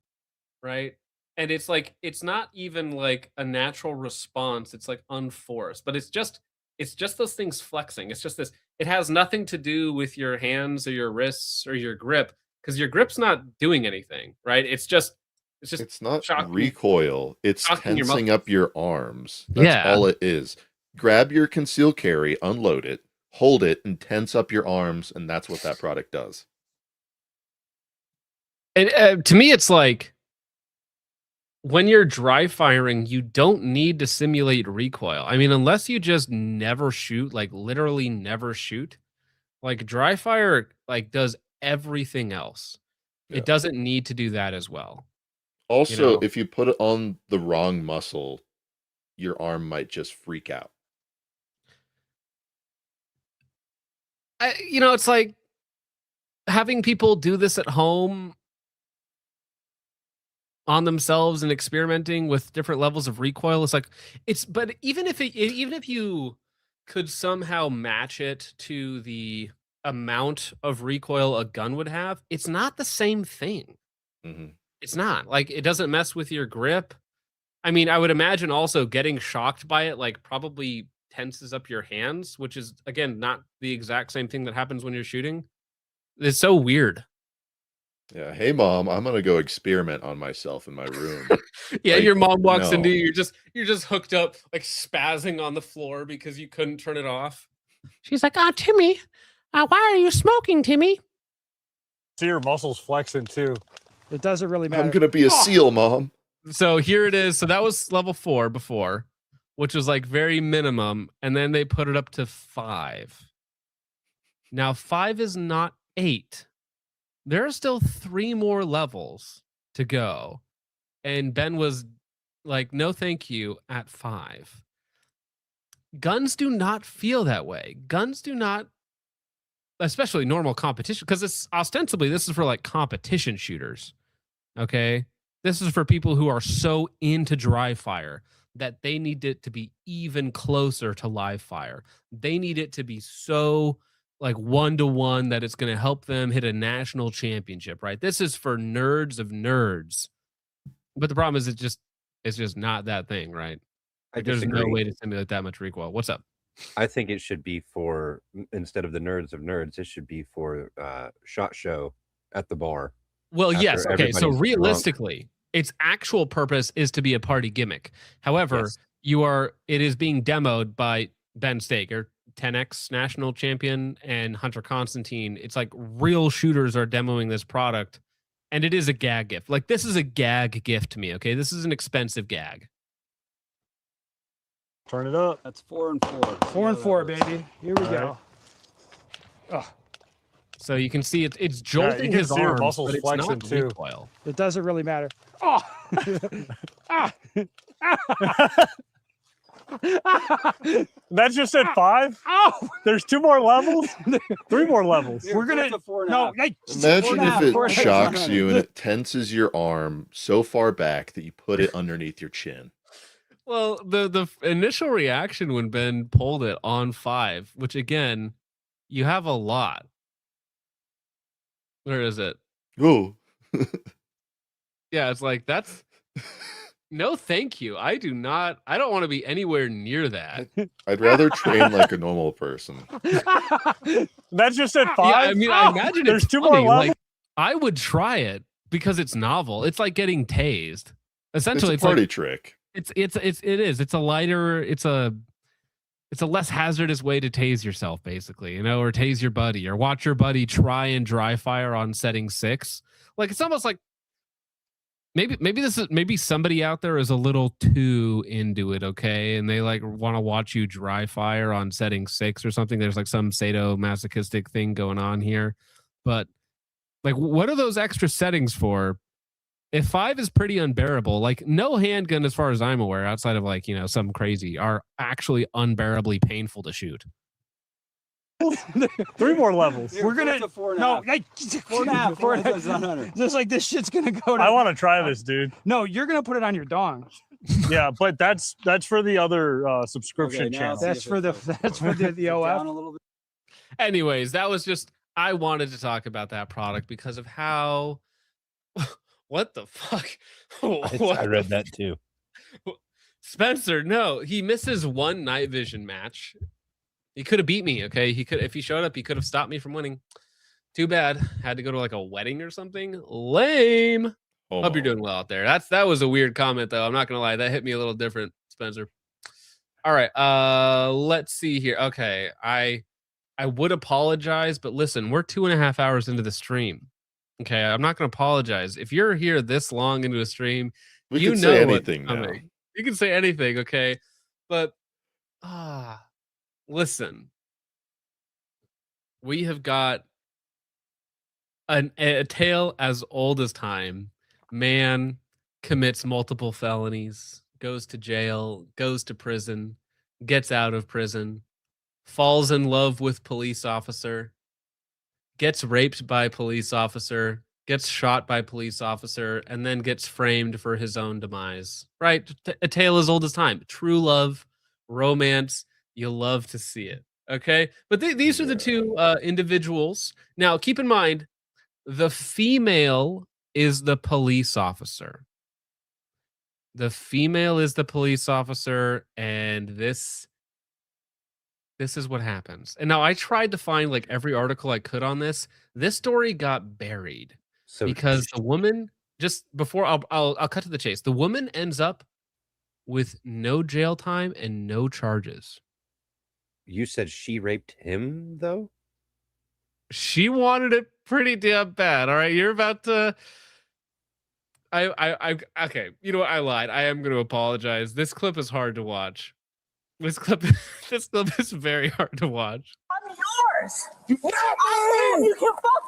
right? And it's like, it's not even like a natural response. It's like unforced, but it's just those things flexing. It's just this. It has nothing to do with your hands or your wrists or your grip, because your grip's not doing anything, right? It's not shocking, recoil. It's shocking your tensing muscles. up your arms. That's Yeah. all it is. Grab your concealed carry, unload it, hold it, and tense up your arms, and that's what that product does. And to me, it's like, when you're dry firing, you don't need to simulate recoil. I mean, unless you just never shoot, like literally never shoot. Like dry fire, like does everything else. Yeah. It doesn't need to do that as well. Also, if you put it on the wrong muscle, your arm might just freak out. It's like having people do this at home on themselves and experimenting with different levels of recoil. It's like but even if you could somehow match it to the amount of recoil a gun would have, it's not the same thing. Mm-hmm. It's not. Like, it doesn't mess with your grip. I mean, I would imagine also getting shocked by it, like, probably tenses up your hands, which is, again, not the exact same thing that happens when you're shooting. It's so weird. Yeah. Hey, Mom, I'm gonna go experiment on myself in my room. Yeah, Like, your mom walks no. into you, you're just hooked up, like spazzing on the floor because you couldn't turn it off. She's like, "Oh, Timmy, why are you smoking, Timmy?" See your muscles flexing too. It doesn't really matter. I'm gonna be a SEAL, Mom. So here it is. So that was level 4 before, which was like very minimum, and then they put it up to 5. Now 5 is not 8. There are still 3 more levels to go. And Ben was like, no, thank you at 5. Guns do not feel that way. Guns do not, especially normal competition, because it's ostensibly, this is for like competition shooters. Okay. This is for people who are so into dry fire that they need it to be even closer to live fire. They need it to be so like 1-to-1 that it's going to help them hit a national championship, right? This is for nerds of nerds. But the problem is it's just not that thing, right? Like, there's no way to simulate that much recoil. What's up? I think it should be for, instead of the nerds of nerds, it should be for SHOT Show at the bar. Well, yes. Okay. So everybody's realistically, its actual purpose is to be a party gimmick. However, Yes. it is being demoed by Ben Staker, 10X national champion, and Hunter Constantine. It's like real shooters are demoing this product, and it is a gag gift. Like, this is a gag gift to me. Okay. This is an expensive gag. Turn it up. That's 4 and 4. 4 and 4, baby. Here we go. Oh. So you can see it's jolting his see your arms, muscles but it's flexing not too. recoil. It doesn't really matter. Oh. That's just at 5. Oh, there's 2 more levels. 3 more levels. Here, We're gonna that's a 4 and no. a half. Imagine if it 4.5. shocks you and it tenses your arm so far back that you put it underneath your chin. Well, the initial reaction when Ben pulled it on 5, which again, you have a lot. Where is it? Oh. Yeah, it's like, that's no thank you. I don't want to be anywhere near that. I'd rather train like a normal person. That's just at 5. Yeah, I mean, I imagine there's it's 2 more funny. levels. Like, I would try it because it's novel. It's like getting tased. Essentially, It's a party like, trick. it is. It's a lighter. It's a less hazardous way to tase yourself, basically, or tase your buddy, or watch your buddy try and dry fire on setting 6. Like, it's almost like maybe somebody out there is a little too into it, okay, and they like want to watch you dry fire on setting 6 or something. There's like some sadomasochistic thing going on here, but like, what are those extra settings for? If 5 is pretty unbearable, like no handgun, as far as I'm aware, outside of like, some crazy, are actually unbearably painful to shoot. 3 more levels. We're gonna 4 and a no. half. Hey, 4 and a half. 4 and a half. That's 100. Just like this shit's gonna go. I want to try this, dude. No, you're gonna put it on your dong. Yeah, but that's for the other subscription Okay, now channel. That's for the OF. Down a little bit. Anyways, that was just, I wanted to talk about that product because of how, what the fuck? I read that too. Spencer, no, he misses one night vision match. He could have beat me, okay? If he showed up, he could have stopped me from winning. Too bad. Had to go to like a wedding or something. Lame. Hope you're doing well out there. That was a weird comment, though. I'm not gonna lie. That hit me a little different, Spencer. All right. Let's see here. Okay. I would apologize, but listen, we're 2.5 hours into the stream. Okay, I'm not gonna apologize. If you're here this long into a stream, We you can know say what's anything now. coming. You can say anything, okay? But listen, we have got a tale as old as time. Man commits multiple felonies, goes to jail, goes to prison, gets out of prison, falls in love with police officer, gets raped by police officer, gets shot by police officer, and then gets framed for his own demise. Right? A tale as old as time. True love, romance. You love to see it. Okay? But these are the two individuals. Now, keep in mind, the female is the police officer. The female is the police officer, and this is what happens. And now I tried to find like every article I could on this. This story got buried because the woman, just before I'll cut to the chase. The woman ends up with no jail time and no charges. You said she raped him, though? She wanted it pretty damn bad. All right, you're about to. I okay. You know what? I lied. I am going to apologize. This clip is hard to watch. This clip is very hard to watch. I'm yours. You can fuck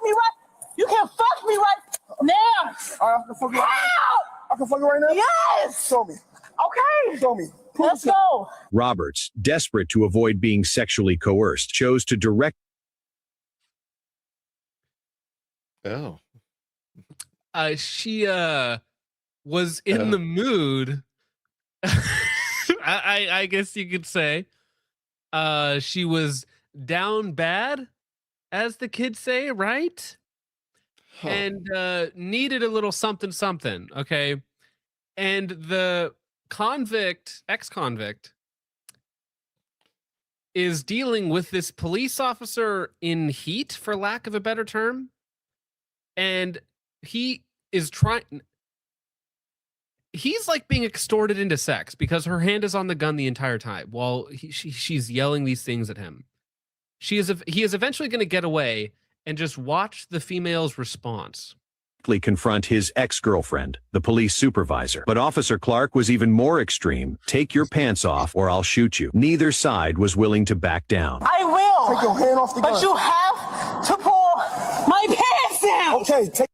me right. You can fuck me right now. I can fuck you right now. I can fuck you right now. Yes. Show me. Okay. Show me. Let's go. Roberts, desperate to avoid being sexually coerced, chose to direct. Oh. She was in the mood. I guess you could say. She was down bad, as the kids say, right? Huh. And needed a little something, something. Okay. And the ex-convict, is dealing with this police officer in heat, for lack of a better term. And he is trying. He's like being extorted into sex because her hand is on the gun the entire time while she's yelling these things at him. He is eventually going to get away and just watch the female's response. Confront his ex-girlfriend, the police supervisor. But Officer Clark was even more extreme. Take your pants off or I'll shoot you. Neither side was willing to back down. I will. Take your hand off the gun. But you have to pull my pants down. Okay.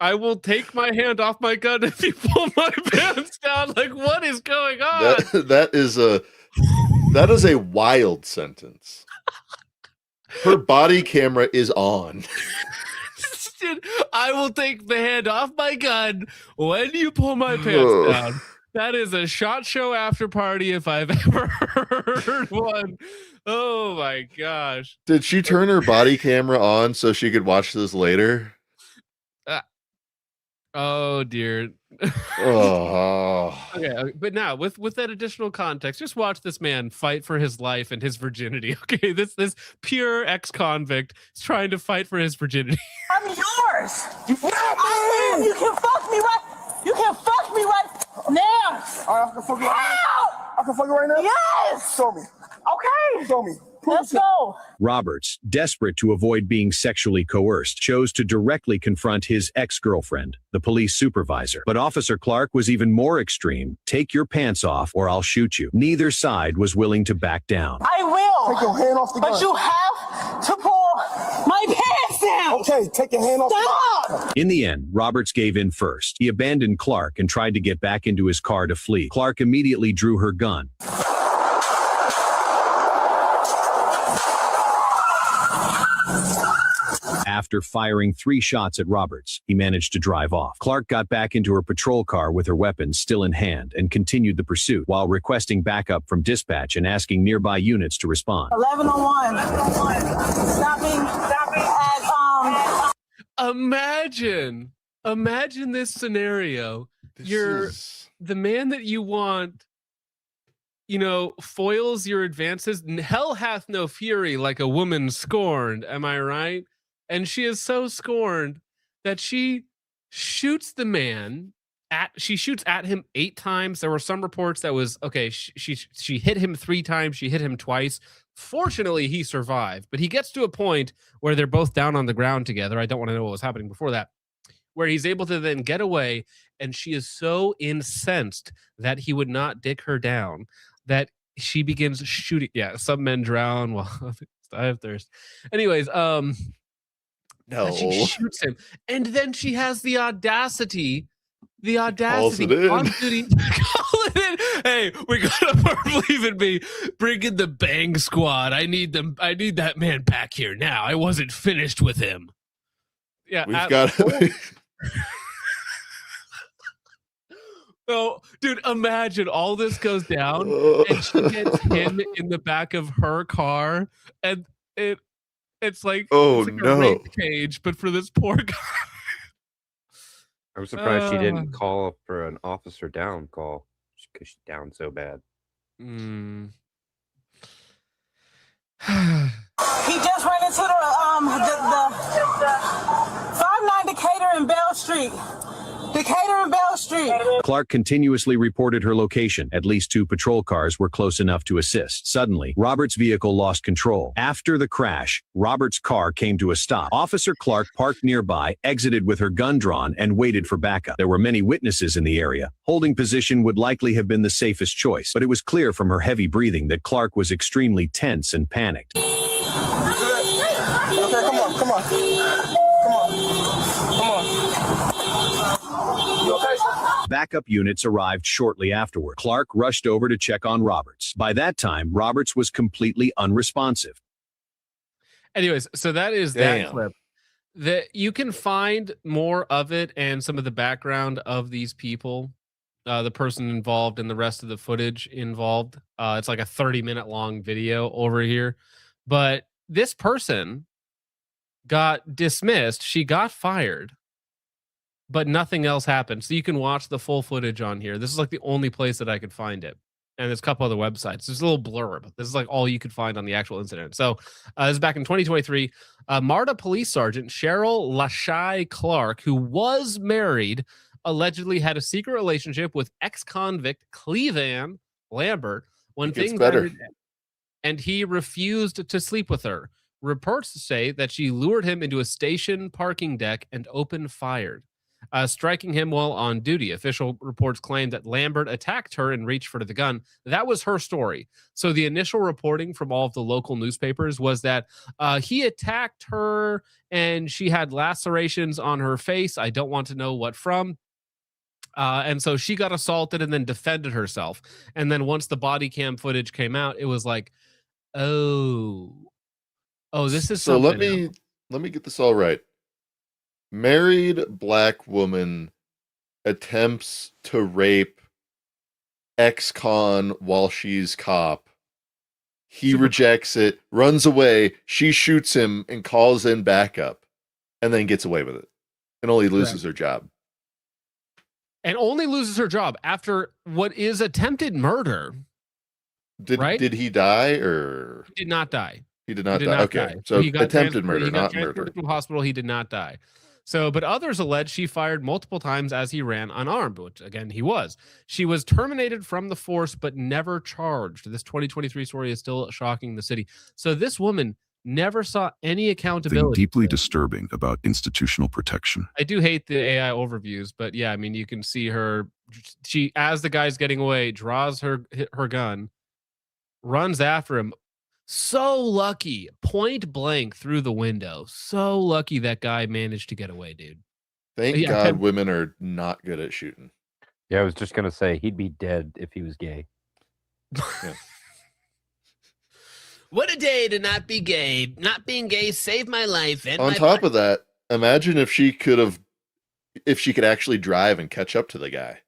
I will take my hand off my gun if you pull my pants down. Like, what is going on? That is a wild sentence. Her body camera is on. I will take the hand off my gun when you pull my pants down. That is a SHOT Show after party if I've ever heard one. Oh my gosh. Did she turn her body camera on so she could watch this later? Oh dear. Oh. Okay, but now with that additional context, just watch this man fight for his life and his virginity. Okay, this pure ex-convict is trying to fight for his virginity. I'm yours. You can fuck me right. You can fuck me right now. I can fuck you right now. I can fuck you right now. Yes. Show me. Okay. Show me. Let's go. Roberts, desperate to avoid being sexually coerced, chose to directly confront his ex-girlfriend, the police supervisor. But Officer Clark was even more extreme. Take your pants off or I'll shoot you. Neither side was willing to back down. I will. Take your hand off the gun. But you have to pull my pants down. Okay, take your hand off Stop. the gun. In the end, Roberts gave in first. He abandoned Clark and tried to get back into his car to flee. Clark immediately drew her gun. After firing 3 shots at Roberts, he managed to drive off. Clark got back into her patrol car with her weapons still in hand and continued the pursuit while requesting backup from dispatch and asking nearby units to respond. 1101. Stopping at Imagine this scenario. The man that you want, foils your advances. Hell hath no fury like a woman scorned. Am I right? And she is so scorned that she shoots the man she shoots at him 8 times. There were some reports that was okay. She hit him 3 times. She hit him twice. Fortunately, he survived, but he gets to a point where they're both down on the ground together. I don't want to know what was happening before that, where he's able to then get away, and she is so incensed that he would not dick her down that she begins shooting. Yeah, some men drown while I have thirst. Anyways, that she No. shoots him, and then she has the audacity calls it in. on duty to call it in. Hey, we gotta believe in me. Bring in the bang squad. I need them. I need that man back here now. I wasn't finished with him. Yeah, We've got. So, dude, imagine all this goes down, and she gets him in the back of her car, and it's like, Oh, it's like no. a rape cage, but for this poor guy. I was surprised she didn't call for an officer down call because she's down so bad. Mm. He just ran into the 59 Decatur and Bell Street. Decatur and Bell Street. Clark continuously reported her location. At least 2 patrol cars were close enough to assist. Suddenly, Robert's vehicle lost control. After the crash, Robert's car came to a stop. Officer Clark parked nearby, exited with her gun drawn, and waited for backup. There were many witnesses in the area. Holding position would likely have been the safest choice, but it was clear from her heavy breathing that Clark was extremely tense and panicked. Okay, come on. You okay? Backup units arrived shortly afterward. Clark rushed over to check on Roberts. By that time, Roberts was completely unresponsive. Anyways, so that is that clip. That you can find more of it and some of the background of these people, the person involved and the rest of the footage involved. It's like a 30-minute long video over here. But this person got dismissed. She got fired, but nothing else happened. So you can watch the full footage on here. This is like the only place that I could find it. And there's a couple other websites. There's a little blurb. This is like all you could find on the actual incident. So this is back in 2023. MARTA Police Sergeant Cheryl Lashai Clark, who was married, allegedly had a secret relationship with ex-convict Clevan Lambert when things ended, and he refused to sleep with her. Reports say that she lured him into a station parking deck and opened fire, striking him while on duty. Official reports claim that Lambert attacked her and reached for the gun. That was her story. So the initial reporting from all of the local newspapers was that he attacked her and she had lacerations on her face. I don't want to know what from. And so she got assaulted and then defended herself. And then once the body cam footage came out, it was like, oh, this is so. Let me get this all right. Married black woman attempts to rape ex-con while she's cop. He rejects it, runs away. She shoots him and calls in backup, and then gets away with it, and only loses her job. And only loses her job after what is attempted murder. Did he die or? He did not die. He did not die. Okay, so he got attempted murder, he got not transferred murder. to the hospital. He did not die. So, but others allege she fired multiple times as he ran unarmed, which again, he was. She was terminated from the force, but never charged. This 2023 story is still shocking the city. So this woman never saw any accountability. Deeply disturbing about institutional protection. I do hate the AI overviews, but yeah, I mean, you can see her. She, as the guy's getting away, draws her gun, runs after him. So lucky, point blank through the window. So lucky that guy managed to get away, dude. Thank God women are not good at shooting. Yeah, I was just gonna say he'd be dead if he was gay. Yeah. What a day to not be gay. Not being gay saved my life. And On top of that, imagine if she could actually drive and catch up to the guy.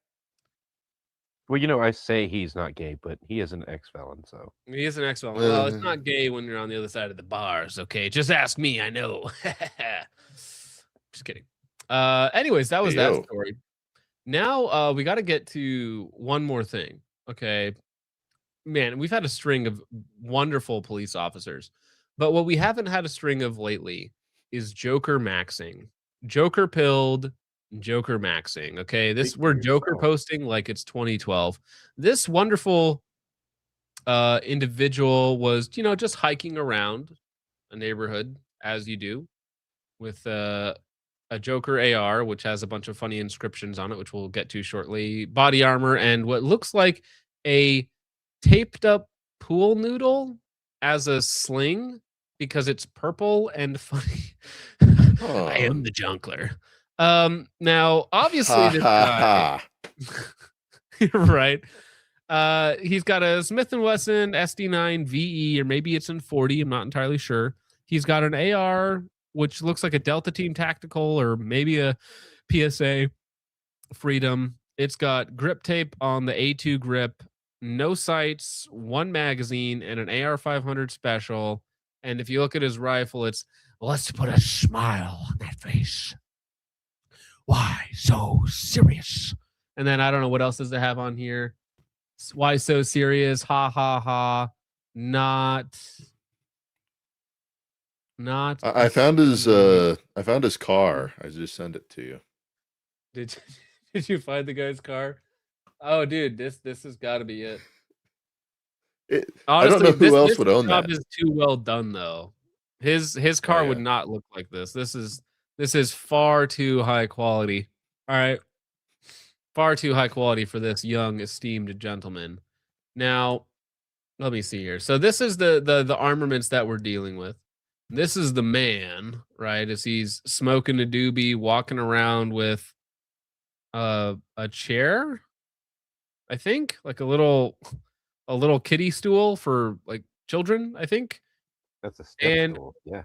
Well, you know, I say he's not gay, but he is an ex-felon, so. He is an ex-felon. Well, it's not gay when you're on the other side of the bars, okay? Just ask me, I know. Just kidding. Anyways, that was that story. Now, we got to get to one more thing, okay? Man, we've had a string of wonderful police officers, but what we haven't had a string of lately is Joker maxing. Joker pilled, Joker maxing. Okay, we're Joker posting like it's 2012. This wonderful individual was, just hiking around a neighborhood as you do with a Joker AR, which has a bunch of funny inscriptions on it, which we'll get to shortly, body armor, and what looks like a taped up pool noodle as a sling because it's purple and funny. I am the Jonkler. Now, obviously, this guy, right? He's got a Smith & Wesson SD9 VE, or maybe it's in 40. I'm not entirely sure. He's got an AR, which looks like a Delta Team Tactical, or maybe a PSA Freedom. It's got grip tape on the A2 grip, no sights, one magazine, and an AR-500 special. And if you look at his rifle, it's, let's put a smile on that face. Why so serious? And then I don't know what else does it have on here. Why so serious? Ha ha ha. Not. I found his car. I just sent it to you. Did you find the guy's car? Oh, dude, this has got to be it. Honestly, I don't know who else would own that. This job is too well done, though. His car would not look like this. This is far too high quality. All right, far too high quality for this young, esteemed gentleman. Now, let me see here. So this is the armaments that we're dealing with. This is the man, right? As he's smoking a doobie, walking around with a chair, I think, like a little kiddie stool for like children, I think. That's a step stool. Yeah.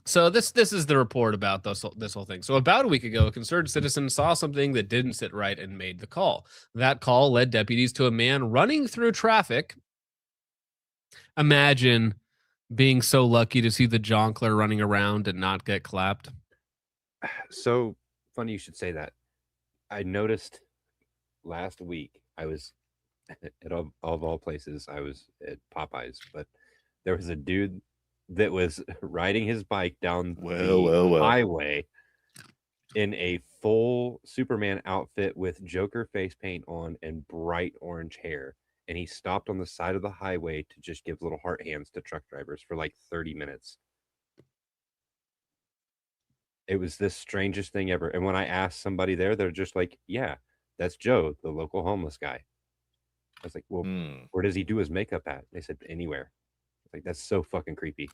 So this is the report about this whole thing. So about a week ago, a concerned citizen saw something that didn't sit right and made the call. That call led deputies to a man running through traffic. Imagine being so lucky to see the Jonkler running around and not get clapped. So funny you should say that. I noticed last week, I was at all places, I was at Popeyes, but there was a dude that was riding his bike down the highway in a full Superman outfit with Joker face paint on and bright orange hair. And he stopped on the side of the highway to just give little heart hands to truck drivers for like 30 minutes. It was the strangest thing ever. And when I asked somebody there, they're just like, yeah, that's Joe, the local homeless guy. I was like, well, where does he do his makeup at? They said, anywhere. Like, that's so fucking creepy.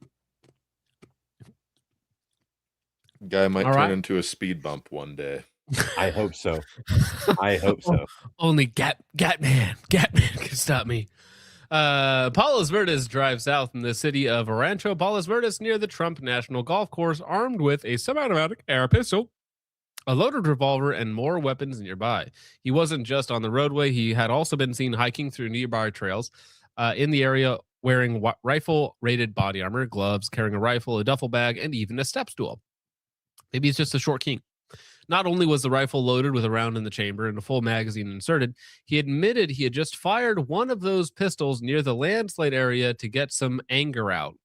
Guy might turn into a speed bump one day. I hope so. I hope so. Only Gatman can stop me. Palos Verdes drives south in the city of Rancho Palos Verdes near the Trump National Golf Course, armed with a semi-automatic air pistol, a loaded revolver, and more weapons nearby. He wasn't just on the roadway. He had also been seen hiking through nearby trails in the area, wearing rifle-rated body armor, gloves, carrying a rifle, a duffel bag, and even a step stool. Maybe he's just a short king. Not only was the rifle loaded with a round in the chamber and a full magazine inserted, he admitted he had just fired one of those pistols near the landslide area to get some anger out.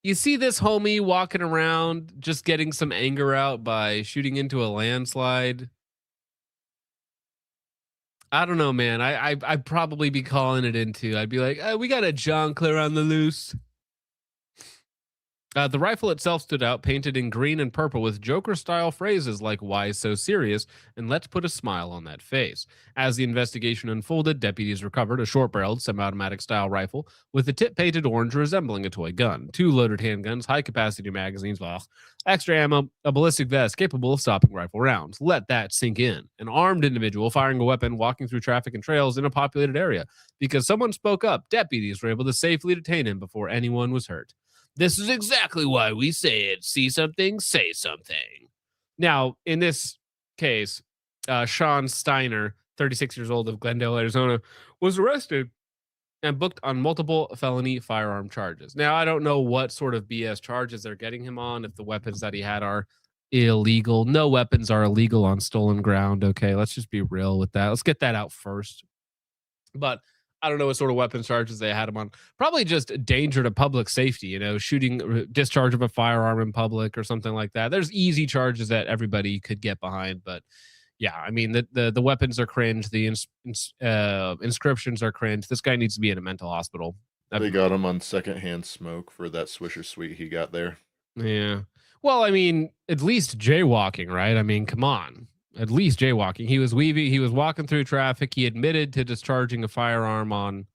You see this homie walking around just getting some anger out by shooting into a landslide. I don't know, man. I'd probably be calling it into. I'd be like, we got a Jonkler on the loose. The rifle itself stood out, painted in green and purple with Joker-style phrases like, why so serious, and let's put a smile on that face. As the investigation unfolded, deputies recovered a short-barreled semi-automatic style rifle with the tip painted orange resembling a toy gun, 2 loaded handguns, high-capacity magazines, extra ammo, a ballistic vest capable of stopping rifle rounds. Let that sink in. An armed individual firing a weapon walking through traffic and trails in a populated area. Because someone spoke up, deputies were able to safely detain him before anyone was hurt. This is exactly why we say it. See something, say something. Now, in this case, Sean Steiner, 36 years old of Glendale, Arizona, was arrested and booked on multiple felony firearm charges. Now, I don't know what sort of BS charges they're getting him on, if the weapons that he had are illegal. No weapons are illegal on stolen ground. Okay, let's just be real with that. Let's get that out first. But I don't know what sort of weapons charges they had him on. Probably just danger to public safety, shooting, discharge of a firearm in public or something like that. There's easy charges that everybody could get behind. But yeah, I mean, the weapons are cringe. The inscriptions are cringe. This guy needs to be in a mental hospital. They got him on secondhand smoke for that Swisher Sweet he got there. Yeah. Well, I mean, at least jaywalking, right? I mean, come on. At least jaywalking. He was walking through traffic. He admitted to discharging a firearm on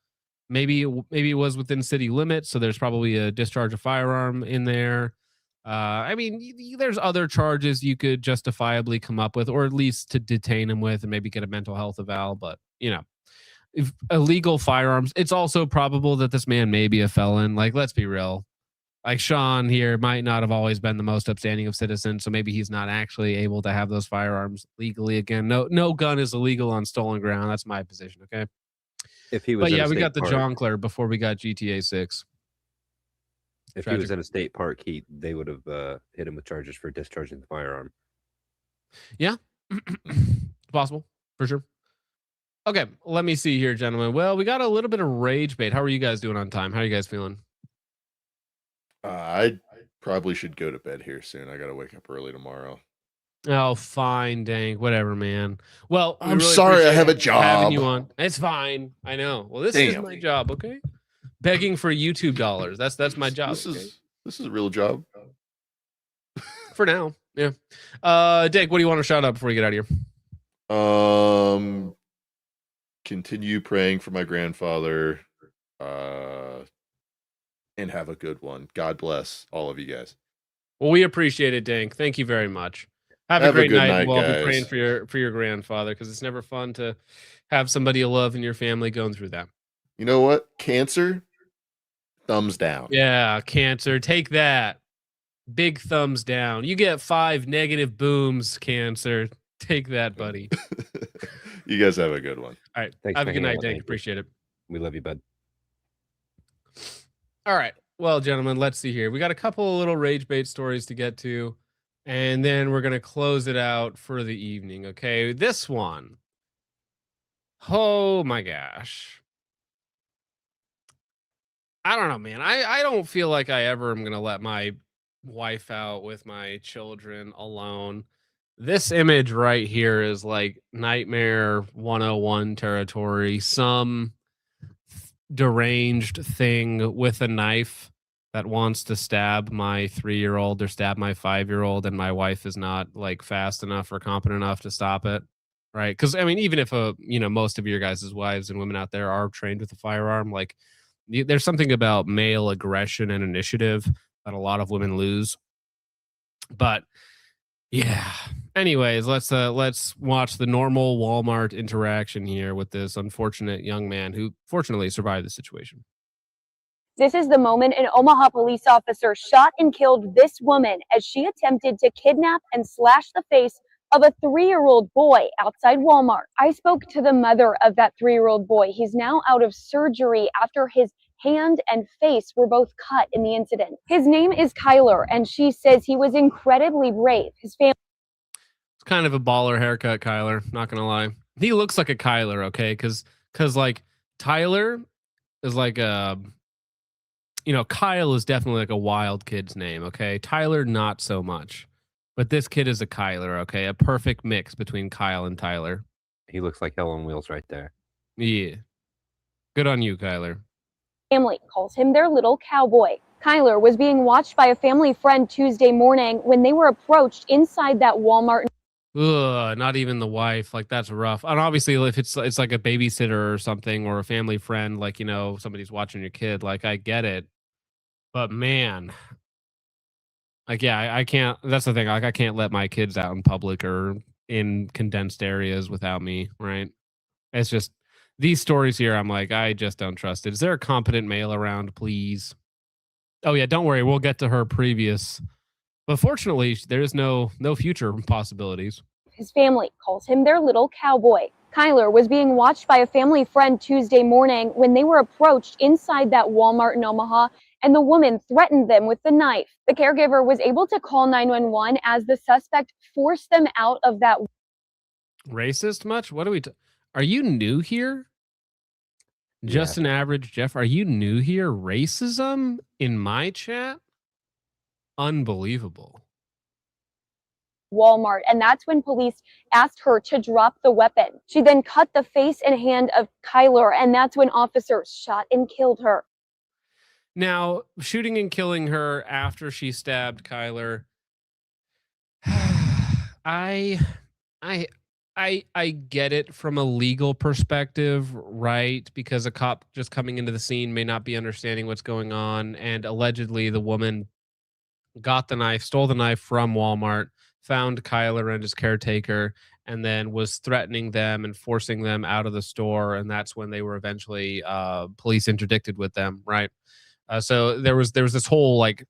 maybe it was within city limits, so there's probably a discharge of firearm in there. I mean, there's other charges you could justifiably come up with, or at least to detain him with and maybe get a mental health eval, but if illegal firearms, it's also probable that this man may be a felon. Like, let's be real. Like, Sean here might not have always been the most upstanding of citizens, so maybe he's not actually able to have those firearms legally again. No gun is illegal on stolen ground. That's my position, okay? If he was, but in yeah, a we state got the park, Jonkler before we got GTA 6. If he was in a state park, they would have hit him with charges for discharging the firearm. Yeah, it's possible for sure. Okay, let me see here, gentlemen. Well, we got a little bit of rage bait. How are you guys doing on time? How are you guys feeling? I probably should go to bed here soon. I got to wake up early tomorrow. Oh, fine, dang, whatever, man. Well, we I'm really sorry I have a appreciate having you job. on. It's fine. I know. Well, this is Damn. my job, okay? Begging for YouTube dollars. That's my job. This okay? is a real job. For now. Yeah. Dick, what do you want to shout out before we get out of here? Continue praying for my grandfather. And have a good one. God bless all of you guys. Well, we appreciate it, Dank. Thank you very much. Have a great night. And we'll be praying for your grandfather, because it's never fun to have somebody you love in your family going through that. You know what? Cancer, thumbs down. Yeah, Cancer. Take that. Big thumbs down. You get 5 negative booms, Cancer. Take that, buddy. You guys have a good one. All right. Thanks Have for a good hanging night, out, Dank. Dank. Appreciate it. We love you, bud. All right. Well, gentlemen, let's see here. We got a couple of little rage bait stories to get to, and then we're going to close it out for the evening. Okay. This one. Oh my gosh. I don't know, man. I don't feel like I ever am going to let my wife out with my children alone. This image right here is like Nightmare 101 territory. Some deranged thing with a knife that wants to stab my 3-year-old or stab my 5-year-old, and my wife is not like fast enough or competent enough to stop it, right? Because I mean, even if most of your guys' wives and women out there are trained with a firearm, like there's something about male aggression and initiative that a lot of women lose. But yeah. Anyways, let's watch the normal Walmart interaction here with this unfortunate young man who fortunately survived the situation. This is the moment an Omaha police officer shot and killed this woman as she attempted to kidnap and slash the face of a 3-year-old boy outside Walmart. I spoke to the mother of that 3-year-old boy. He's now out of surgery after his hand and face were both cut in the incident. His name is Kyler, and she says he was incredibly brave. His family. It's kind of a baller haircut, Kyler. Not gonna lie, he looks like a Kyler, okay? Because like Tyler is like a, Kyle is definitely like a wild kid's name, okay? Tyler, not so much, but this kid is a Kyler, okay? A perfect mix between Kyle and Tyler. He looks like hell on wheels right there. Yeah, good on you, Kyler. Family calls him their little cowboy. Kyler was being watched by a family friend Tuesday morning when they were approached inside that Walmart. Ugh, not even the wife. Like, that's rough. And obviously, if it's like a babysitter or something, or a family friend, like, somebody's watching your kid, like, I get it. But man, like, yeah, I can't. That's the thing. Like, I can't let my kids out in public or in condensed areas without me, right? It's just these stories here. I'm like, I just don't trust it. Is there a competent male around, please? Oh yeah, don't worry. We'll get to her previous. But fortunately, there's no future possibilities. His family calls him their little cowboy. Kyler was being watched by a family friend Tuesday morning when they were approached inside that Walmart in Omaha, and the woman threatened them with the knife. The caregiver was able to call 911 as the suspect forced them out of that. Racist much? What are we? Are you new here? Just an average Jeff. Are you new here? Racism in my chat? Unbelievable. Walmart, and that's when police asked her to drop the weapon. She then cut the face and hand of Kyler, and that's when officers shot and killed her. Now, shooting and killing her after she stabbed Kyler. I I I get it from a legal perspective, right? Because a cop just coming into the scene may not be understanding what's going on, and allegedly the woman got the knife, stole the knife from Walmart, found Kyler and his caretaker, and then was threatening them and forcing them out of the store, and that's when they were eventually police interdicted with them, right? So there was this whole like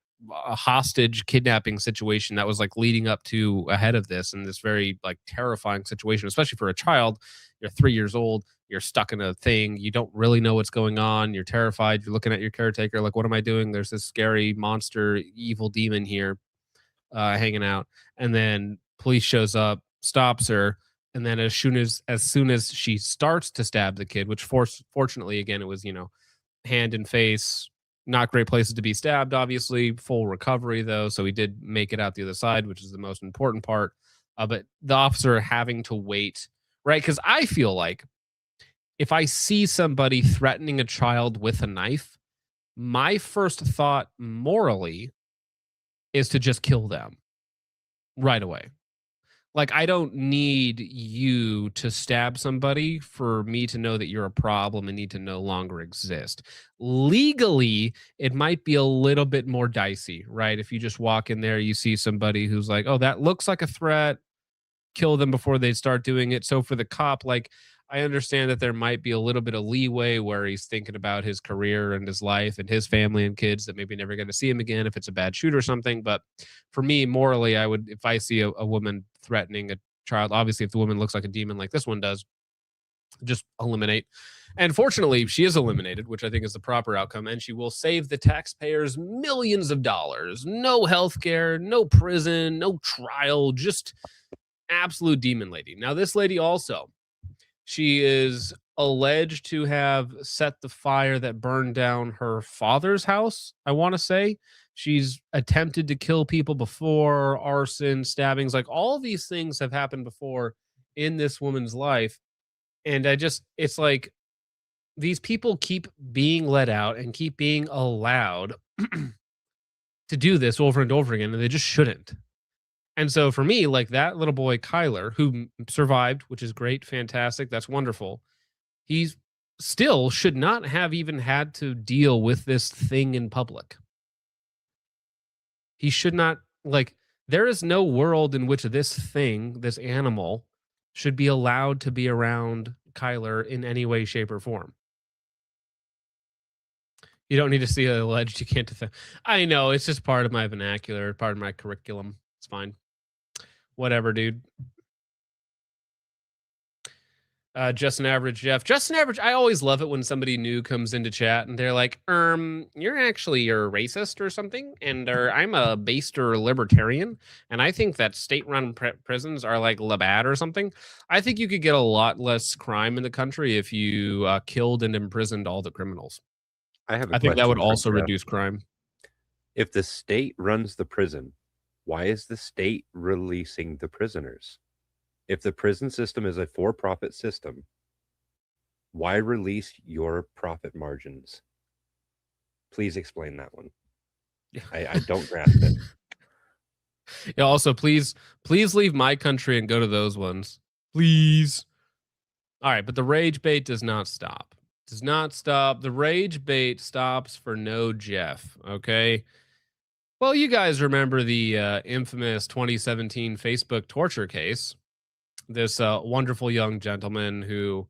a hostage kidnapping situation that was like leading up to ahead of this, and this very like terrifying situation, especially for a child. You're 3 years old, you're stuck in a thing, you don't really know what's going on, you're terrified, you're looking at your caretaker like, what am I doing? There's this scary monster, evil demon here hanging out, and then police shows up, stops her, and then as soon as she starts to stab the kid, which fortunately again it was hand and face, not great places to be stabbed, obviously. Full recovery, though, so he did make it out the other side, which is the most important part. But the officer having to wait, right? Because I feel like if I see somebody threatening a child with a knife, my first thought morally is to just kill them right away. Like, I don't need you to stab somebody for me to know that you're a problem and need to no longer exist. Legally, it might be a little bit more dicey, right? If you just walk in there, you see somebody who's like, oh, that looks like a threat, kill them before they start doing it. So for the cop, like, I understand that there might be a little bit of leeway where he's thinking about his career and his life and his family and kids that maybe never going to see him again if it's a bad shoot or something. But for me, morally, I would, if I see a woman threatening a child, obviously, if the woman looks like a demon like this one does, just eliminate. And fortunately, she is eliminated, which I think is the proper outcome. And she will save the taxpayers millions of dollars. No health care, no prison, no trial, just absolute demon lady. Now, this lady also, she is alleged to have set the fire that burned down her father's house, I want to say. She's attempted to kill people before, arson, stabbings, like all these things have happened before in this woman's life. And it's like these people keep being let out and keep being allowed to do this over and over again, and they just shouldn't. And so for me, like that little boy, Kyler, who survived, which is great, fantastic, that's wonderful. He's still should not have even had to deal with this thing in public. He should not, like, there is no world in which this thing, this animal, should be allowed to be around Kyler in any way, shape, or form. You don't need to see alleged. You can't defend. I know, it's just part of my vernacular, part of my curriculum. It's fine. Whatever, dude. Justin Average Jeff. Justin Average, I always love it when somebody new comes into chat and they're like, you're actually a racist or something, and I'm a based or libertarian, and I think that state-run prisons are like bad or something. I think you could get a lot less crime in the country if you killed and imprisoned all the criminals. I think that would also reduce crime. If the state runs the prison, why is the state releasing the prisoners? If the prison system is a for-profit system, why release your profit margins? Please explain that one. I don't grasp it. Yeah, also, please leave my country and go to those ones. Please. All right, but the rage bait does not stop. Does not stop. The rage bait stops for no Jeff, okay? Well, you guys remember the infamous 2017 Facebook torture case. This wonderful young gentleman who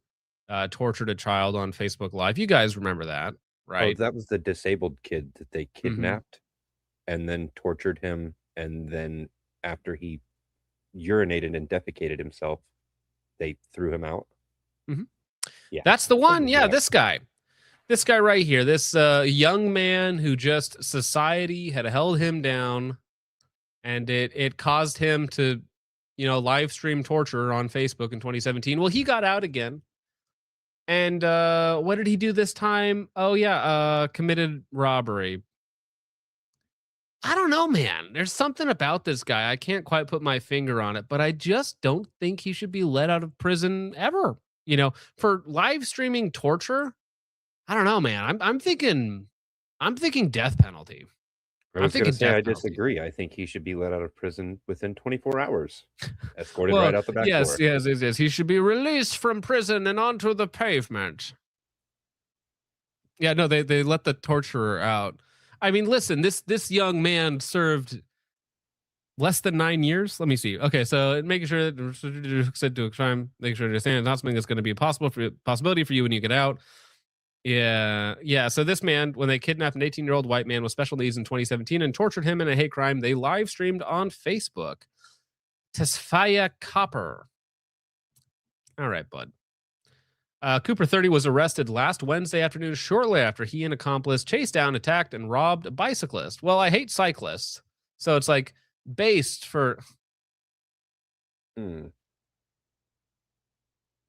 tortured a child on Facebook Live. You guys remember that, right? Oh, that was the disabled kid that they kidnapped and then tortured him. And then after he urinated and defecated himself, they threw him out. Yeah, that's the one. Yeah, this guy right here, this young man who just society had held him down, and it caused him to, live stream torture on Facebook in 2017. Well, he got out again. And what did he do this time? Oh, yeah, committed robbery. I don't know, man. There's something about this guy. I can't quite put my finger on it, but I just don't think he should be let out of prison ever. For live streaming torture. I don't know, man. I'm thinking I'm thinking death penalty. I was going to say I disagree. I think he should be let out of prison within 24 hours, escorted right out the back door. Yes. He should be released from prison and onto the pavement. Yeah, no, they let the torturer out. I mean, listen, this young man served less than 9 years. Let me see. Okay, so making sure that said to a crime, making sure to understand not something that's going to be a possibility for you when you get out. Yeah. So this man, when they kidnapped an 18-year-old white man with special needs in 2017 and tortured him in a hate crime, they live streamed on Facebook. Tesfaya Copper. All right, bud. Cooper 30 was arrested last Wednesday afternoon shortly after he and accomplice chased down, attacked, and robbed a bicyclist. Well, I hate cyclists. So it's like based for...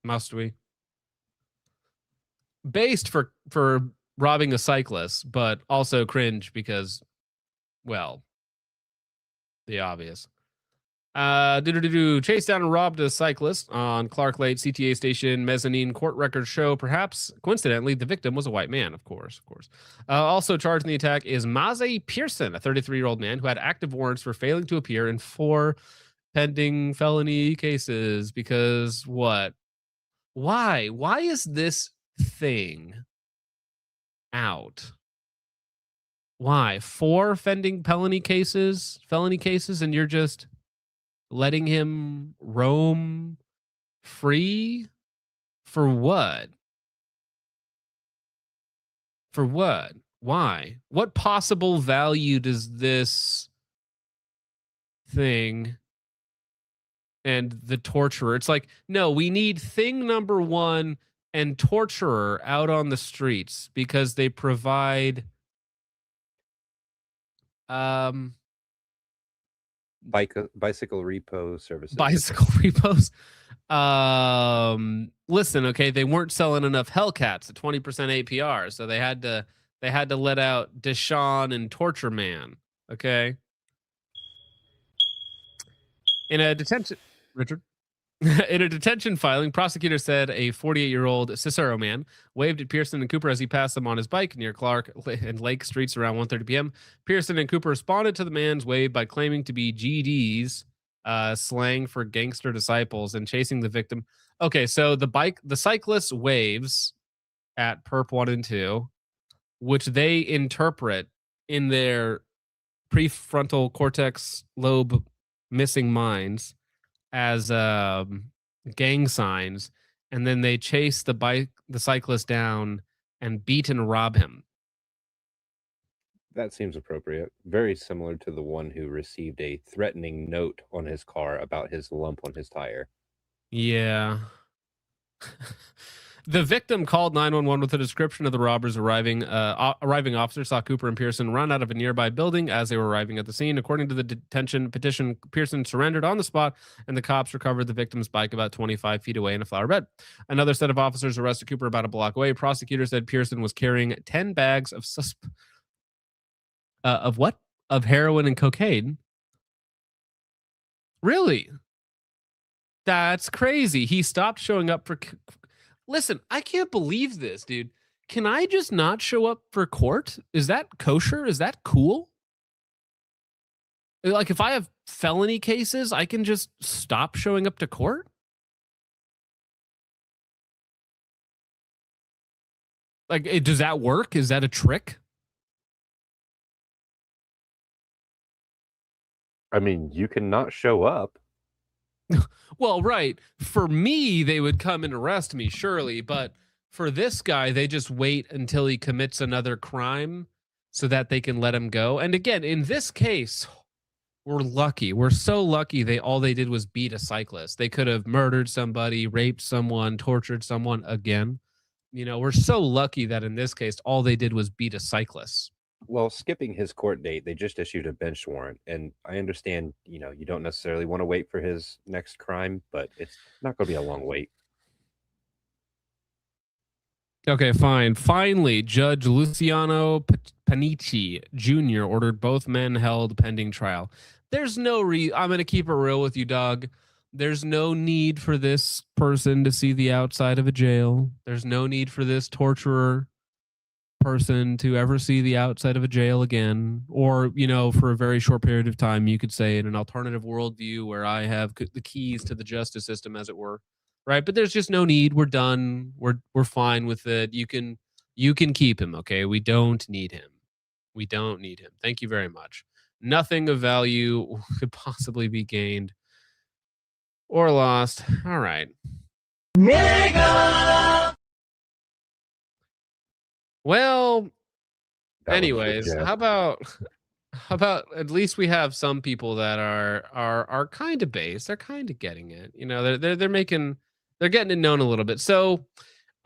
Must we? Based for robbing a cyclist, but also cringe because, well, the obvious. Chased down and robbed a cyclist on Clark Lake CTA station mezzanine court records show. Perhaps coincidentally, the victim was a white man. Of course. Also charged in the attack is Maze Pearson, a 33-year-old man who had active warrants for failing to appear in 4 pending felony cases. Because what? Why? Why is this thing out? Why? 4 pending felony cases, and you're just letting him roam free? For what? For what? Why? What possible value does this thing and the torturer? It's like, no, we need thing number 1 and torturer out on the streets because they provide bicycle repo services. Bicycle repos. Listen, okay, they weren't selling enough Hellcats at 20% APR, so they had to let out Deshaun and Torture Man. Okay. In a detention, Richard. In a detention filing, prosecutors said a 48-year-old Cicero man waved at Pearson and Cooper as he passed them on his bike near Clark and Lake Streets around 1:30 p.m. Pearson and Cooper responded to the man's wave by claiming to be GDs, slang for gangster disciples, and chasing the victim. Okay, so the cyclist waves at perp 1 and 2, which they interpret in their prefrontal cortex lobe missing minds as gang signs, and then they chase the cyclist down and beat and rob him. That seems appropriate. Very similar to the one who received a threatening note on his car about his lump on his tire. Yeah. The victim called 911 with a description of the robbers arriving. Arriving officers saw Cooper and Pearson run out of a nearby building as they were arriving at the scene. According to the detention petition, Pearson surrendered on the spot, and the cops recovered the victim's bike about 25 feet away in a flower bed. Another set of officers arrested Cooper about a block away. Prosecutors said Pearson was carrying 10 bags of what? Of heroin and cocaine. Really? That's crazy. He stopped showing up for... Listen, I can't believe this, dude. Can I just not show up for court? Is that kosher? Is that cool? Like, if I have felony cases, I can just stop showing up to court? Like, does that work? Is that a trick? I mean, you can not show up. Well, right. For me, they would come and arrest me, surely. But for this guy, they just wait until he commits another crime so that they can let him go. And again, in this case, we're lucky. We're so lucky all they did was beat a cyclist. They could have murdered somebody, raped someone, tortured someone again. You know, we're so lucky that in this case, all they did was beat a cyclist. Well, skipping his court date, they just issued a bench warrant. And I understand, you don't necessarily want to wait for his next crime, but it's not going to be a long wait. Okay, fine. Finally, Judge Luciano Panici Jr. ordered both men held pending trial. There's no I'm going to keep it real with you, dog. There's no need for this person to see the outside of a jail. There's no need for this torturer person to ever see the outside of a jail again, or, you know, for a very short period of time, you could say in an alternative worldview where I have the keys to the justice system, as it were, right? But there's just no need. We're done. We're fine with it. You can keep him, okay? We don't need him. We don't need him. Thank you very much. Nothing of value could possibly be gained or lost. All right. Nigga! Well, That was good, anyways, Jeff. how about at least we have some people that are kind of based. They're kind of getting it. You know, they're getting it known a little bit. So,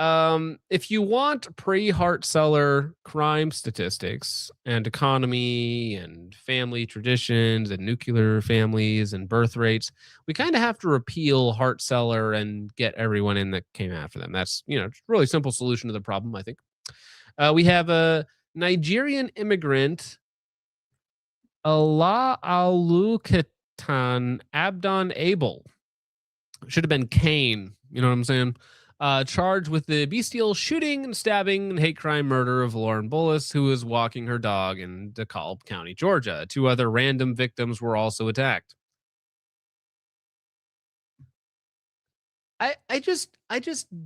if you want pre-Hart Seller crime statistics and economy and family traditions and nuclear families and birth rates, we kind of have to repeal Hart Seller and get everyone in that came after them. That's, you know, really simple solution to the problem, I think. We have a Nigerian immigrant, Allah Alukatan Abdon Abel. Should have been Kane. You know what I'm saying? Charged with the bestial shooting and stabbing and hate crime murder of Lauren Bullis, who was walking her dog in DeKalb County, Georgia. 2 other random victims were also attacked. I just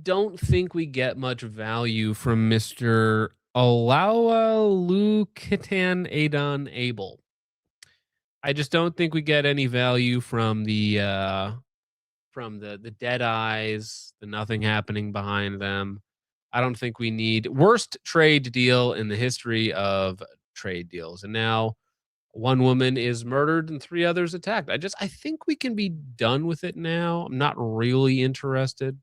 don't think we get much value from Mr. Olawa Lukitan Adon Abel. I just don't think we get any value from the dead eyes, the nothing happening behind them. I don't think we need worst trade deal in the history of trade deals. And now 1 woman is murdered and 3 others attacked. I think we can be done with it now. I'm not really interested.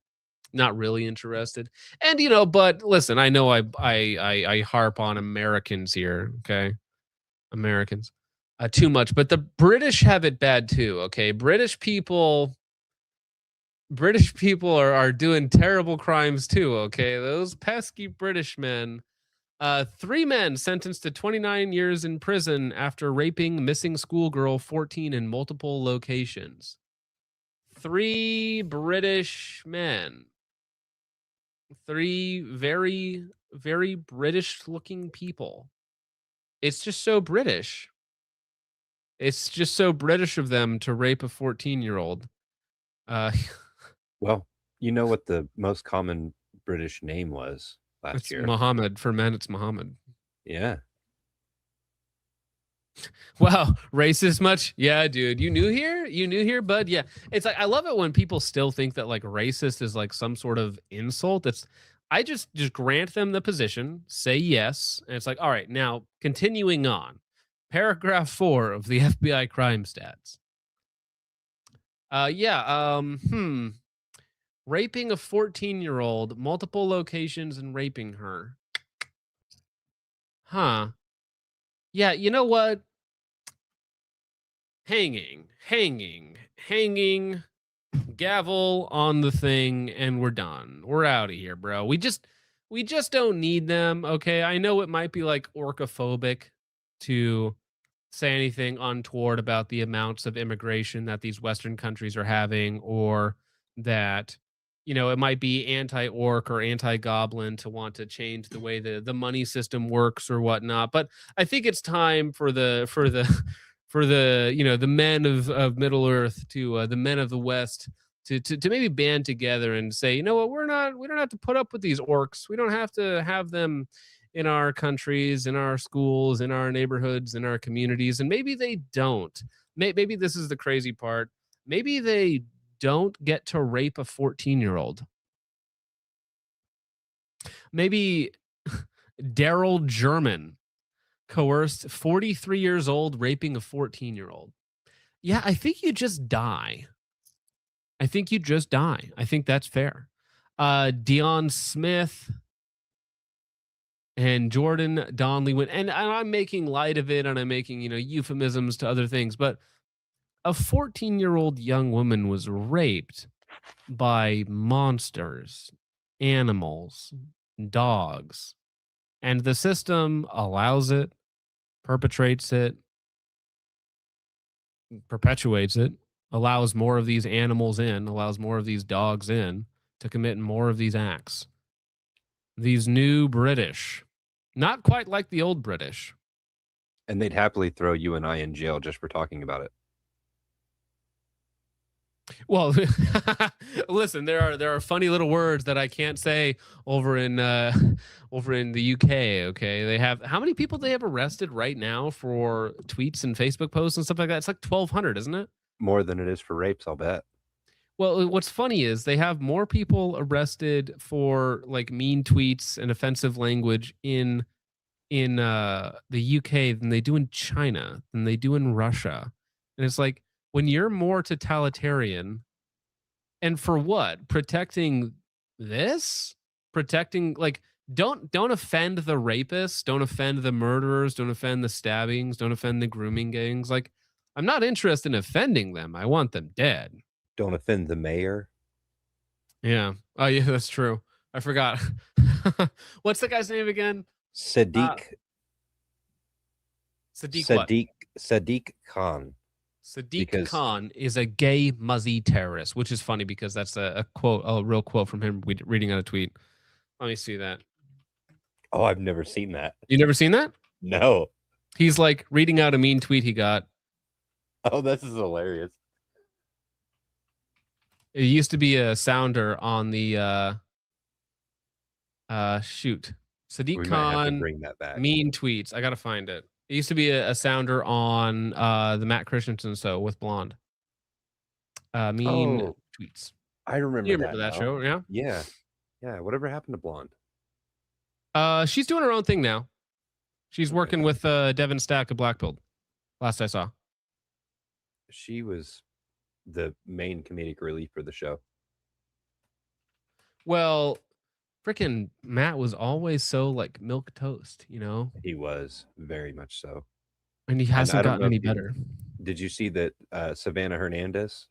And, you know, but listen, I know I harp on Americans here. Okay. Americans too much, but the British have it bad too. Okay. British people are doing terrible crimes too. Okay. Those pesky British men. 3 men sentenced to 29 years in prison after raping missing schoolgirl 14 in multiple locations. 3 British men. 3 very, very British looking people. It's just so British. It's just so British of them to rape a 14-year-old. Well, you know what the most common British name was last year? Muhammad. For men, it's Muhammad. Yeah. Wow, racist much? Yeah, dude. You new here, bud? Yeah. It's like I love it when people still think that like racist is like some sort of insult. I just grant them the position, say yes, and it's like, all right, now continuing on. Paragraph 4 of the FBI crime stats. Raping a 14-year-old, multiple locations, and raping her. Huh. Yeah, you know what? Hanging, gavel on the thing, and we're done. We're out of here, bro. We just don't need them, okay? I know it might be like orcophobic to say anything untoward about the amounts of immigration that these Western countries are having, or that, you know, it might be anti-orc or anti-goblin to want to change the way the money system works or whatnot. But I think it's time for the you know, the men of Middle Earth to the men of the West to maybe band together and say, you know what, we don't have to put up with these orcs. We don't have to have them in our countries, in our schools, in our neighborhoods, in our communities. And maybe they don't. Maybe this is the crazy part. Maybe they don't get to rape a 14-year-old. Maybe Daryl German coerced 43 years old raping a 14-year-old. Yeah, I think you just die. I think that's fair. Dion Smith and Jordan Donnelly went, and I'm making light of it, and I'm making, you know, euphemisms to other things, but a 14-year-old young woman was raped by monsters, animals, dogs, and the system allows it, perpetrates it, perpetuates it, allows more of these animals in, allows more of these dogs in to commit more of these acts. These new British Not quite like the old British. And they'd happily throw you and I in jail just for talking about it. Well, listen, there are funny little words that I can't say over in the UK. Okay, they have how many people they have arrested right now for tweets and Facebook posts and stuff like that? It's like 1,200, isn't it? More than it is for rapes, I'll bet. Well, what's funny is they have more people arrested for like mean tweets and offensive language in the UK than they do in China, than they do in Russia. And it's like, when you're more totalitarian, and for what? Protecting this? Protecting, like, don't offend the rapists, don't offend the murderers, don't offend the stabbings, don't offend the grooming gangs. Like, I'm not interested in offending them. I want them dead. Don't offend the mayor. Yeah. Oh yeah, that's true. I forgot. What's the guy's name again? Sadiq. Sadiq Khan. Sadiq Khan is a gay muzzy terrorist, which is funny because that's a quote, a real quote from him reading out a tweet. Let me see that. Oh, I've never seen that. You never seen that? No. He's like reading out a mean tweet he got. Oh, this is hilarious. It used to be a sounder on the shoot. Sadiq Khan bring that back. Mean tweets. I gotta find it. It used to be a sounder on the Matt Christensen show with Blonde. Mean tweets. I remember. You remember that show, yeah? Yeah. Yeah. Whatever happened to Blonde? She's doing her own thing now. She's working with Devin Stack of Blackpilled. Last I saw. She was the main comedic relief for the show. Well, freaking Matt was always so like milk toast, you know? He was very much so. And he hasn't gotten any better. Did you see that Savannah Hernandez,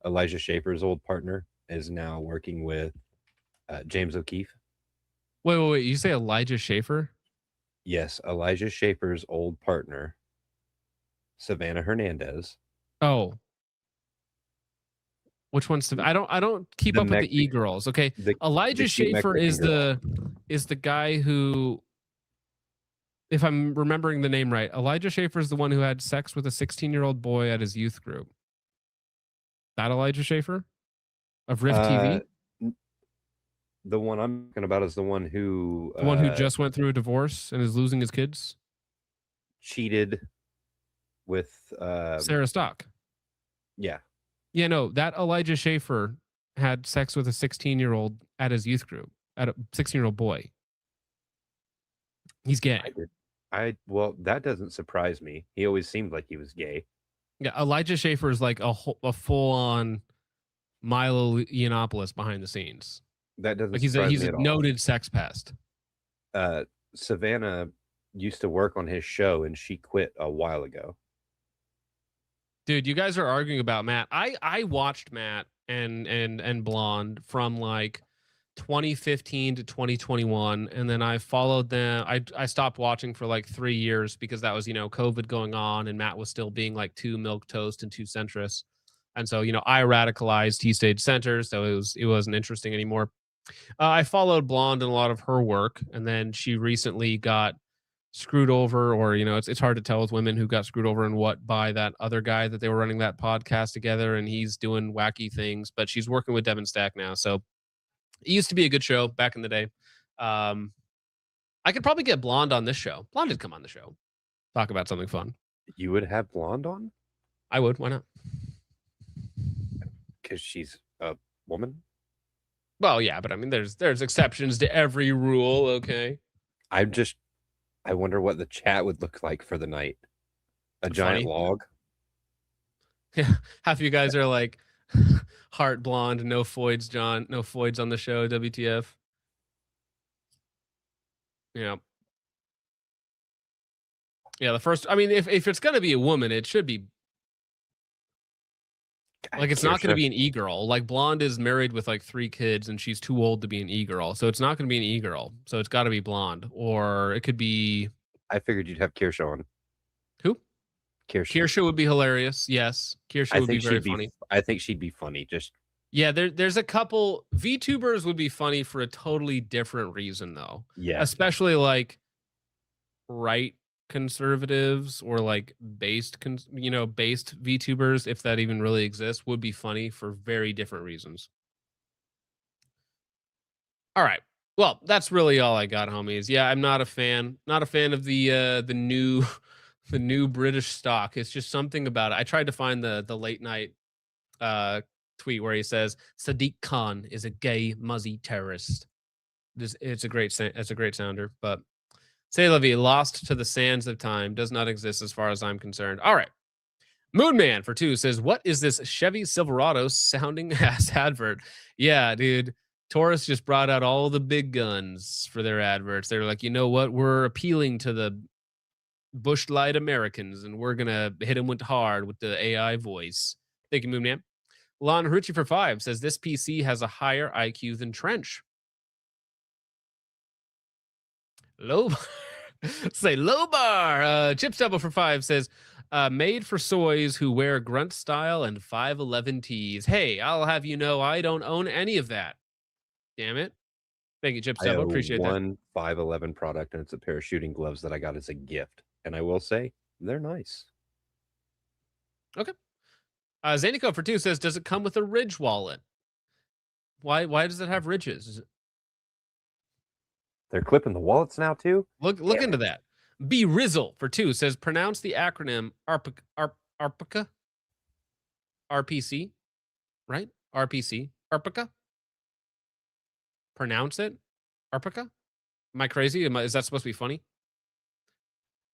Elijah Schaefer's old partner, is now working with James O'Keefe? Wait. You say Elijah Schaefer? Yes, Elijah Schaefer's old partner, Savannah Hernandez. Oh. Which one's I don't keep up with the e-girls. Okay. Elijah Schaefer is the guy who, if I'm remembering the name right, Elijah Schaefer is the one who had sex with a 16-year-old boy at his youth group. That Elijah Schaefer of Rift TV? The one I'm talking about is the one who just went through a divorce and is losing his kids. Cheated with Sarah Stock. Yeah. Yeah, no, that Elijah Schaefer had sex with a 16-year-old at his youth group, at a 16-year-old boy. He's gay. Well, that doesn't surprise me. He always seemed like he was gay. Yeah, Elijah Schaefer is like a full-on Milo Yiannopoulos behind the scenes. That doesn't like he's a noted sex pest. Savannah used to work on his show and she quit a while ago. Dude, you guys are arguing about Matt. I watched Matt and Blonde from like 2015 to 2021, and then I followed them. I stopped watching for like 3 years because that was, COVID going on, and Matt was still being like too milquetoast and too centrist. And so, I radicalized. He stayed center, so it wasn't interesting anymore. I followed Blonde in a lot of her work, and then she recently got screwed over, or it's hard to tell with women who got screwed over and what by that other guy that they were running that podcast together, and he's doing wacky things. But she's working with Devin Stack now, so it used to be a good show back in the day. I could probably get Blonde on this show. Blonde would come on the show, talk about something fun. You would have Blonde on? I would. Why not? Because she's a woman. Well, yeah, but I mean, there's exceptions to every rule. Okay. I wonder what the chat would look like for the night. A giant log. Yeah, half of you guys are like heart blonde, no foids, John, no foids on the show. WTF? Yeah. Yeah, the first. I mean, if it's gonna be a woman, it should be like it's not gonna be an e-girl. Like Blonde is married with like 3 kids, and she's too old to be an e-girl, so it's not gonna be an e-girl. So it's got to be Blonde, or it could be. I figured you'd have Kirsha on. Who? Kirsha would be hilarious. Yes, Kirsha would be very funny. I think she'd be funny. Just Yeah, there's a couple VTubers would be funny for a totally different reason though. Yeah. Especially like right conservatives or like based VTubers, if that even really exists, would be funny for very different reasons. All right. Well, that's really all I got, homies. Yeah, I'm not a fan. Not a fan of the new the new British stock. It's just something about it. I tried to find the late night tweet where he says Sadiq Khan is a gay muzzy terrorist. It's a great sounder, but Say Levy, lost to the sands of time, does not exist as far as I'm concerned. All right. Moonman for 2 says, what is this Chevy Silverado sounding ass advert? Yeah, dude. Taurus just brought out all the big guns for their adverts. They're like, you know what? We're appealing to the Bush Light Americans, and we're going to hit them with hard with the AI voice. Thank you, Moonman. Lon Haruchi for 5 says, this PC has a higher IQ than Trench. Low say low bar. Chip Stubble for 5 says, made for soys who wear grunt style and 511 tees. Hey, I'll have you know I don't own any of that. Damn it. Thank you, Chip I Stubble. own Appreciate that. one 511 product, and it's a pair of shooting gloves that I got as a gift. And I will say, they're nice. Okay. Zanico for 2 says, does it come with a ridge wallet? Why does it have ridges? They're clipping the wallets now too. Look into that. B Rizzle for 2 says, pronounce the acronym ARPICA. RPC, right? RPC. ARPICA. Pronounce it. ARPICA. Am I crazy? Is that supposed to be funny?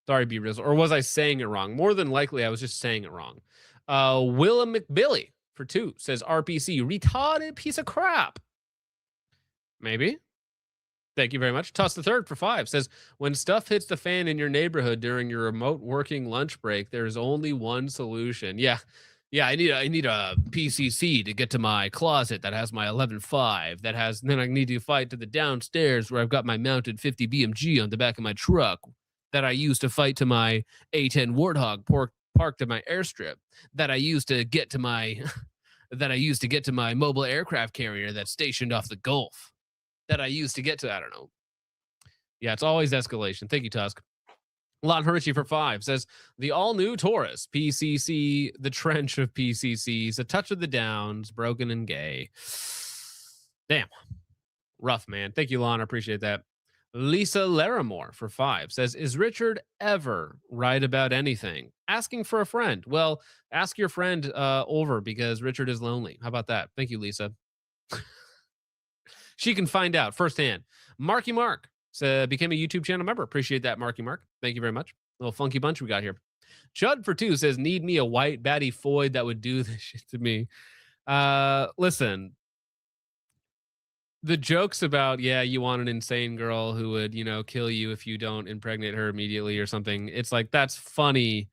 Sorry, B Rizzle. Or was I saying it wrong? More than likely, I was just saying it wrong. Willa McBilly for 2 says, RPC, retarded piece of crap. Maybe. Thank you very much. Toss the Third for 5 says, when stuff hits the fan in your neighborhood during your remote working lunch break, there's only one solution. Yeah, I need a PCC to get to my closet that has my 11.5. Then I need to fight to the downstairs where I've got my mounted 50 BMG on the back of my truck that I use to fight to my A10 Warthog parked at my airstrip that I use to get to my mobile aircraft carrier that's stationed off the Gulf. That I used to get to, I don't know. Yeah, it's always escalation. Thank you, Tusk. Lon Harichi for 5 says, the all-new Taurus PCC, the trench of PCCs, a touch of the downs, broken and gay. Damn. Rough, man. Thank you, Lon. I appreciate that. Lisa Larimore for 5 says, is Richard ever right about anything? Asking for a friend. Well, ask your friend over because Richard is lonely. How about that? Thank you, Lisa. She can find out firsthand. Marky Mark became a YouTube channel member. Appreciate that, Marky Mark. Thank you very much. A little funky bunch we got here. Chud for 2 says, need me a white baddie Foyd that would do this shit to me. Listen, the jokes about, yeah, you want an insane girl who would, kill you if you don't impregnate her immediately or something. It's like, that's funny.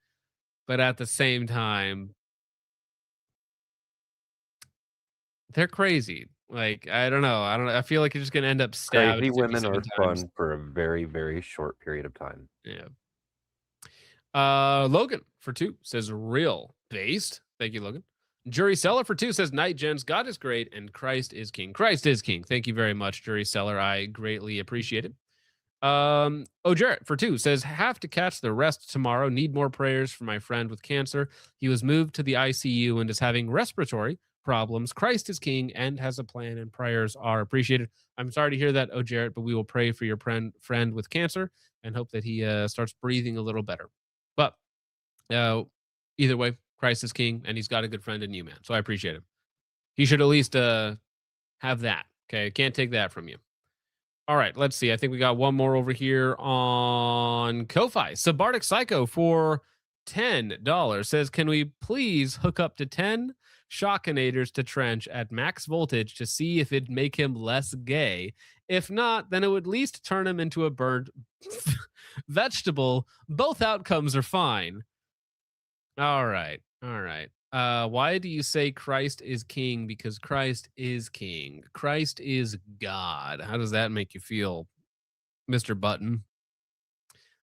But at the same time, they're crazy. Like, I don't know. I feel like you're just gonna end up stabbed. Crazy women are 57 times. fun for a very, very short period of time. Yeah. Logan for 2 says real based. Thank you, Logan. Jury Seller for 2 says night gens. God is great and Christ is king. Christ is king. Thank you very much, Jury Seller. I greatly appreciate it. Jarrett for 2 says have to catch the rest tomorrow. Need more prayers for my friend with cancer. He was moved to the ICU and is having respiratory problems. Christ is king and has a plan, and prayers are appreciated. I'm sorry to hear that, Jarrett, but we will pray for your friend with cancer and hope that he starts breathing a little better. But either way, Christ is king, and he's got a good friend in you, man. So I appreciate him. He should at least have that. Okay, can't take that from you. All right, let's see. I think we got one more over here on Ko-Fi. Subarctic Psycho for $10 says, can we please hook up to 10 Shockinators to Trench at max voltage to see if it'd make him less gay? If not, then it would at least turn him into a burnt vegetable. Both outcomes are fine. All right. Why do you say Christ is king? Because Christ is king. Christ is God. How does that make you feel, Mr. Button?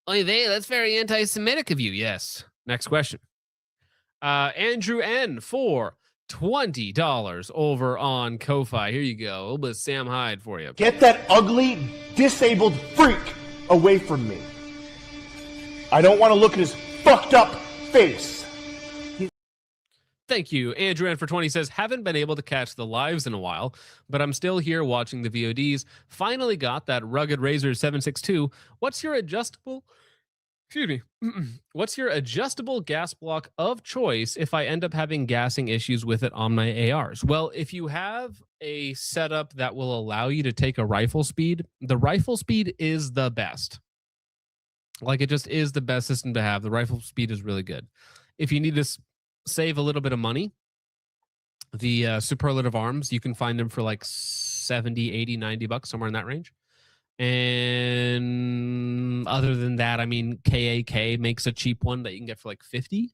Oy vey, that's very anti-Semitic of you. Yes. Next question. Andrew N. for $20 over on Ko-Fi. Here you go. A little bit of Sam Hyde for you. Get that ugly, disabled freak away from me. I don't want to look at his fucked up face. Thank you. Andrew N for 20 says, haven't been able to catch the lives in a while, but I'm still here watching the VODs. Finally got that Rugged Razor 762. What's your adjustable gas block of choice if I end up having gassing issues with it on my ARs? Well, if you have a setup that will allow you to take a rifle speed, the rifle speed is the best. Like, it just is the best system to have. The rifle speed is really good. If you need to save a little bit of money, the superlative arms, you can find them for like 70, 80, 90 bucks, somewhere in that range. And other than that, I mean, KAK makes a cheap one that you can get for like 50.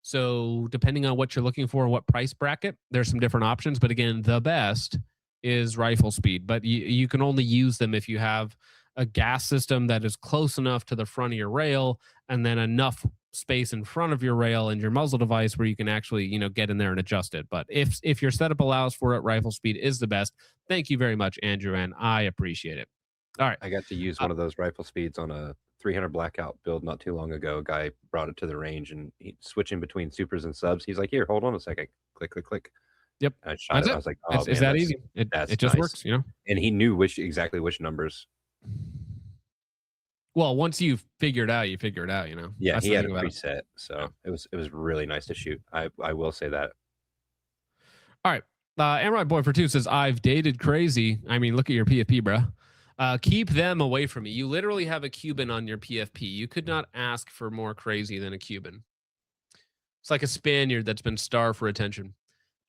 So depending on what you're looking for, what price bracket, there's some different options. But again, the best is rifle speed. But you can only use them if you have a gas system that is close enough to the front of your rail, and then enough space in front of your rail and your muzzle device where you can actually, get in there and adjust it. But if your setup allows for it, rifle speed is the best. Thank you very much, Andrew, and I appreciate it. All right. I got to use one of those rifle speeds on a 300 blackout build not too long ago. A guy brought it to the range and he switching between supers and subs. He's like, here, hold on a second. Click, click, click. Yep. I shot it. I was like, oh, it's that easy. It just nice. Works, And he knew exactly which numbers. Well, once you figure it out, you know. Yeah, That's he the had a thing about it. preset, so it was really nice to shoot. I will say that. All right. Amrod Boy for 2 says, I've dated crazy. I mean, look at your PFP, bro. Keep them away from me. You literally have a Cuban on your PFP. You could not ask for more crazy than a Cuban. It's like a Spaniard that's been starved for attention.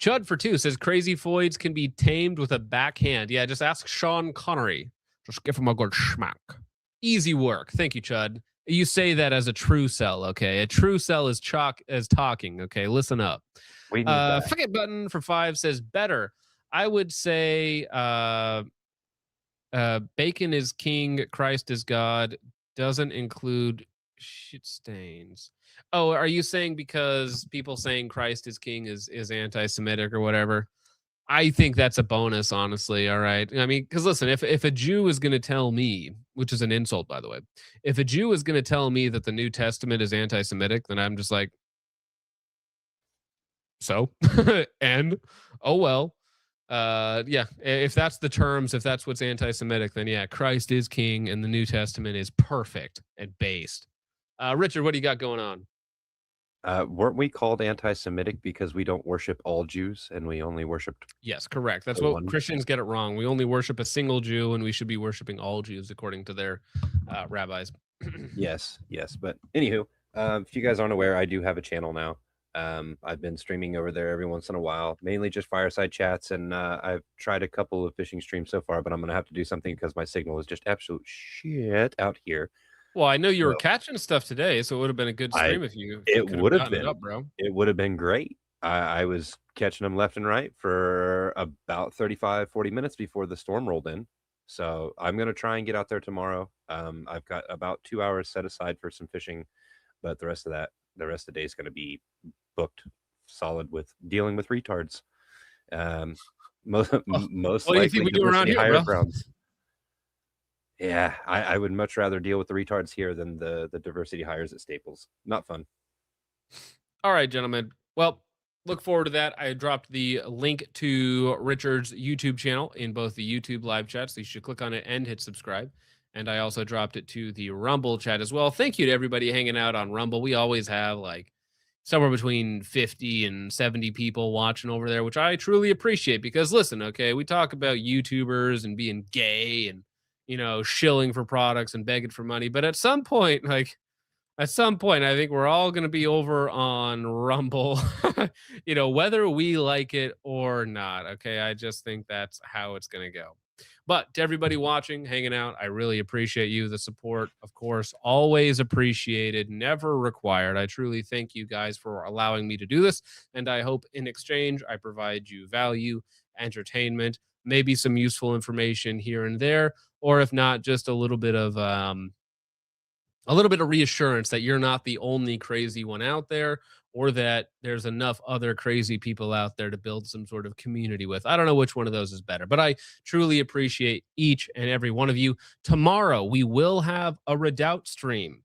Chud for 2 says, crazy foids can be tamed with a backhand. Yeah, just ask Sean Connery. Just give him a good schmack. Easy work. Thank you, Chud. You say that as a true cell, okay? A true cell is talking, okay? Listen up. Forget Button for 5 says, better. I would say bacon is king, Christ is God, doesn't include shit stains. Oh, are you saying because people saying Christ is king is anti-Semitic or whatever? I think that's a bonus, honestly. All right. I mean, because listen, if a Jew is going to tell me, which is an insult, by the way, if a Jew is going to tell me that the New Testament is anti-Semitic, then I'm just like, so, and, oh, well, yeah, if that's the terms, if that's what's anti-Semitic, then yeah, Christ is king and the New Testament is perfect and based. Richard, what do you got going on? Weren't we called anti-Semitic because we don't worship all Jews and we only worshiped? Yes, correct. That's what Christians get it wrong. We only worship a single Jew, and we should be worshiping all Jews according to their rabbis. Yes. But anywho, if you guys aren't aware, I do have a channel now. I've been streaming over there every once in a while, mainly just fireside chats, and I've tried a couple of fishing streams so far, but I'm going to have to do something because my signal is just absolute shit out here. Well, I know you were catching stuff today, so it would have been a good stream if you. It would have been, bro. It would have been great. I was catching them left and right for about 35, 40 minutes before the storm rolled in. So I'm going to try and get out there tomorrow. I've got about 2 hours set aside for some fishing, but the rest of the day is going to be booked solid with dealing with retards. Most what likely do you think we do around here, higher bro? grounds. Yeah, I would much rather deal with the retards here than the diversity hires at Staples. Not fun. All right, gentlemen. Well, look forward to that. I dropped the link to Richard's YouTube channel in both the YouTube live chat, so you should click on it and hit subscribe. And I also dropped it to the Rumble chat as well. Thank you to everybody hanging out on Rumble. We always have like somewhere between 50 and 70 people watching over there, which I truly appreciate because listen, okay, we talk about YouTubers and being gay and, shilling for products and begging for money. But at some point, I think we're all going to be over on Rumble, whether we like it or not. Okay. I just think that's how it's going to go. But to everybody watching, hanging out, I really appreciate you. The support, of course, always appreciated, never required. I truly thank you guys for allowing me to do this. And I hope in exchange, I provide you value, entertainment, maybe some useful information here and there, or if not, just a little bit of reassurance that you're not the only crazy one out there, or that there's enough other crazy people out there to build some sort of community with. I don't know which one of those is better, but I truly appreciate each and every one of you. Tomorrow, we will have a Redoubt stream.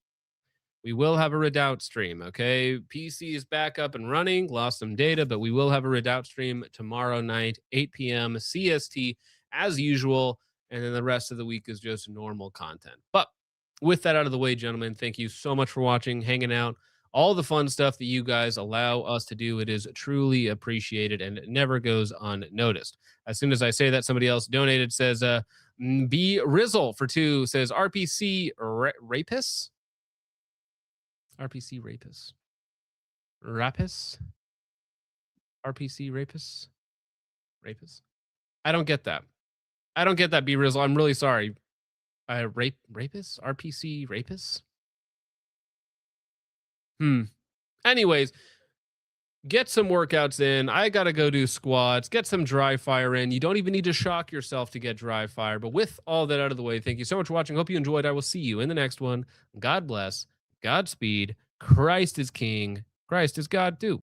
We will have a Redoubt stream, okay? PC is back up and running, lost some data, but we will have a Redoubt stream tomorrow night, 8 p.m. CST, as usual, and then the rest of the week is just normal content. But with that out of the way, gentlemen, thank you so much for watching, hanging out, all the fun stuff that you guys allow us to do. It is truly appreciated, and it never goes unnoticed. As soon as I say that, somebody else donated, says, B. Rizzle for 2, says, RPC Rapist? RPC Rapist. Rapist? RPC Rapist? Rapist? I don't get that. I don't get that, B. Rizzle. I'm really sorry. Rapist? RPC Rapist? Anyways, get some workouts in. I got to go do squats. Get some dry fire in. You don't even need to shock yourself to get dry fire. But with all that out of the way, thank you so much for watching. Hope you enjoyed. I will see you in the next one. God bless. Godspeed. Christ is King. Christ is God too.